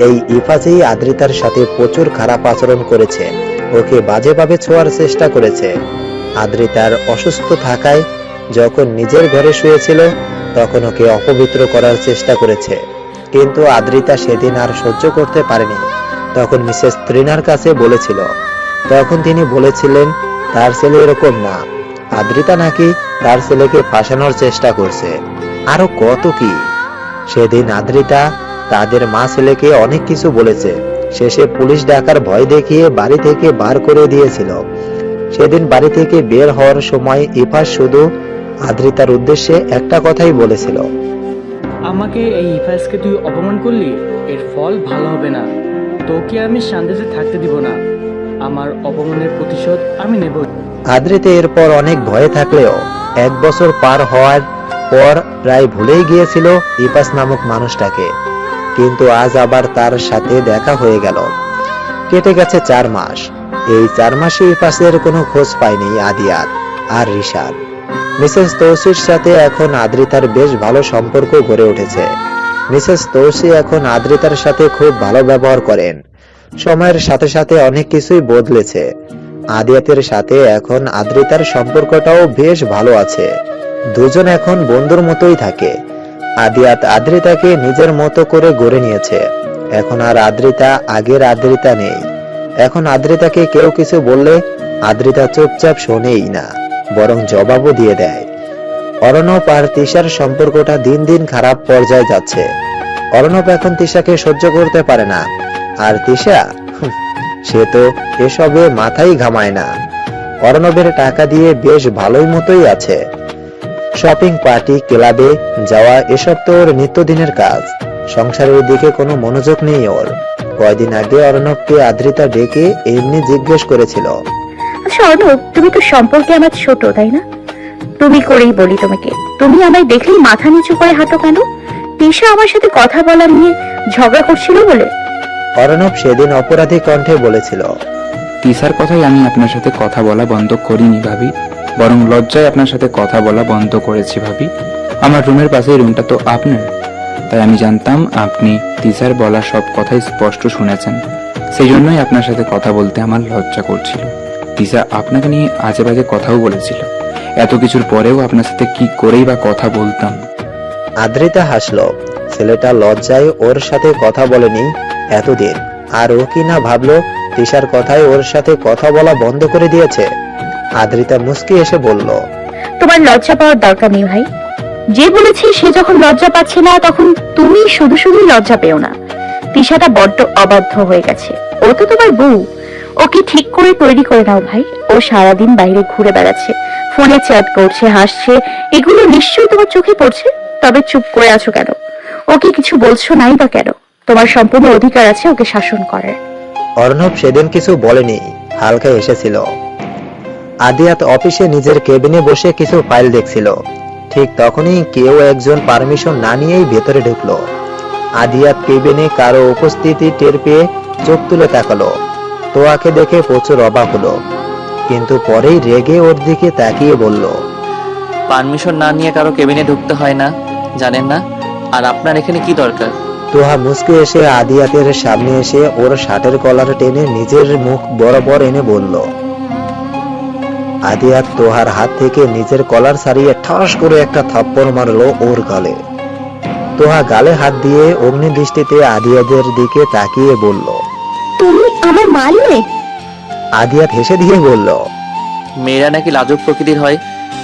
এই ইফাজই আদ্রিতার সাথে প্রচুর খারাপ আচরণ করেছে, ওকে বাজেভাবে ছোঁয়ার চেষ্টা করেছে। আদ্রিতার অসুস্থ থাকায় যখন নিজের ঘরে শুয়েছিল তখন ওকে অপবিত্র করার চেষ্টা করেছে, কিন্তু আদ্রিতা সেদিন আর সহ্য করতে পারেনি। তখন মিসেস ত্রিনার কাছে বলেছিল, তখন তিনি বলেছিলেন তার ছেলে এরকম না, আদ্রিতা নাকি তার ছেলেকে ফাঁসানোর চেষ্টা করছে, আরো কত কি। সেদিন আদ্রিতা তাদের মা ছেলেকে অনেক কিছু বলেছে, শেষে পুলিশ ডাকার ভয় দেখিয়ে বাড়ি থেকে বার করে দিয়েছিল। সেদিন বাড়ি থেকে বের হওয়ার সময় ইফাজ শুধু আদ্রিতার উদ্দেশ্যে একটা কথাই বলেছিল, আমাকে এই ইফাজকে তুই অপমান করলি, এর ফল ভালো হবে না। তোকে আমি শান্তিতে থাকতে দিব না। আমার অপমানের প্রতিশোধ আমি নেব। আদ্রিতা এরপর অনেক ভয়ে থাকলেও 1 বছর পার হওয়ার পর প্রায় ভুলেই গিয়েছিল ইফাজ নামক মানুষটাকে, কিন্তু আজ আবার তার সাথে দেখা হয়ে গেল। কেটে গেছে 4 মাস। এই 4 মাসে ইফাজের কোনো খোঁজ পায়নি আদিয়াত আর রিশান। মিসেস তৌসির সাথে এখন আদ্রিতার বেশ ভালো সম্পর্ক গড়ে উঠেছে। মিসেস তৌসি এখন আদ্রিতার সাথে খুব ভালো ব্যবহার করেন। সময়ের সাথে সাথে অনেক কিছুই বদলেছে। আদিয়াতের সাথে এখন আদ্রিতার সম্পর্কটাও বেশ ভালো আছে। দুজন এখন বন্ধুর মতোই থাকে। আদিয়াত আদ্রিতাকে নিজের মতো করে গড়ে নিয়েছে। এখন আর আদ্রিতা আগের আদ্রিতা নেই। এখন আদ্রিতাকে কেউ কিছু বললে আদ্রিতা চুপচাপ শোনেই না, বরং জবাবও দিয়ে দেয়। অর্ণব আর তিশার সম্পর্কটা দিন দিন খারাপ পর্যায়ে যাচ্ছে। অর্ণব এখন তিশাকে সহ্য করতে পারে না, আর তিশা সে তো এসবে মাথাই ঘামায় না। অর্ণবের টাকা দিয়ে বেশ ভালোই মতোই আছে। শপিং, পার্টি, ক্লাবে যাওয়া এসব তো ওর নিত্যদিনের কাজ। সংসারের দিকে কোনো মনোযোগ নেই ওর। কয়দিন আগে অর্ণবকে আদ্রিতা ডেকে এমনি জিজ্ঞেস করেছিল, আচ্ছা অর্ণব, তুমি তো সম্পর্কে আমার ছোট, তাই না? তুমি করেই বলি তোমাকে, তুমি আমায় দেখলেই মাথা নিচু করে হাঁটো কেন? তিশা আমার সাথে কথা বলা নিয়ে ঝগড়া করছিল বলে। অর্ণব সেদিন অপরাধী কণ্ঠে বলেছিল, তিসার কথাই আমি আপনার সাথে কথা বলা বন্ধ করিনি ভাবি, বরং লজ্জায় আপনার সাথে কথা বলা বন্ধ করেছি ভাবি। আমার রুমের পাশে রুমটা তো আপনার, তাই আমি জানতাম আপনি তিসার বলা সব কথাই স্পষ্ট শুনেছেন। সেই জন্যই আপনার সাথে কথা বলতে আমার লজ্জা করছিল। তিসা আপনাকে নিয়ে আজে বাজে কথাও বলেছিল। এত কিছুর পরেও আপনার সাথে কি করেই বা কথা বলতাম। আদ্রিতা হাসলো। ছেলেটা লজ্জায় ওর সাথে কথা বলেনি এতদিন, আর ও কি না ভাবলো তিশার কথায় ওর সাথে কথা বলা বন্ধ করে দিয়েছে। আদ্রিতা মুস্কি এসে বলল, তোমার লজ্জা পাওয়ার দরকার নেই ভাই। যে বলেছি সে যখন লজ্জা পাচ্ছে না, তখন তুমি শুধু শুধু লজ্জা পেও না। তিশাটা বড্ড অবাধ্য হয়ে গেছে। ও তো তোমার বউ, ওকে ঠিক করে তৈরি করে নাও ভাই। ও সারাদিন বাইরে ঘুরে বেড়াচ্ছে, ফোনে চ্যাট করছে, হাসছে, এগুলো নিশ্চয়ই তোমার চোখে পড়ছে। তবে চুপ করে আছো কেন? ওকে কিছু বলছো নাই বা কেন? তোমার সম্পূর্ণ অধিকার আছে ওকে শাসন করার। অর্ণব সেদিন কিছু বলেনি, হালকা এসেছিল। আদিয়াত অফিসে নিজের কেবিনে বসে কিছু ফাইল দেখছিল। ঠিক তখনই কেউ একজন পারমিশন না নিয়েই ভেতরে ঢুকলো। আদিয়াত কেবিনে কারো উপস্থিতি টের পেয়ে চোখ তুলে তাকালো। তোয়াকে দেখে প্রচুর অবাক হলো, কিন্তু পরেই রেগে ওর দিকে তাকিয়ে বলল, পারমিশন না নিয়ে কারো কেবিনে ঢুকতে হয় না, জানেন না? আর আপনার এখানে কি দরকার? তোহা মুস্কে এসে আদিয়াতের সামনে এসে ওর শার্টের কলার টেনে নিজের মুখ বরাবর এনে বলল। আদিয়াত তোহার হাত থেকে নিজের কলার ছাড়িয়ে ঠাস করে একটা থাপ্পড় মারলো ওর গালে। তোহা গালে হাত দিয়ে অগ্নি দৃষ্টিতে আদিয়াতের দিকে তাকিয়ে বলল, তুমি আমার মারলে? আদিয়াত হেসে দিয়ে বলল, মেয়েরা নাকি লাজুক প্রকৃতির হয়,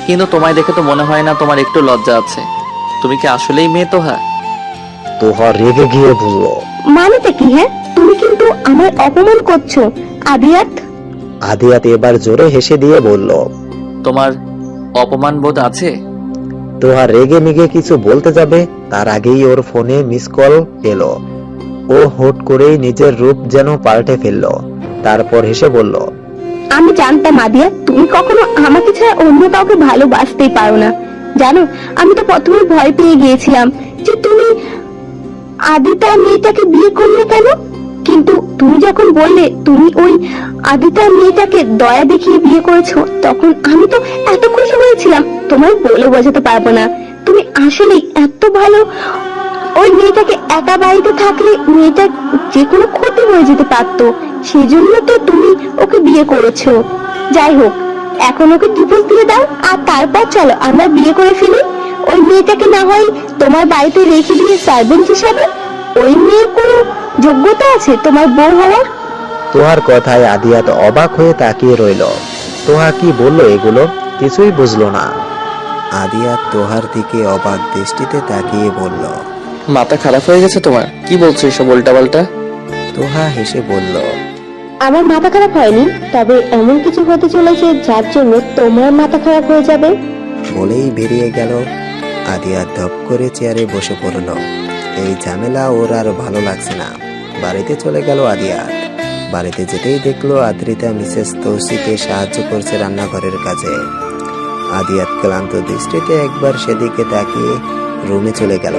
কিন্তু তোমায় দেখে তো মনে হয় না তোমার একটু লজ্জা আছে। তুমি কি আসলেই মেয়ে তোহা? তোহা রেগে গিয়ে বলল, মানেটা কি? হ্যাঁ, তুমি কিন্তু আমার অপমান করছো আদিয়াত। আদিয়াত এবার জোরে হেসে দিয়ে বলল, তোমার অপমান বোধ আছে? তোহা রেগে মেগে কিছু বলতে যাবে তার আগেই ওর ফোনে মিস কল এলো। ও হুট করেই নিজের রূপ যেন পাল্টে ফেললো। তারপর হেসে বলল, আমি জানতাম আদিয়া তুমি কখনো আমাকে ছাড়া অন্য কাউকে ভালোবাসতেই পারো না। জানো, আমি তো প্রথমে ভয় পেয়ে গিয়েছিলাম যে তুমি আদিতা মেয়েটাকে বিয়ে করলে কেন, কিন্তু তুমি যখন বললে তুমি ওই আদিতা মেয়েটাকে দয়া দেখিয়ে বিয়ে করেছো, তখন আমি তো এত খুশি হয়েছিলাম তোমায় বলে বোঝাতে পারবো না। তুমি আসলে এত ভালো। ওই মেয়েটাকে একা বাড়িতে থাকলে মেয়েটার যে কোনো ক্ষতি হয়ে যেতে পারতো, সেজন্য তো তুমি ওকে বিয়ে করেছো। যাই হোক, এখন ওকে ডিভোর্স দিয়ে দাও, আর তারপর চলো আমরা বিয়ে করে ফেলি। ওই মেয়েটাকে না হয় তোমার বাড়িতে রেখে দিয়ে সার্ভেন্ট হিসাবে। ওই মেয়ের কোনো যোগ্যতা আছে তোমার বউ হওয়ার? তোহার কথায় আদিয়াত অবাক হয়ে তাকিয়ে রইল। তোহা কি বললো এগুলো কিছুই বুঝলো না। আদিয়াত তোহার দিকে অবাক দৃষ্টিতে তাকিয়ে বলল, মাথা খারাপ হয়ে গেছে তোমার? কি বলছো এসব উল্টাপাল্টা? তোহা হেসে বলল, আমার মাথা খারাপ হয়নি, তবে এমন কিছু হতে চলেছে যার জন্য তোমার মাথা খারাপ হয়ে যাবে। বলেই বেরিয়ে গেল। আদিয়াত ধপ করে চেয়ারে বসে পড়ল। এই ঝামেলা ওর আর ভালো লাগছে না। বাড়িতে চলে গেল আদিয়াত। বাড়িতে যেতেই দেখলো আদ্রিতা মিসেস তৌসিকে সাহায্য করছে রান্নাঘরের কাজে। আদিয়াত ক্লান্ত দৃষ্টিতে একবার সেদিকে তাকিয়ে রুমে চলে গেল।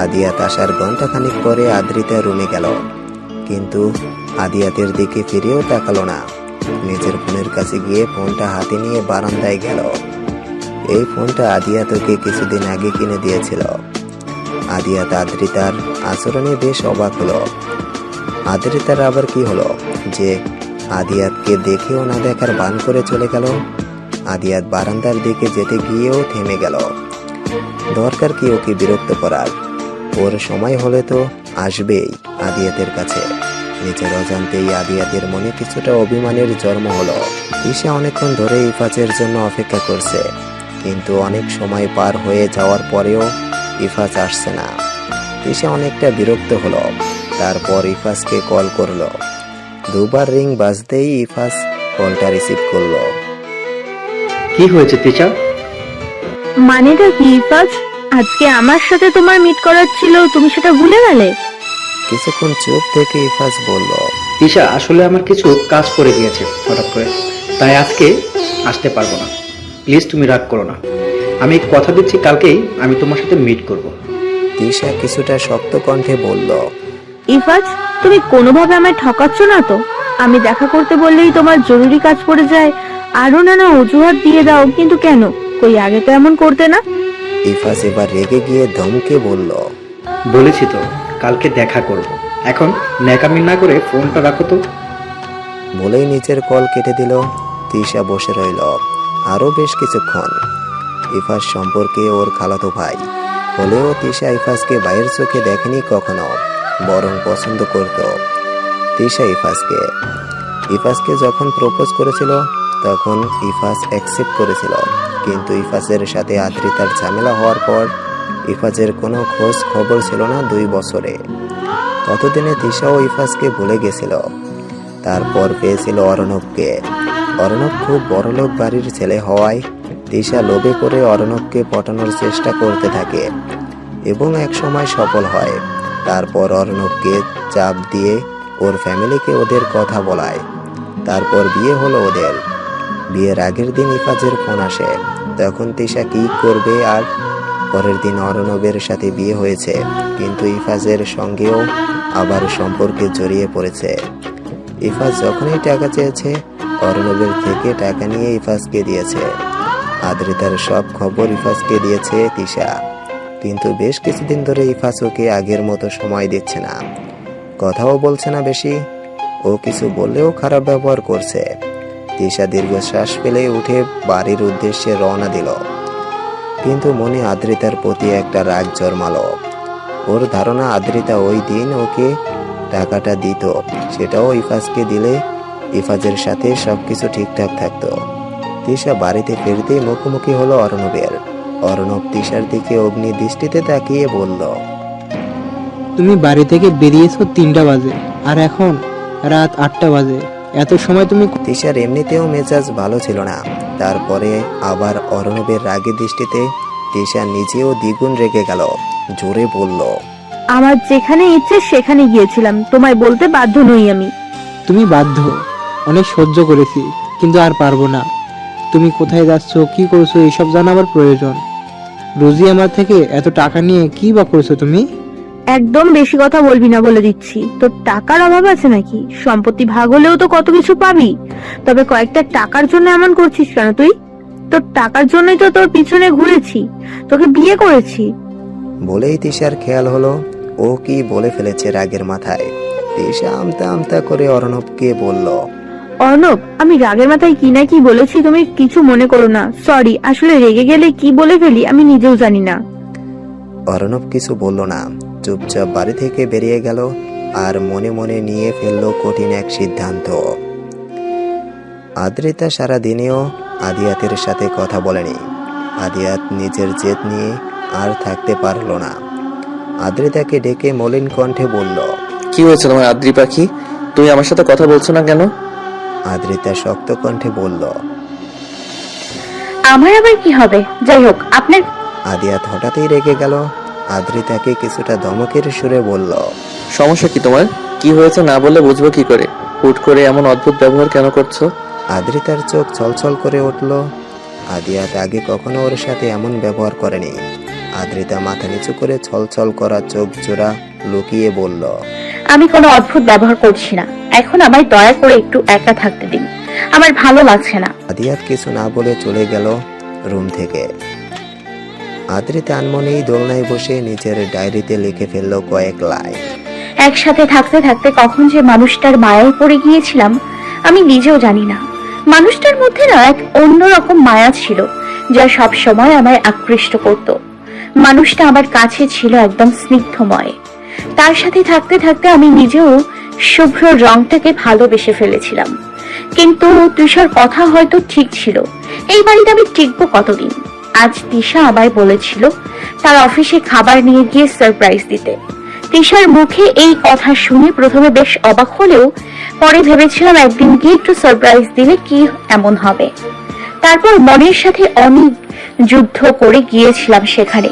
আদিয়াত আসার ঘন্টাখানিক পরে আদ্রিতা রুমে গেল, কিন্তু আদিয়াতের দিকে ফিরেও তাকালো না। নিজের ফোনের কাছে গিয়ে ফোনটা হাতে নিয়ে বারান্দায় গেল। এই ফোনটা আদিয়াত ওকে কিছুদিন আগে কিনে দিয়েছিল। আদিয়াত আদ্রিতার আচরণে বেশ অবাক হলো। আদ্রিতার আবার কি হলো যে আদিয়াতকে দেখেও না দেখার ভান করে চলে গেল? আদিয়াত বারান্দার দিকে যেতে গিয়েও থেমে গেল। দরকার কি ওকে বিরক্ত করার? ওর সময় হলে তো আসবেই আদিয়াতের কাছে। নিজের অজান্তেই আদিয়াতের মনে কিছুটা অভিমানের জন্ম হলো। ঈশা অনেকক্ষণ ধরে ইফাজের জন্য অপেক্ষা করছে, কিন্তু অনেক সময় পার হয়ে যাওয়ার পরেও ইফাজ আসছে না। ঈশা অনেকটা বিরক্ত হলো। তারপর ইফাজকে কল করলো। দুবার রিং বাজতেই ইফাজ কলটা রিসিভ করলো। কি হয়েছে তিশা? মানেটা কি ইফাজ? আজকে আমার সাথে তোমার মিট করার ছিল, তুমি সেটা ভুলে গেলে? কিছুক্ষণ চুপ থেকে ইফাজ বলল, তিশা, আসলে আমার কিছু কাজ পড়ে গিয়েছে হঠাৎ করে, তাই আজকে আসতে পারবো না। প্লিজ তুমি রাগ করো না। আমি কথা দিচ্ছি কালকেই আমি তোমার সাথে মিট করব। তিশা কিছুটা শক্ত কণ্ঠে বলল, ইফাজ, তুমি কোনোভাবে আমায় ঠকাচ্ছ না তো? আমি দেখা করতে বললেই তোমার জরুরি কাজ পড়ে যায়, আরো নানা অজুহাত দিয়ে দাও, কিন্তু কেন? কই আগে তো এমন করতে না? ইফাজ এবার রেগে গিয়ে ধমকে বলল, বলেছি তো কালকে দেখা করব। এখন ন্যাকামি না করে ফোনটা রাখো তো। বলেই নিচের কল কেটে দিল। তিশা বসে রইল আরো বেশ কিছুক্ষণ। ইফাজ সম্পর্কে ওর খালাতো ভাই হলেও তিশা ইফাজকে বাইরের চোখে দেখেনি কখনো, বরং পছন্দ করত। তিশা ইফাজকে যখন প্রপোজ করেছিল তখন ইফাজ অ্যাকসেপ্ট করেছিল, কিন্তু ইফাজের সাথে আদ্রিতার ঝামেলা হওয়ার পর ইফাজের কোনো খোঁজ খবর ছিল না 2 বছরে। ততদিনে তিশাও ইফাজকে ভুলে গেছিল। তারপর পেয়েছিল অর্ণবকে। অর্ণব খুব বড়লোক বাড়ির ছেলে হওয়ায় তিশা লোভে পড়ে অর্ণবকে পটানোর চেষ্টা করতে থাকে এবং একসময় সফল হয়। তারপর অর্ণবকে চাপ দিয়ে ওর ফ্যামিলিকে ওদের কথা বলায়। তারপর বিয়ে হলো ওদের। বিয়ের আগের দিন ইফাজের ফোন আসে। তখন তিশা কি করবে? আর পরের দিন অর্ণবের সাথে বিয়ে হয়েছে, কিন্তু ইফাজের সঙ্গেও আবার সম্পর্কে জড়িয়ে পড়েছে। ইফাজ যখনই টাকা চেয়েছে অর্ণবের থেকে টাকা নিয়ে ইফাজকে দিয়েছে। আদ্রিতার সব খবর ইফাজকে দিয়েছে তিশা, কিন্তু বেশ কিছুদিন ধরে ইফাজ ওকে আগের মতো সময় দিচ্ছে না, কথাও বলছে না বেশি। ও কিছু বললেও খারাপ ব্যবহার করছে। তিশা দীর্ঘশ্বাস ফেলে উঠে বাড়ির উদ্দেশ্যে রওনা দিল, কিন্তু মনে আদ্রিতার প্রতি একটা রাগ জন্মালো। ওর ধারণা আদ্রিতা ওই দিন ওকে টাকাটা দিত, সেটাও ইফাজকে দিলে ইফাজের সাথে সবকিছু ঠিকঠাক থাকতো। তিশা বাড়িতে ফিরতেই মুখোমুখি হলো অর্ণবের। অর্ণব তিশার দিকে অগ্নি দৃষ্টিতে তাকিয়ে বলল, তুমি বাড়ি থেকে বেরিয়েছো 3টা বাজে, আর এখন রাত 8টা বাজে। এত সময় তুমি? তিশার এমনিতেও মেজাজ ভালো ছিল না, তারপরে আবার অর্ণবের রাগের দৃষ্টিতে তিশা নিজেও দ্বিগুণ রেগে গেল। জোরে বলল, আমার যেখানে ইচ্ছে সেখানে গিয়েছিলাম, তোমায় বলতে বাধ্য নই আমি। তুমি বাধ্য। অনেক সহ্য করেছি, কিন্তু আর পারবো না। তুমি কোথায় যাচ্ছ, কি করছো, এইসব জানা আমার প্রয়োজন। রোজই আমার থেকে এত টাকা নিয়ে কি বা করছো তুমি? একদম বেশি কথা বলবি না বলে দিচ্ছি। তোর টাকার অভাব আছে নাকি? সম্পত্তি ভাগ হলেও তো কত কিছু পাবি। তবে কয়েকটা টাকার জন্য এমন করছিস কেন তুই? তোর টাকার জন্যই তো তোর পিছনে ঘুরেছি, তোকে বিয়ে করেছি। বলেই তিশার খেয়াল হলো ও কি বলে ফেলেছে রাগের মাথায়। তিশা আমতা আমতা করে অর্ণবকে বলল, অর্ণব, আমি রাগের মাথায় কি না কি বলেছি তুমি কিছু মনে করো না। সরি, আসলে রেগে গেলে কি বলে ফেলি আমি নিজেও জানি না। অর্ণব কিছু বলল না, চুপচাপ বাড়ি থেকে বেরিয়ে গেল আর মনে মনে নিয়ে ফেলল কঠিন এক সিদ্ধান্ত। আদ্রিতা সারা দিনেও আদিয়াতের সাথে কথা বলেনি। আদিয়াত নিজের জেদ নিয়ে আর থাকতে পারল না। আদ্রিতাকে ডেকে মলিন কণ্ঠে বলল, কি হয়েছে তোমার আদ্রি পাখি? তুমি আমার সাথে কথা বলছো না কেন? আদ্রিতা শক্ত কণ্ঠে বলল, আমার আবার কি হবে? যাই হোক, আপনার আদিয়াত হঠাৎই রেগে গেল। আদ্রিতাকে কিছুটা ধমকের সুরে বলল, সমস্যা কি তোমার? কি হয়েছে না বললে বুঝবো কি করে? হুট করে এমন অদ্ভুত ব্যবহার কেন করছো? আদ্রিতার চোখ ছলছল করে উঠল। আদিয়াত আগে কখনো ওর সাথে এমন ব্যবহার করেনি। আদ্রিতা মাথা নিচু করে ছলছল করা চোখ জোড়া লুকিয়ে বলল, আমি কোনো অদ্ভুত ব্যবহার করছি না। এখন আমায় দয়া করে একটু একা থাকতে দিন, আমার ভালো লাগছে না। আদিয়াত কিছু না বলে চলে গেল রুম থেকে। আদ্রিতা আনমনেই দোলনায় বসে নিজের ডায়েরিতে লিখে ফেলল কয়েক লাইন। একসাথে থাকতে থাকতে কখন যে মানুষটার মায়ায় পড়ে গিয়েছিলাম আমি নিজেও জানি না। মানুষটার মধ্যে না এক অন্যরকম মায়া ছিল যা সব সময় আমায় আকৃষ্ট করত। মানুষটা আমার কাছে ছিল একদম স্নিগ্ধময়। তার সাথে থাকতে থাকতে আমি নিজেও শুভ্র রংটাকে ভালোবেসে ফেলেছিলাম। কিন্তু তিশার কথা হয়তো ঠিক ছিল, এই বাড়িতে আমি টিকবো কতদিন? আজ তিশা আমায় বলেছিল তার অফিসে খাবার নিয়ে গিয়ে সারপ্রাইজ দিতে। তিশার মুখে এই কথা শুনে প্রথমে বেশ অবাক হলেও পরে ভেবেছিলাম একদিন গিয়ে একটু সারপ্রাইজ দিলে কি এমন হবে। তারপর মনের সাথে অনেক যুদ্ধ করে গিয়েছিলাম সেখানে,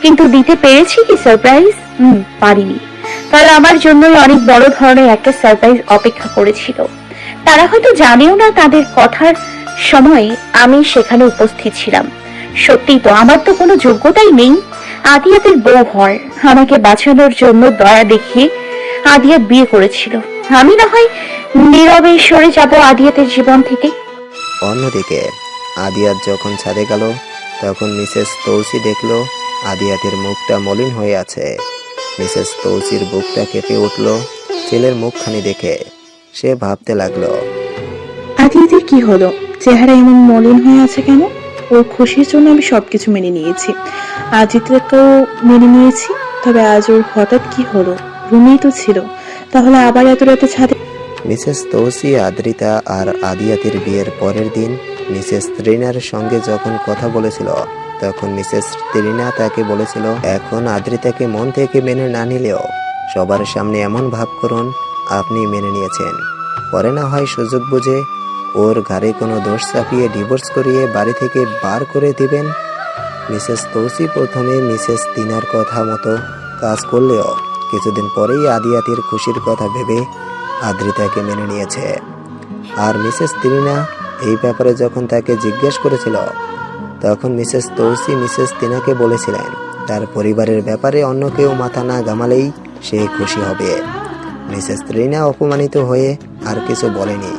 কিন্তু দিতে পেরেছি কি সারপ্রাইজ? পারিনি। তারা আমার জন্যই অনেক বড় ধরনের একটা সারপ্রাইজ অপেক্ষা করেছিল। তারা হয়তো জানেও না তাদের কথার সময় আমি সেখানে উপস্থিত ছিলাম। সত্যি তো আমার তো কোনো যোগ্যতাই নেই আদিয়াতের বউ হওয়ার। আমাকে বাঁচানোর জন্য দয়া দেখিয়ে আদিয়াত বিয়ে করেছিল। আমি না হয় নীরবে সরে যাব আদিয়াতের জীবন থেকে। অন্যদিকে আদিয়াত যখন ছাদে গেল তখন মিসেস তৌসি দেখল আদিয়াতের মুখটা মলিন হয়ে আছে। মিসেস তৌসির বুকটা কেঁপে উঠল ছেলের মুখখানি দেখে। সে ভাবতে লাগলো, আদিয়াতের কি হলো? চেহারা এমন মলিন হয়ে আছে কেন? ওর খুশির জন্য আমি সবকিছু মেনে নিয়েছি, আদিত্যকেও মেনে নিয়েছি। তবে আজ ওর হঠাৎ কি হলো? রুমেই তো ছিল, তাহলে আবার এত রাতে ছাদে? মিসেস তৌসি আদ্রিতা আর আদিয়াতের বিয়ের পরের দিন মিসেস ত্রিনার সঙ্গে যখন কথা বলেছিল তখন মিসেস ত্রিনা তাকে বলেছিল, এখন আদ্রিতাকে মন থেকে মেনে না নিলেও সবার সামনে এমন ভাব করুন আপনি মেনে নিয়েছেন। পরে না হয় সুযোগ বুঝে ওর ঘাড়ে কোনো দোষ চাপিয়ে ডিভোর্স করিয়ে বাড়ি থেকে বার করে দিবেন। মিসেস তৌসি প্রথমে মিসেস তিনার কথা মতো কাজ করলেও কিছুদিন পরেই আদিয়াতের খুশির কথা ভেবে আদ্রিতাকে মেনে নিয়েছে। আর মিসেস তিনা এই ব্যাপারে যখন তাকে জিজ্ঞেস করেছিল তখন মিসেস তৌসি মিসেস তিনাকে বলেছিলেন তার পরিবারের ব্যাপারে অন্য কেউ মাথা না ঘামালেই সে খুশি হবে। মিসেস ত্রিনা অপমানিত হয়ে আর কিছু বলেনি।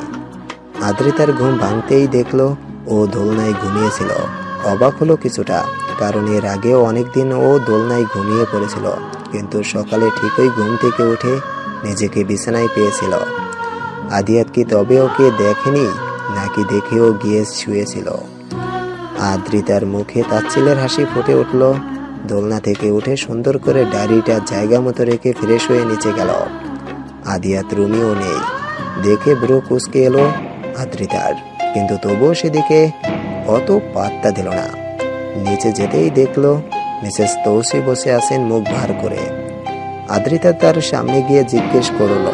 আদ্রিতার ঘুম ভাঙতেই দেখলো ও দোলনায় ঘুমিয়েছিল। অবাক হলো কিছুটা, কারণ এর আগেও অনেকদিন ও দোলনায় ঘুমিয়ে পড়েছিল, কিন্তু সকালে ঠিকই ঘুম থেকে উঠে নিজেকে বিছানায় পেয়েছিল। আদিয়াত কি তবে ওকে দেখেনি নাকি দেখেও গিয়ে শুয়েছিল? আদ্রিতার মুখে তাচ্ছিলের হাসি ফুটে উঠল। দোলনা থেকে উঠে সুন্দর করে ডায়েরিটা জায়গা মতো রেখে ফ্রেশ হয়ে নিচে গেল। আদিয়াত রুমেও নেই দেখে ব্রু কুঁচকে এলো আদ্রিতার, কিন্তু তবুও সেদিকে অত পাত্তা দিল না। নিচে যেতেই দেখলো মিসেস তৌসি বসে আছেন মুখ ভার করে। আদ্রিতা তার সামনে গিয়ে জিজ্ঞেস করলো,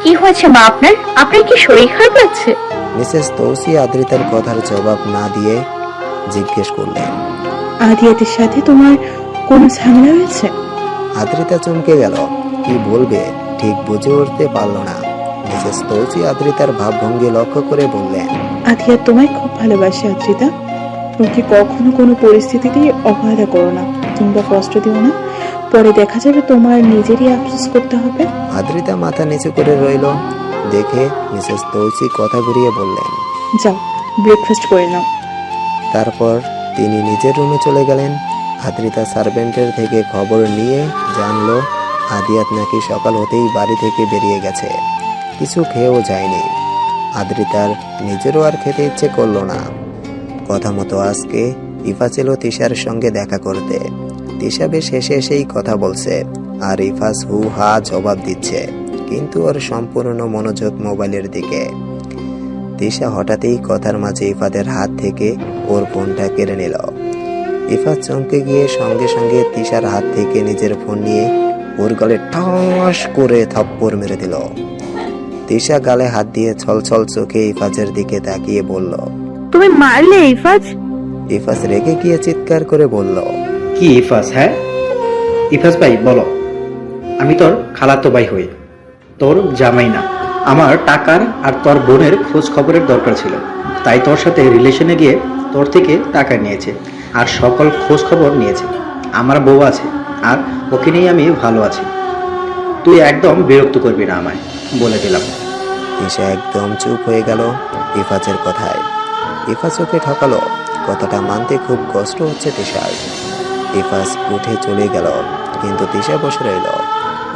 কি হয়েছে মা আপনার? আপনার কি শরীর খারাপ লাগছে? মিসেস তৌসি আদ্রিতার কথার জবাব না দিয়ে জিজ্ঞেস করলেন, আদিয়াতের সাথে তোমার কোনো ঝামেলা হয়েছে? আদ্রিতা চমকে গেল, কি বলবে ঠিক বুঝে উঠতে পারল না। মিসেস তৌসি আদ্রিতার ভাবভঙ্গি লক্ষ্য করে বললেন, আদিয়া তোমায় খুব ভালোবাসে আদ্রিতা। ওকে কখনো কোনো পরিস্থিতিতেই অবহেলা করো না কিংবা কষ্ট দিও না, পরে দেখা যাবে তোমার নিজেরই আফসোস করতে হবে। আদ্রিতা মাথা নিচু করে রইল। দেখে মিসেস তৌসি কথা ঘুরিয়ে বললেন, যাও ব্রেকফাস্ট করে নাও। তারপর তিনি নিজের রুমে চলে গেলেন। আদ্রিতা সার্ভেন্টের থেকে খবর নিয়ে জানলো আদিয়াত নাকি সকাল হতেই বাড়ি থেকে বেরিয়ে গেছে, কিছু খেয়েও যায়নি। আদ্রিতার নিজেরও আর খেতে ইচ্ছে করলো না। কথা মতো আজকে ইফাজ এলো তিশার সঙ্গে দেখা করতে। তিশা বেশ হেসে হেসেই কথা বলছে আর ইফাজ হু হা জবাব দিচ্ছে, কিন্তু ওর সম্পূর্ণ মনোযোগ মোবাইলের দিকে। তিশা হঠাৎই কথার মাঝে ইফাদের হাত থেকে ওর ফোনটা কেড়ে নিল। ইফাজ চমকে গিয়ে সঙ্গে সঙ্গে তিশার হাত থেকে নিজের ফোন নিয়ে ওর গালে ঠাস করে থাপ্পড় মেরে দিল। তিশা গালে হাত দিয়ে ছলছল চোখে ইফাজের দিকে তাকিয়ে বলল, তুমি মারলে ইফাজ? ইফাজ রেগে গিয়ে চিৎকার করে বলল, কি ইফাজ? হ্যাঁ ইফাজ ভাই বলো, আমি তোর খালাতো ভাই হই, তোর জামাই না। আমার টাকার আর তোর বোনের খোঁজ খবরের দরকার ছিল, তাই তোর সাথে রিলেশনে গিয়ে তোর থেকে টাকা নিয়েছে আর সকল খোঁজ খবর নিয়েছে। আমার বউ আছে আর ওকে নিয়ে আমি ভালো আছি, তুই একদম বিরক্ত করবি না আমায়, বলে দিলাম। তিশা একদম চুপ হয়ে গেল ইফাজের কথায়। ইফাজ ওকে ঠকালো, কথাটা মানতে খুব কষ্ট হচ্ছে তিশার। ইফাজ উঠে চলে গেল, কিন্তু তিশা বসে রইল।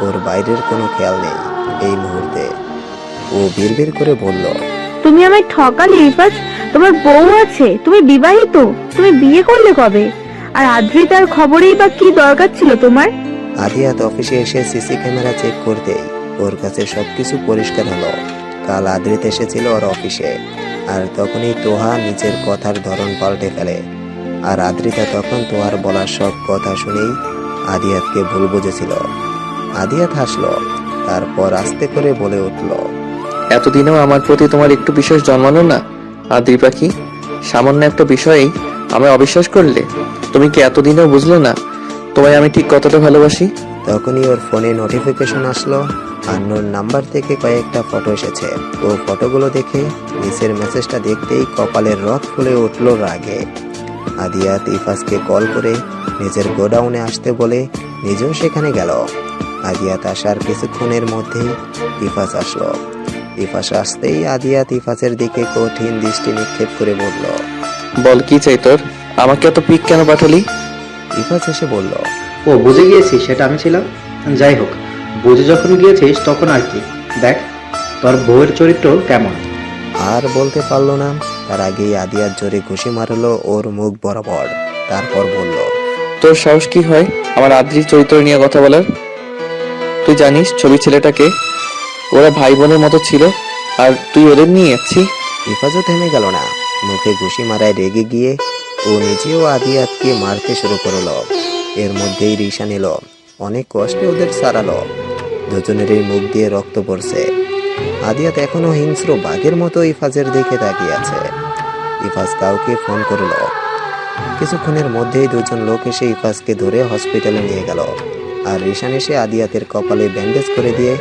ওর বাইরের কোনো খেয়াল নেই এই মুহূর্তে। ও বিড়বিড় করে বলল, তুমি আমায় ঠকালে ইফাজ, তোমার বউ আছে, তুমি বিবাহিত, তুমি বিয়ে করলে কবে? আর আদ্রিতার খবরেই বা কি দরকার ছিল তোমার? আদিয়াত অফিসে এসে সিসি ক্যামেরা চেক করতেই ওর কাছে সবকিছু পরিষ্কার হলো। কাল আদ্রিত এসেছিল ওর অফিসে, আর তখনই তোহা নিজের কথার ধরন পাল্টে ফেলে। আর আদ্রিতা তখন তোহার বলা সব কথা শুনেই আদিয়াতকে ভুল বুঝেছিল। আদিয়াত হাসলো, তারপর আস্তে করে বলে উঠল, এতদিনেও আমার প্রতি তোমার একটু বিশ্বাস জন্মানো না আদ্রি পাখি? সামান্য একটা বিষয়েই আমায় অবিশ্বাস করলে? তুমি কি এতদিনেও বুঝলে না তোমায় আমি ঠিক কতটা ভালোবাসি? তখনই ওর ফোনে নোটিফিকেশন আসলো। আন্নোর নাম্বার থেকে কয়েকটা ফটো এসেছে। ও ফটোগুলো দেখে নিচের মেসেজটা দেখতেই কপালের রথ ফুলে উঠল রাগে। আদিয়াত ইফাজকে কল করে নিজের গোডাউনে আসতে বলে নিজেও সেখানে গেল। আদিয়াত আসার কিছুক্ষণের মধ্যেই ইফাজ আসলো। ইফাজ আসতেই আদিয়াত ইফাজের দিকে কঠিন দৃষ্টি নিক্ষেপ করে বলল, বল কি চাই তোর? আমাকে এত পিক কেন পাঠালি? ইফাজ এসে বলল, ও বুঝে গিয়েছি সেটা আমি ছিলাম। যাই হোক, বুঝে যখন গিয়েছিস তখন আর কি, দেখ তোর বউয়ের চরিত্র কেমন। আর বলতে পারলো না, তার আগেই আদিয়াত জোরে ঘুষি মারলো ওর মুখ বরাবর। তারপর বলল, তোর সাহস কি হয় আমার আদ্রির চরিত্র নিয়ে কথা বলার? তুই জানিস ছবি ছেলেটাকে? ওরা ভাই বোনের মতো ছিল, আর তুই ওদের নিয়ে যাচ্ছি। ইফাজও থেমে গেল না। মুখে ঘুষি মারায় রেগে গিয়ে ও নিজেও আদিয়াতকে মারতে শুরু করলো। এর মধ্যেই রিশা নিল, অনেক কষ্টে ওদের সারালো। দুজনেরই মুখ দিয়ে রক্ত পড়ছে। আদিয়াত এখনো হিংস্র বাঘের মতো ইফাজের দিকে তাকিয়ে আছে। ইফাজ কাউকে ফোন করলো। কিছুক্ষণের মধ্যেই দুজন লোক এসে ইফাজকে ধরে হসপিটালে নিয়ে গেল। আর রিশান এসে আদিয়াতের কপালে ব্যান্ডেজ করে দিয়ে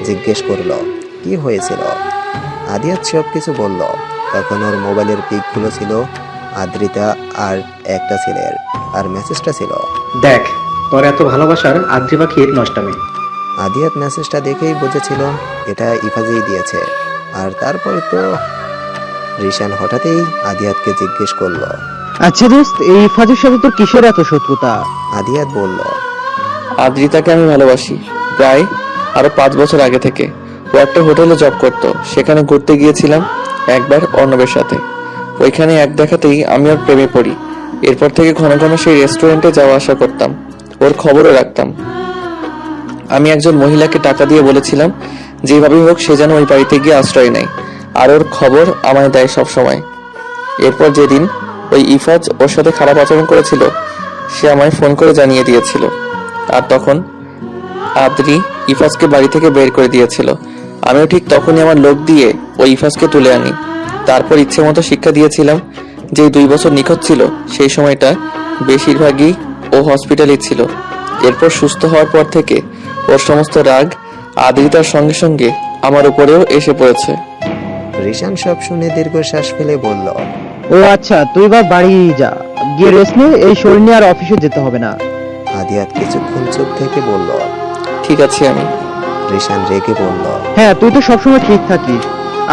জিজ্ঞেস করলো কি হয়েছিল। আদিয়াত সব কিছু বলল। তখন ওর মোবাইলের পিকগুলো ছিল আদ্রিতা আর একটা ছেলের, আর মেসেজটা ছিল, দেখ তোর এত ভালোবাসার আদ্রি পাখির নষ্টামি। আদিয়াত মেসেজটা দেখেই বুঝেছিল এটা ইফাজই দিয়েছে। আর তারপর তো রিশান হঠাৎই আদিয়াতকে জিজ্ঞেস করলো, আচ্ছা দোস্ত, এই ইফাজের সাথে তোর কিসের এত শত্রুতা? আদিয়াত বলল, আদ্রিতাকে আমি ভালোবাসি প্রায় আরো 5 বছর আগে থেকে। ও একটা হোটেলে জব করতো, সেখানে ঘুরতে গিয়েছিলাম একবার অর্ণবের সাথে। ওইখানে এক দেখাতেই আমি ওর প্রেমে পড়ি। এরপর থেকে ঘন ঘন সেই রেস্টুরেন্টে যাওয়া আসা করতাম, ওর খবরও রাখতাম। আমি একজন মহিলাকে টাকা দিয়ে বলেছিলাম যেভাবেই হোক সে যেন ওই বাড়িতে গিয়ে আশ্রয় নেয়, আর ওর খবর আমায় দেয় সব সময়। এরপর যেদিন ওই ইফাজ ওর সাথে খারাপ আচরণ করেছিল, সে আমায় ফোন করে জানিয়ে দিয়েছিল। আর তখন আদ্রি ইফাজকে বাড়ি থেকে বের করে দিয়েছিল। আমিও ঠিক তখনই আমার লোক দিয়ে ওই ইফাজকে তুলে আনি। তারপর ইচ্ছে মতো শিক্ষা দিয়েছিলাম। যে 2 বছর নিখোঁজ ছিল সেই সময়টা বেশিরভাগই ও হসপিটালে ছিল। এরপর সুস্থ হওয়ার পর থেকে ওর সমস্ত রাগ আদ্রিতার সঙ্গে সঙ্গে আমার উপরেও এসে পড়েছে। রিশান সব শুনে দীর্ঘশ্বাস ফেলে বলল, ও আচ্ছা, তুই বা বাড়ি যা, গিয়ে রেস্ট নে, এই শরীর নিয়ে আর অফিসে যেতে হবে না। আদিয়াত কিছুক্ষণ চুপ থেকে বলল, ঠিক আছে আমি। রিশান রেগে বলল, হ্যাঁ, তুই তো সবসময় ঠিক থাকিস,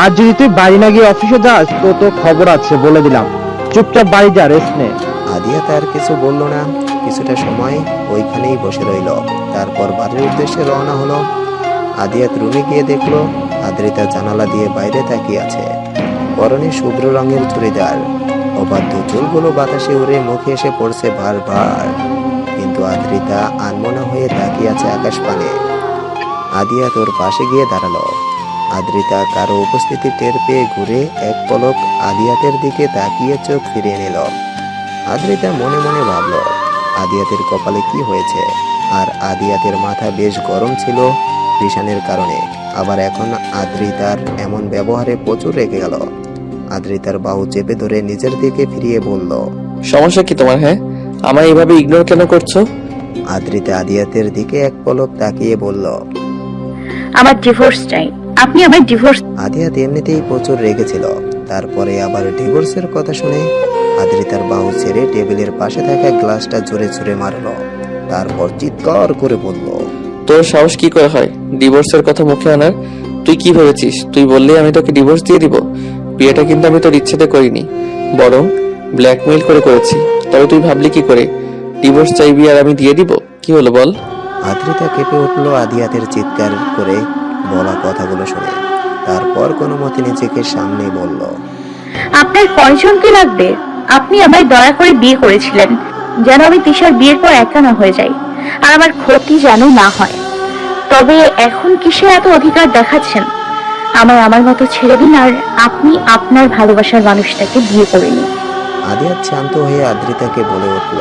আর যদি তুই বাড়ি না গিয়ে অফিসে যাস তো তোর খবর আছে বলে দিলাম। চুপচাপ বাড়ি যা, রেস্ট নে। আদিয়াত আর কিছু বলল না। কিছুটা সময় ওইখানেই বসে রইল। তারপর বাড়ির উদ্দেশ্যে রওনা হলো। আদিয়াত রুমে গিয়ে দেখলো আদ্রিতা জানালা দিয়ে বাইরে তাকিয়ে আছে। পরনে শুভ্র রঙের চুড়িদার, অবাধ্য চুলগুলো বাতাসে উড়ে মুখে এসে পড়ছে বারবার। কিন্তু আদ্রিতা আনমনা হয়ে তাকিয়ে আছে আকাশ পানে। আদিয়াত ওর পাশে গিয়ে দাঁড়ালো। আদ্রিতা কারো উপস্থিতি টের পেয়ে ঘুরে এক পলক আদিয়াতের দিকে তাকিয়ে চোখ ফিরিয়ে নিল। আদ্রিতা মনে মনে ভাবল, আদিয়াতের কপালে কি হয়েছে। আর আদিয়াতের মাথা বেশ গরম ছিল রিশানের কারণে। আবার এখন আদ্রিতার এমন ব্যবহারে প্রচুর রেগে গেল। আদ্রিতার বাহু চেপে ধরে নিজের দিকে ফিরিয়ে বলল, সমস্যা কি তোমার? হ্যাঁ, আমায় এইভাবে ইগনোর কেন করছো? আদ্রিতা আদিয়াতের দিকে এক পলক তাকিয়ে বলল, আমার ডিভোর্স চাই, আপনি আমার ডিভোর্স। আদিয়াত এমনিতেই প্রচুর রেগেছিল। তারপরে আবার ডিভোর্সের কথা শুনে আদ্রিতার বাহু ছেড়ে টেবিলের পাশে থাকা গ্লাসটা জোরে জোরে মারলো। তারপর চিৎকার করে বলল, তোর সাহস কি করে হয় ডিভোর্সের কথা মুখে আনার? তুই কি ভেবেছিস তুই বললেই আমি তোকে ডিভোর্স দিয়ে দিব? বিয়েটা কিন্তু আমি তোর ইচ্ছেতে করিনি, বরং ব্ল্যাকমেইল করে করেছি। তবে তুই ভাবলি কি করে ডিভোর্স চাইবি আর আমি দিয়ে দিব? কি হলো বল? আদ্রিতা কেঁপে উঠল আদিয়াতের চিৎকার করে বলা কথাগুলো শুনে। তারপর কোনো মতে নিজেকে সামনে বলল, আপনার কয়জনকে লাগবে? আপনি আমায় দয়া করে বিয়ে করেছিলেন যেন আমি তিশার বিয়ের পর একা না হয়ে যাই, আর আমার ক্ষতি যেন না হয়। তবে এখন কিসে এত অধিকার দেখাচ্ছেন? আমার মতো ছেড়ে দিন, আর আপনি আপনার ভালোবাসার মানুষটাকে বিয়ে করে নিন। আদিয়াত শান্ত হয়ে আদ্রিতাকে বলে উঠল,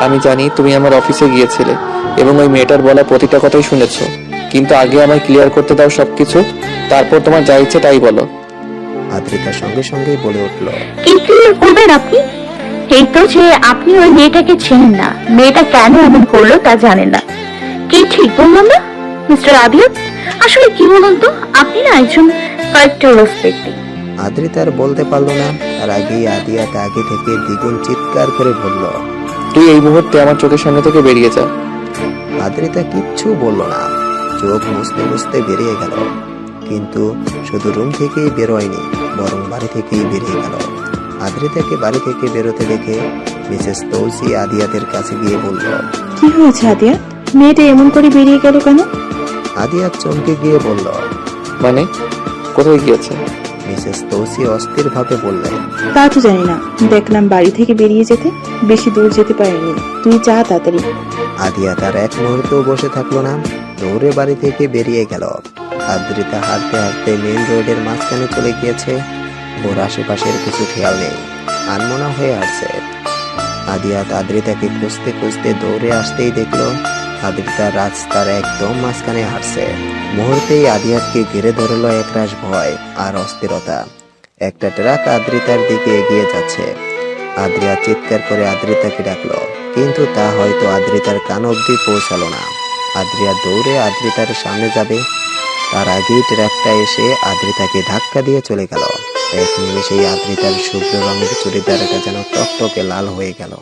আমি জানি তুমি আমার অফিসে গিয়েছিলে এবং ওই মেয়েটার বলা প্রতিটা কথাই শুনেছো, কিন্তু আগে আমায় ক্লিয়ার করতে দাও সবকিছু, তারপর তোমার যা ইচ্ছে তাই বলো। আদ্রিতা সঙ্গে সঙ্গেই বলে উঠল, কি ক্লিয়ার করবেন আপনি? এই তো যে আপনি ওই মেয়েটাকে চেনেন না, মেয়েটা কেন এমন করলো তা জানেন না। কি ঠিক বললাম না মিস্টার আদিয়াত? আসলে কি বলুন তো, আপনি না একজন ক্যারেক্টারলেস ব্যক্তি। আদ্রিতার বলতে পারলো না, তার আগেই আদিয়াত আগে থেকে দ্বিগুণ চিৎকার করে বলল, তুই এই মুহূর্তে আমার চোখের সামনে থেকে বেরিয়ে যা। আদ্রিতা কিচ্ছু বলল না, চোখ মুছতে মুছতে বেরিয়ে গেল। কিন্তু শুধু রুম থেকেই বেরোয়নি, বরং বাড়ি থেকেই বেরিয়ে গেল। আদ্রিতাকে বাড়ি থেকে বেরোতে দেখে মিসেস তৌসি আদিয়াতের কাছে গিয়ে বলল, কি হয়েছে আদিয়াত? মেয়েটা এমন করে বেরিয়ে গেল কেন? আদিয়াত চমকে গিয়ে বলল, মানে কোথায় গিয়েছে? মিসেস তৌসি অস্থির ভাবে বললেন, তা তো জানি না, দেখলাম বাড়ি থেকে বেরিয়ে যেতে। বেশি দূর যেতে পারেনি, তুই যা তাড়াতাড়ি। আদিয়াত আর এক মুহূর্তও বসে থাকলো না, দৌড়ে বাড়ি থেকে বেরিয়ে গেল। আদ্রিতা হাঁটতে হাঁটতে মেইন রোডের মাঝখানে চলে গিয়েছে। ওর আশেপাশের কিছু খেয়াল নেই, আনমনা হয়ে আসছে। আদিয়াত আদ্রিতাকে খুঁজতে খুঁজতে দৌড়ে আসতেই দেখলো আদ্রিতা রাস্তার একদম মাঝখানে হাঁটছে। মুহূর্তেই আদিয়াতকে ঘিরে ধরলো একরাশ ভয় আর অস্থিরতা। একটা ট্রাক আদ্রিতার দিকে এগিয়ে যাচ্ছে। আদ্রিয়া চিৎকার করে আদ্রিতাকে ডাকলো, কিন্তু তা হয়তো আদ্রিতার কান অব্দি পৌঁছালো না। আদ্রিয়া দৌড়ে আদ্রিতার সামনে যাবে, তার আগেই ট্রাকটা এসে আদ্রিতাকে ধাক্কা দিয়ে চলে গেল। এক নিমেষেই আদ্রিতার শুভ্র রঙের চুড়িদারটা যেন টকটকে লাল হয়ে গেল।